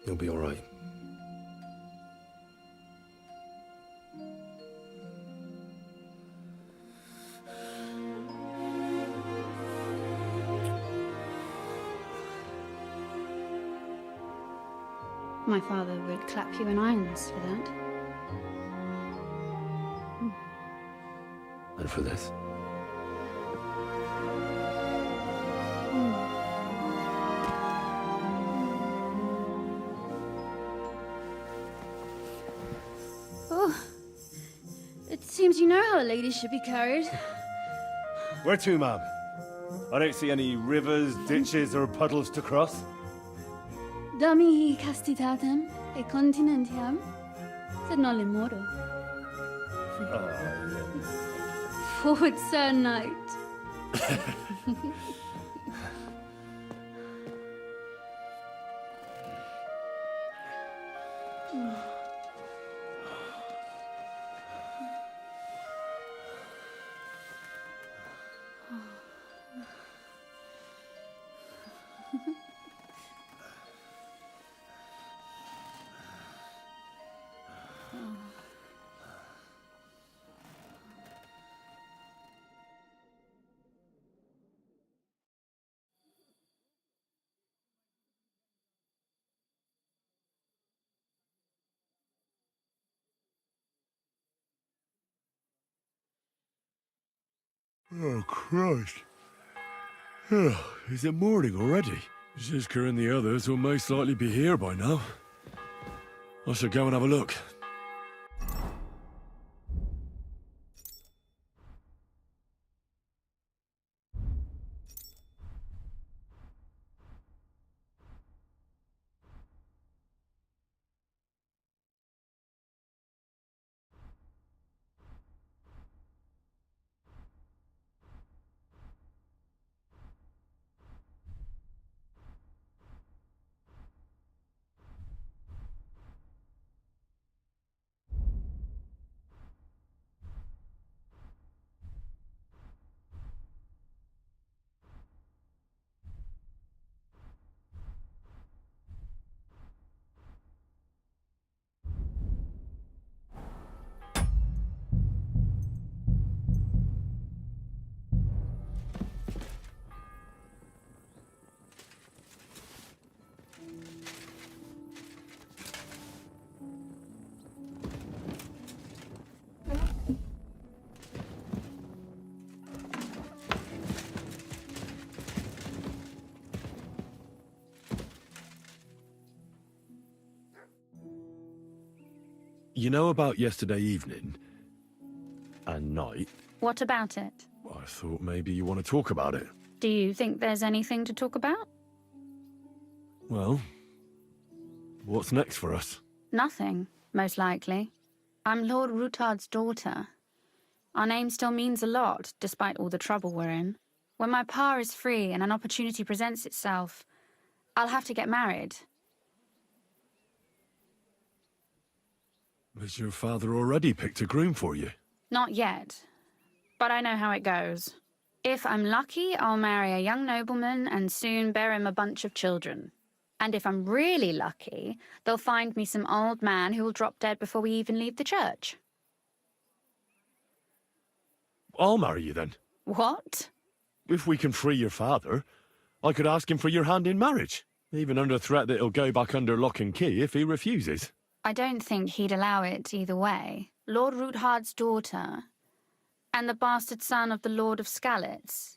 You'll be all right. My father would clap you in irons for that. And for this? Oh, it seems you know how a lady should be carried. Where to, ma'am? I don't see any rivers, ditches, or puddles to cross. Dami castitatem e continentiam, sed non lemoro. Forward, Sir Knight. Oh, Christ. Oh, is it morning already? Zizka and the others will most likely be here by now. I should go and have a look. You know about yesterday evening and night? What about it? I thought maybe you want to talk about it. Do you think there's anything to talk about? Well, what's next for us? Nothing, most likely. I'm Lord Rutard's daughter. Our name still means a lot, despite all the trouble we're in. When my pa is free and an opportunity presents itself, I'll have to get married. Has your father already picked a groom for you? Not yet, but I know how it goes. If I'm lucky, I'll marry a young nobleman and soon bear him a bunch of children. And if I'm really lucky, they'll find me some old man who will drop dead before we even leave the church. I'll marry you then. What? If we can free your father, I could ask him for your hand in marriage, even under threat that he'll go back under lock and key if he refuses. I don't think he'd allow it either way. Lord Ruthard's daughter, and the bastard son of the Lord of Skalitz,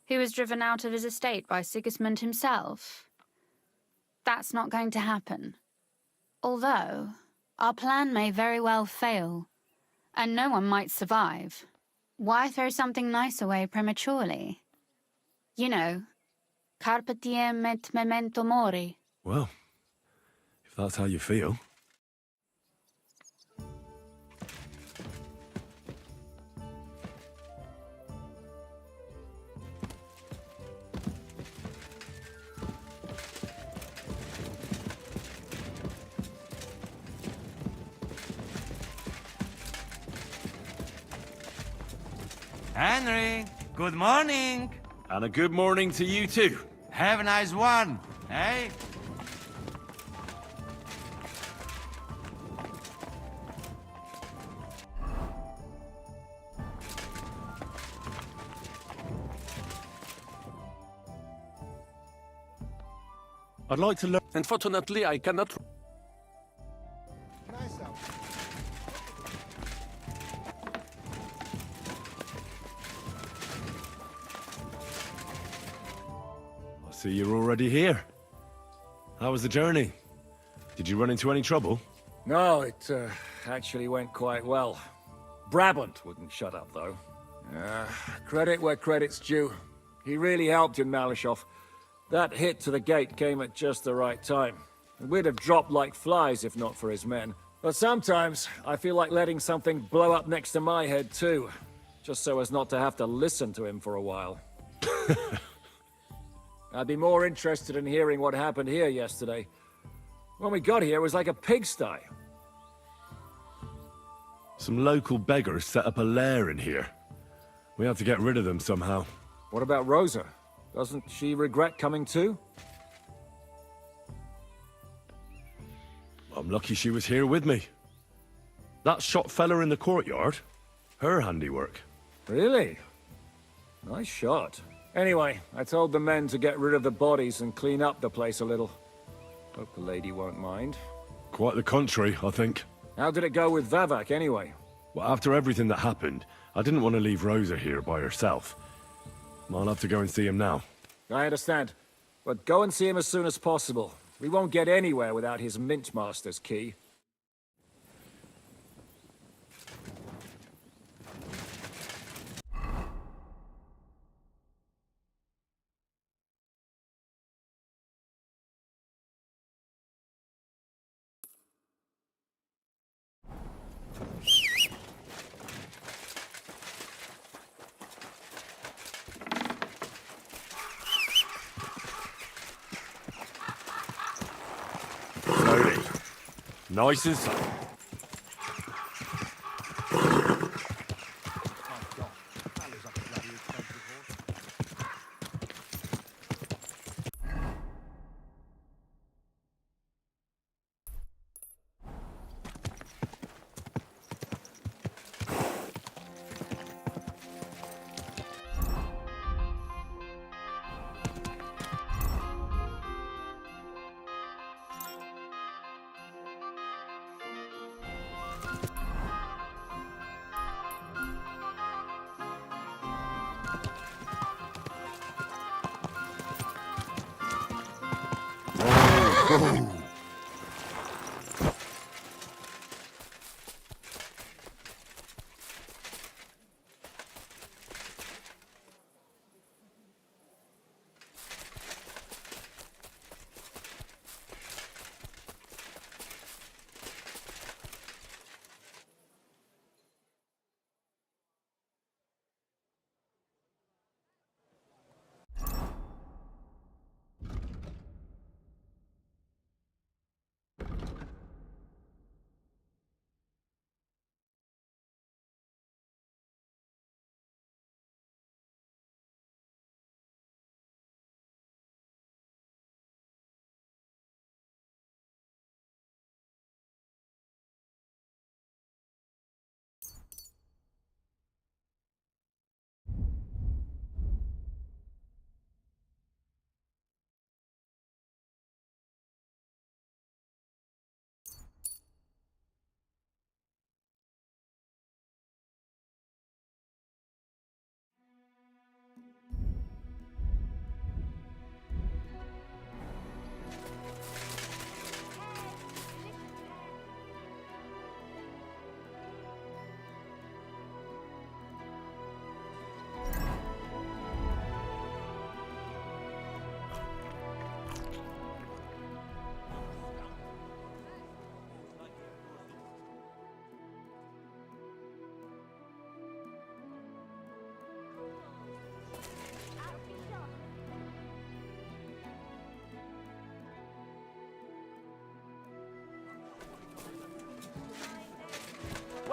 who was driven out of his estate by Sigismund himself. That's not going to happen. Although, our plan may very well fail, and no one might survive. Why throw something nice away prematurely? You know, carpe diem et memento mori. Well, if that's how you feel. Henry, good morning. And a good morning to you too. Have a nice one, eh? I'd like to learn. Unfortunately, I cannot. I see you're already here. How was the journey? Did you run into any trouble? No, it actually went quite well. Brabant wouldn't shut up, though. Credit where credit's due. He really helped in Malishov. That hit to the gate came at just the right time. We'd have dropped like flies if not for his men. But sometimes, I feel like letting something blow up next to my head too. Just so as not to have to listen to him for a while. I'd be more interested in hearing what happened here yesterday. When we got here, it was like a pigsty. Some local beggars set up a lair in here. We have to get rid of them somehow. What about Rosa? Doesn't she regret coming too? I'm lucky she was here with me. That shot fella in the courtyard, her handiwork. Really? Nice shot. Anyway, I told the men to get rid of the bodies and clean up the place a little. Hope the lady won't mind. Quite the contrary, I think. How did it go with Vavak, anyway? Well, after everything that happened, I didn't want to leave Rosa here by herself. I'll have to go and see him now. I understand. But go and see him as soon as possible. We won't get anywhere without his Mint Master's key. Slowly. Nice and slow.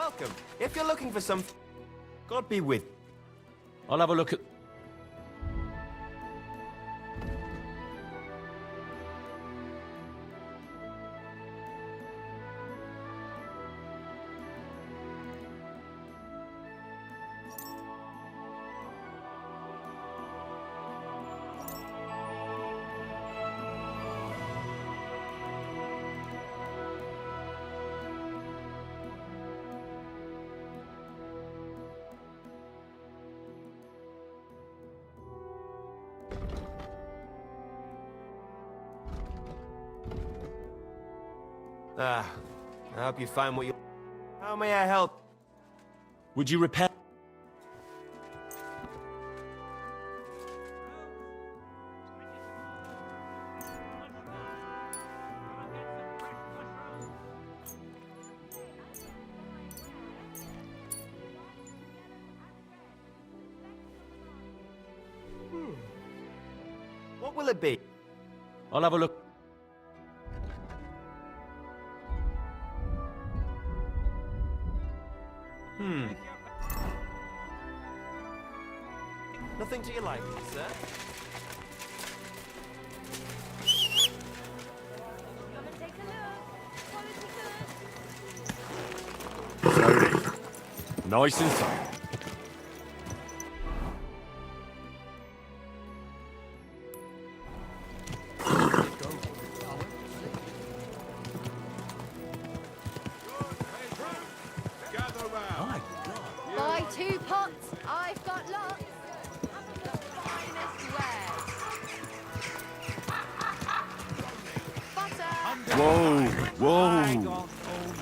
welcome. If you're looking for some... God be with... I'll have a look at... I hope you find what you... How may I help? Would you repair... What will it be? I'll have a look. Nothing to your liking, sir? Slowly. Nice and slow. Buy 2 pots, I've got lots. The finest wares. Butter. Whoa, whoa. I don't owe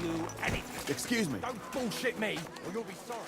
you anything. Excuse me. Don't bullshit me, or you'll be sorry.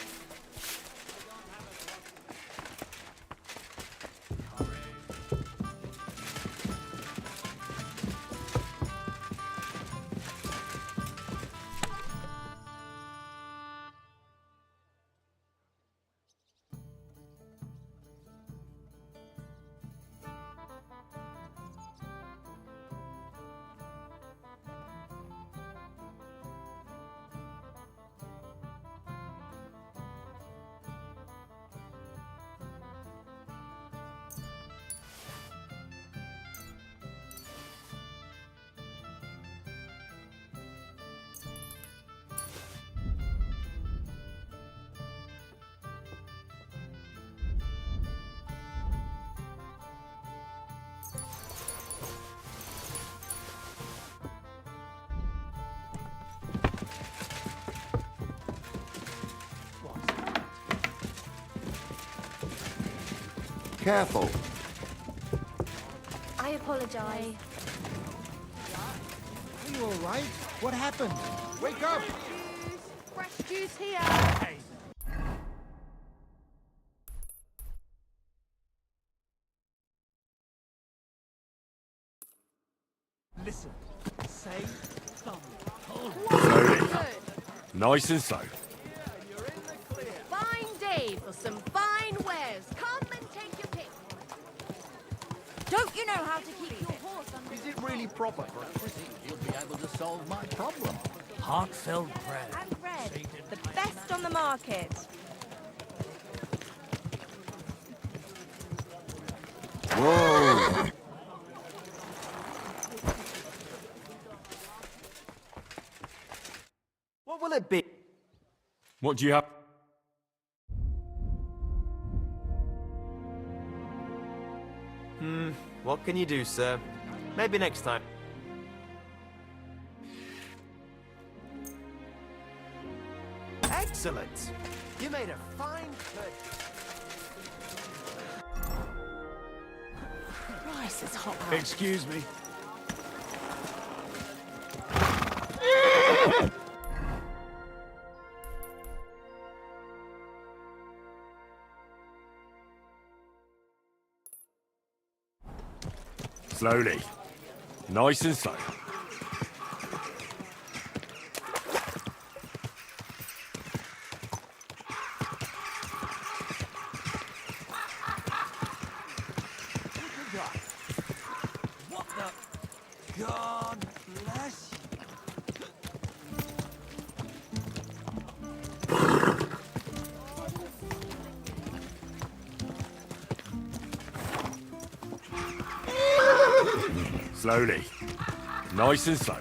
Careful. I apologize. Are you all right? What happened? Wake up! Fresh juice here. Listen, say something. Slowly. Nice and slow. Fine day for some fine wares. Come and take your pick. Don't you know how to keep your horse under... Is it really proper? You'll be able to solve my problem. Heartfelt prayer. And bread, the best on the market. Whoa. What will it be? What do you have? What can you do, sir? Maybe next time. Excellent! You made a fine purchase. Rice is hot out. Excuse me. Slowly. Nice and slow. What the? God bless you. Slowly. Nice and slow.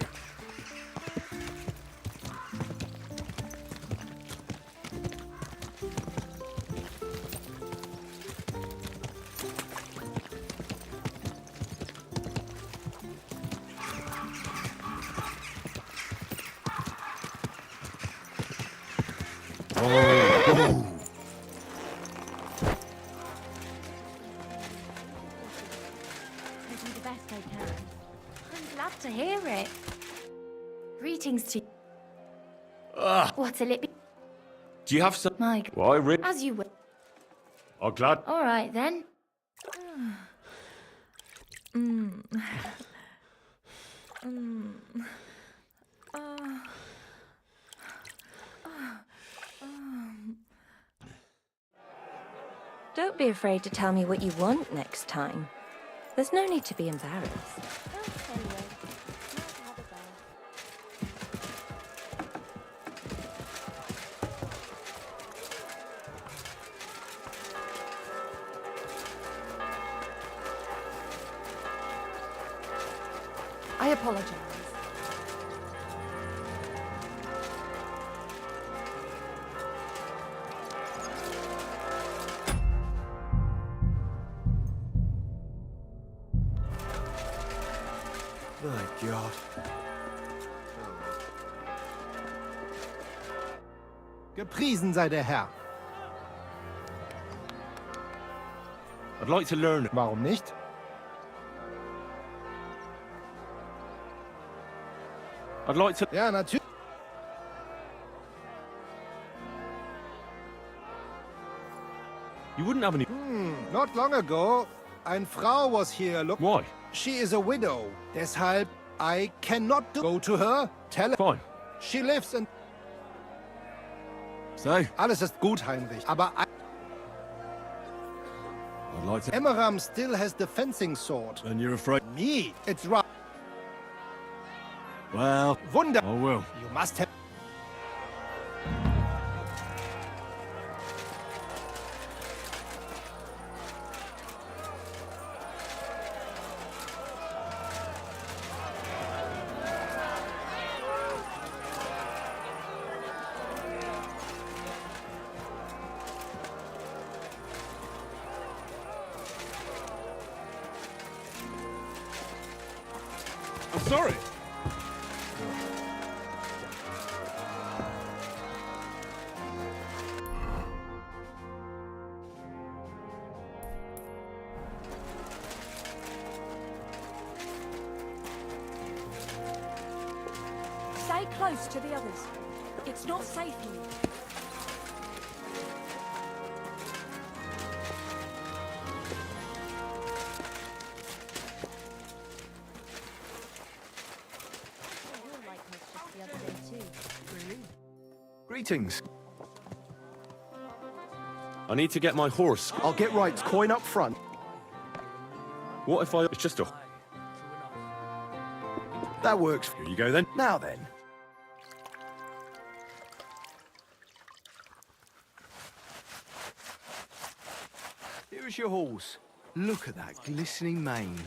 I do the best I can. I'm glad to hear it. Greetings to you. What'll it be? Do you have some? Mike. Why, Rick? As you will. I'm glad. All right, then. Don't be afraid to tell me what you want next time. There's no need to be embarrassed. I apologize. My God. Gepriesen sei der Herr. I'd like to learn. Warum nicht? I'd like to. Ja, natürlich. You wouldn't have any. Not long ago, eine Frau was here. Look. Why? She is a widow. Deshalb, I cannot go to her. Tell her. Fine. She lives in. So? Alles ist gut, Heinrich. Aber I'd like to. Emmeram still has the fencing sword. And you're afraid. Me, it's right. Well. Wunder. I will. You must have. I'm sorry. Stay close to the others. It's not safe here. Greetings. I need to get my horse. I'll get right. Coin up front. What if I... It's just a... That works. Here you go then. Now then. Here's your horse. Look at that glistening mane.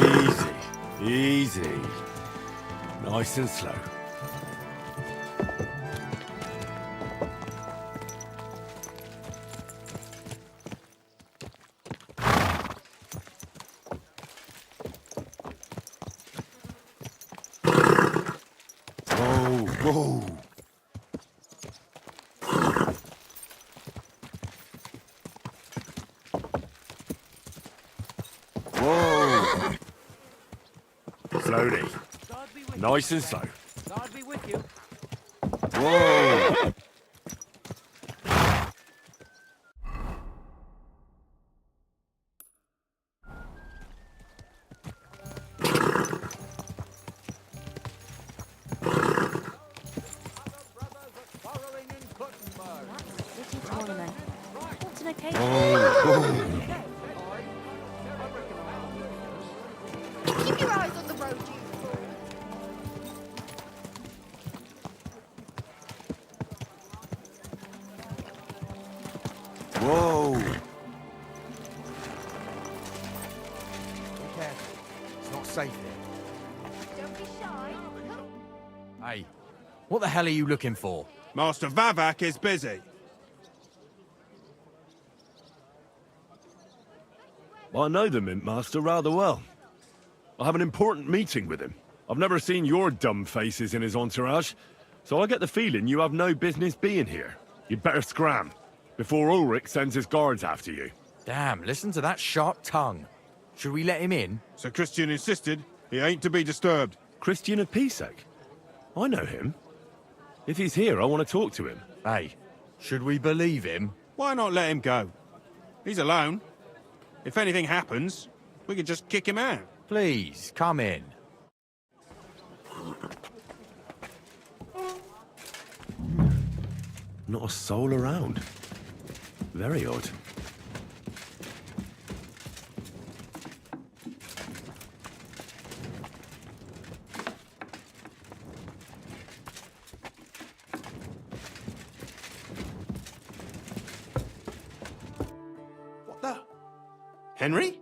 Easy. Easy. Nice and slow. Whoa, whoa. Whoa. Slowly. Nice and slow. God be with you. Whoa! City tournament. What an occasion. Keep your eyes on the road, you fool. Whoa! Be careful. It's not safe here. Don't be shy. Hey, what the hell are you looking for? Master Vavak is busy. I know the Mint Master rather well. I have an important meeting with him. I've never seen your dumb faces in his entourage, so I get the feeling you have no business being here. You'd better scram, before Ulrich sends his guards after you. Damn, listen to that sharp tongue. Should we let him in? Sir Christian insisted he ain't to be disturbed. Christian of Pisek? I know him. If he's here, I want to talk to him. Hey, should we believe him? Why not let him go? He's alone. If anything happens, we could just kick him out. Please, come in. Not a soul around. Very odd. What the? Henry?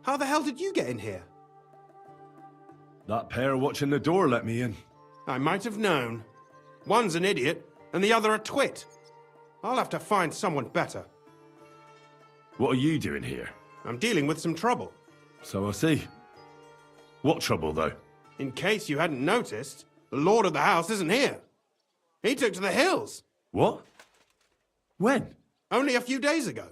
How the hell did you get in here? That pair watching the door let me in. I might have known. One's an idiot, and the other a twit. I'll have to find someone better. What are you doing here? I'm dealing with some trouble. So I see. What trouble, though? In case you hadn't noticed, the lord of the house isn't here. He took to the hills. What? When? Only a few days ago.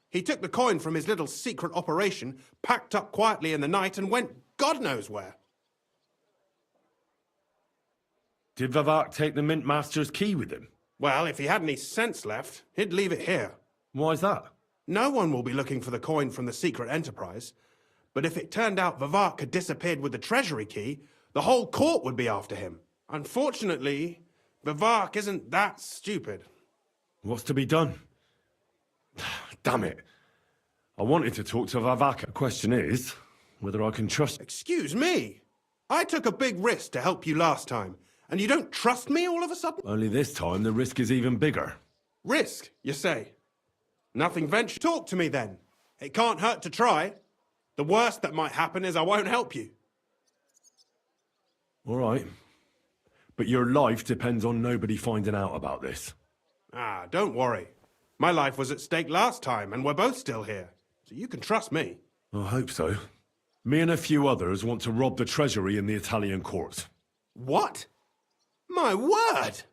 He took the coin from his little secret operation, packed up quietly in the night, and went God knows where. Did Vavak take the Mint Master's key with him? Well, if he had any sense left, he'd leave it here. Why's that? No one will be looking for the coin from the secret enterprise. But if it turned out Vavak had disappeared with the treasury key, the whole court would be after him. Unfortunately, Vavak isn't that stupid. What's to be done? Damn it. I wanted to talk to Vavak. The question is, whether I can trust... Excuse me. I took a big risk to help you last time, and you don't trust me all of a sudden? Only this time the risk is even bigger. Risk, you say? Nothing venture. Talk to me then. It can't hurt to try. The worst that might happen is I won't help you. All right. But your life depends on nobody finding out about this. Ah, don't worry. My life was at stake last time, and we're both still here. So you can trust me. I hope so. Me and a few others want to rob the treasury in the Italian court. What? My word!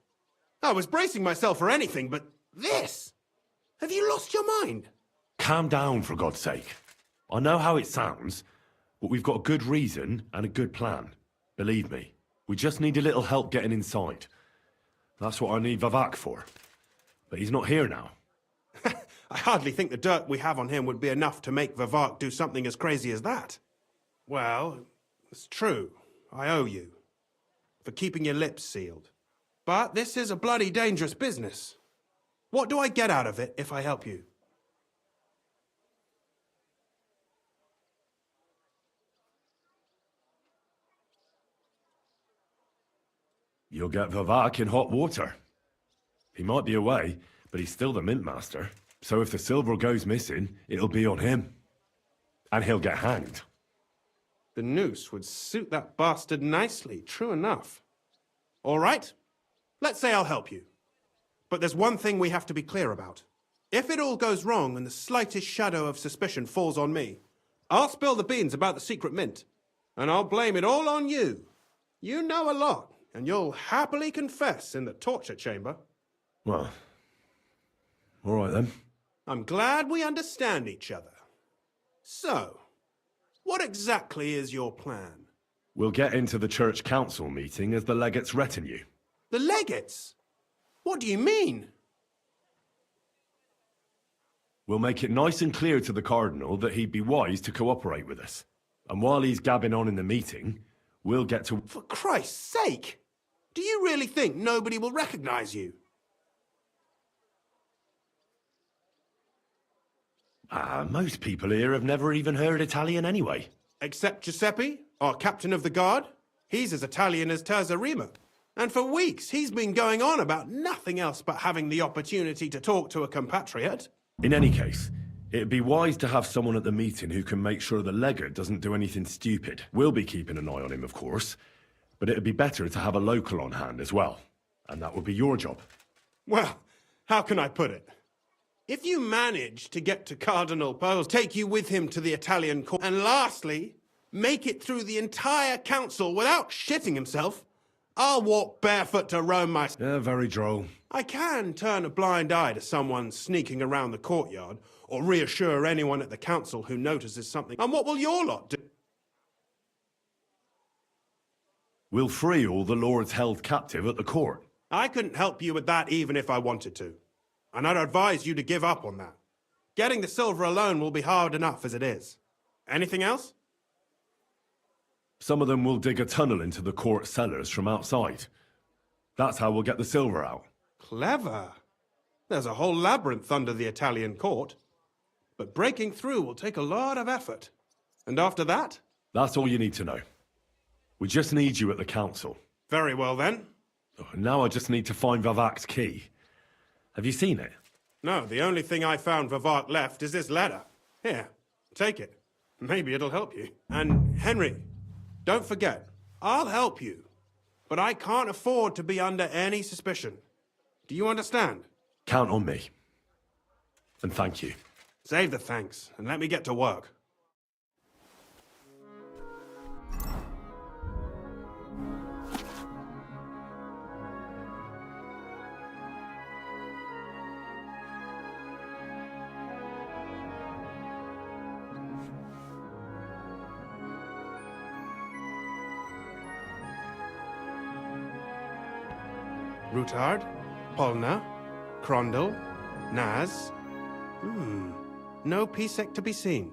I was bracing myself for anything but this. Have you lost your mind? Calm down, for God's sake. I know how it sounds, but we've got a good reason and a good plan. Believe me, we just need a little help getting inside. That's what I need Vavak for. But he's not here now. I hardly think the dirt we have on him would be enough to make Vavak do something as crazy as that. Well, it's true. I owe you. For keeping your lips sealed. But this is a bloody dangerous business. What do I get out of it if I help you? You'll get Vavak in hot water. He might be away, but he's still the Mint Master. So if the silver goes missing, it'll be on him. And he'll get hanged. The noose would suit that bastard nicely, true enough. All right, let's say I'll help you. But there's one thing we have to be clear about. If it all goes wrong and the slightest shadow of suspicion falls on me, I'll spill the beans about the secret mint. And I'll blame it all on you. You know a lot, and you'll happily confess in the torture chamber. Well, all right then. I'm glad we understand each other. So, what exactly is your plan? We'll get into the church council meeting as the legate's retinue. The legates? What do you mean? We'll make it nice and clear to the Cardinal that he'd be wise to cooperate with us. And while he's gabbing on in the meeting, we'll get to... For Christ's sake! Do you really think nobody will recognize you? Most people here have never even heard Italian anyway. Except Giuseppe, our captain of the guard. He's as Italian as Terzarima. And for weeks, he's been going on about nothing else but having the opportunity to talk to a compatriot. In any case, it'd be wise to have someone at the meeting who can make sure the legate doesn't do anything stupid. We'll be keeping an eye on him, of course, but it'd be better to have a local on hand as well. And that would be your job. Well, how can I put it? If you manage to get to Cardinal Poe's, take you with him to the Italian court, and lastly, make it through the entire council without shitting himself, I'll walk barefoot to Rome myself. Yeah, very droll. I can turn a blind eye to someone sneaking around the courtyard, or reassure anyone at the council who notices something. And what will your lot do? We'll free all the lords held captive at the court. I couldn't help you with that even if I wanted to. And I'd advise you to give up on that. Getting the silver alone will be hard enough as it is. Anything else? Some of them will dig a tunnel into the court cellars from outside. That's how we'll get the silver out. Clever. There's a whole labyrinth under the Italian court. But breaking through will take a lot of effort. And after that? That's all you need to know. We just need you at the council. Very well then. Now I just need to find Vivac's key. Have you seen it? No, the only thing I found Vivac left is this letter. Here, take it. Maybe it'll help you. And Henry, don't forget, I'll help you. But I can't afford to be under any suspicion. Do you understand? Count on me. And thank you. Save the thanks, and let me get to work. Routard, Polna, Crondel, Naz. No Pisek to be seen.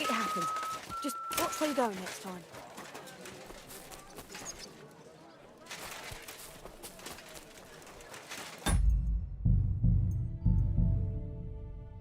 It happened. Just watch where you go next time.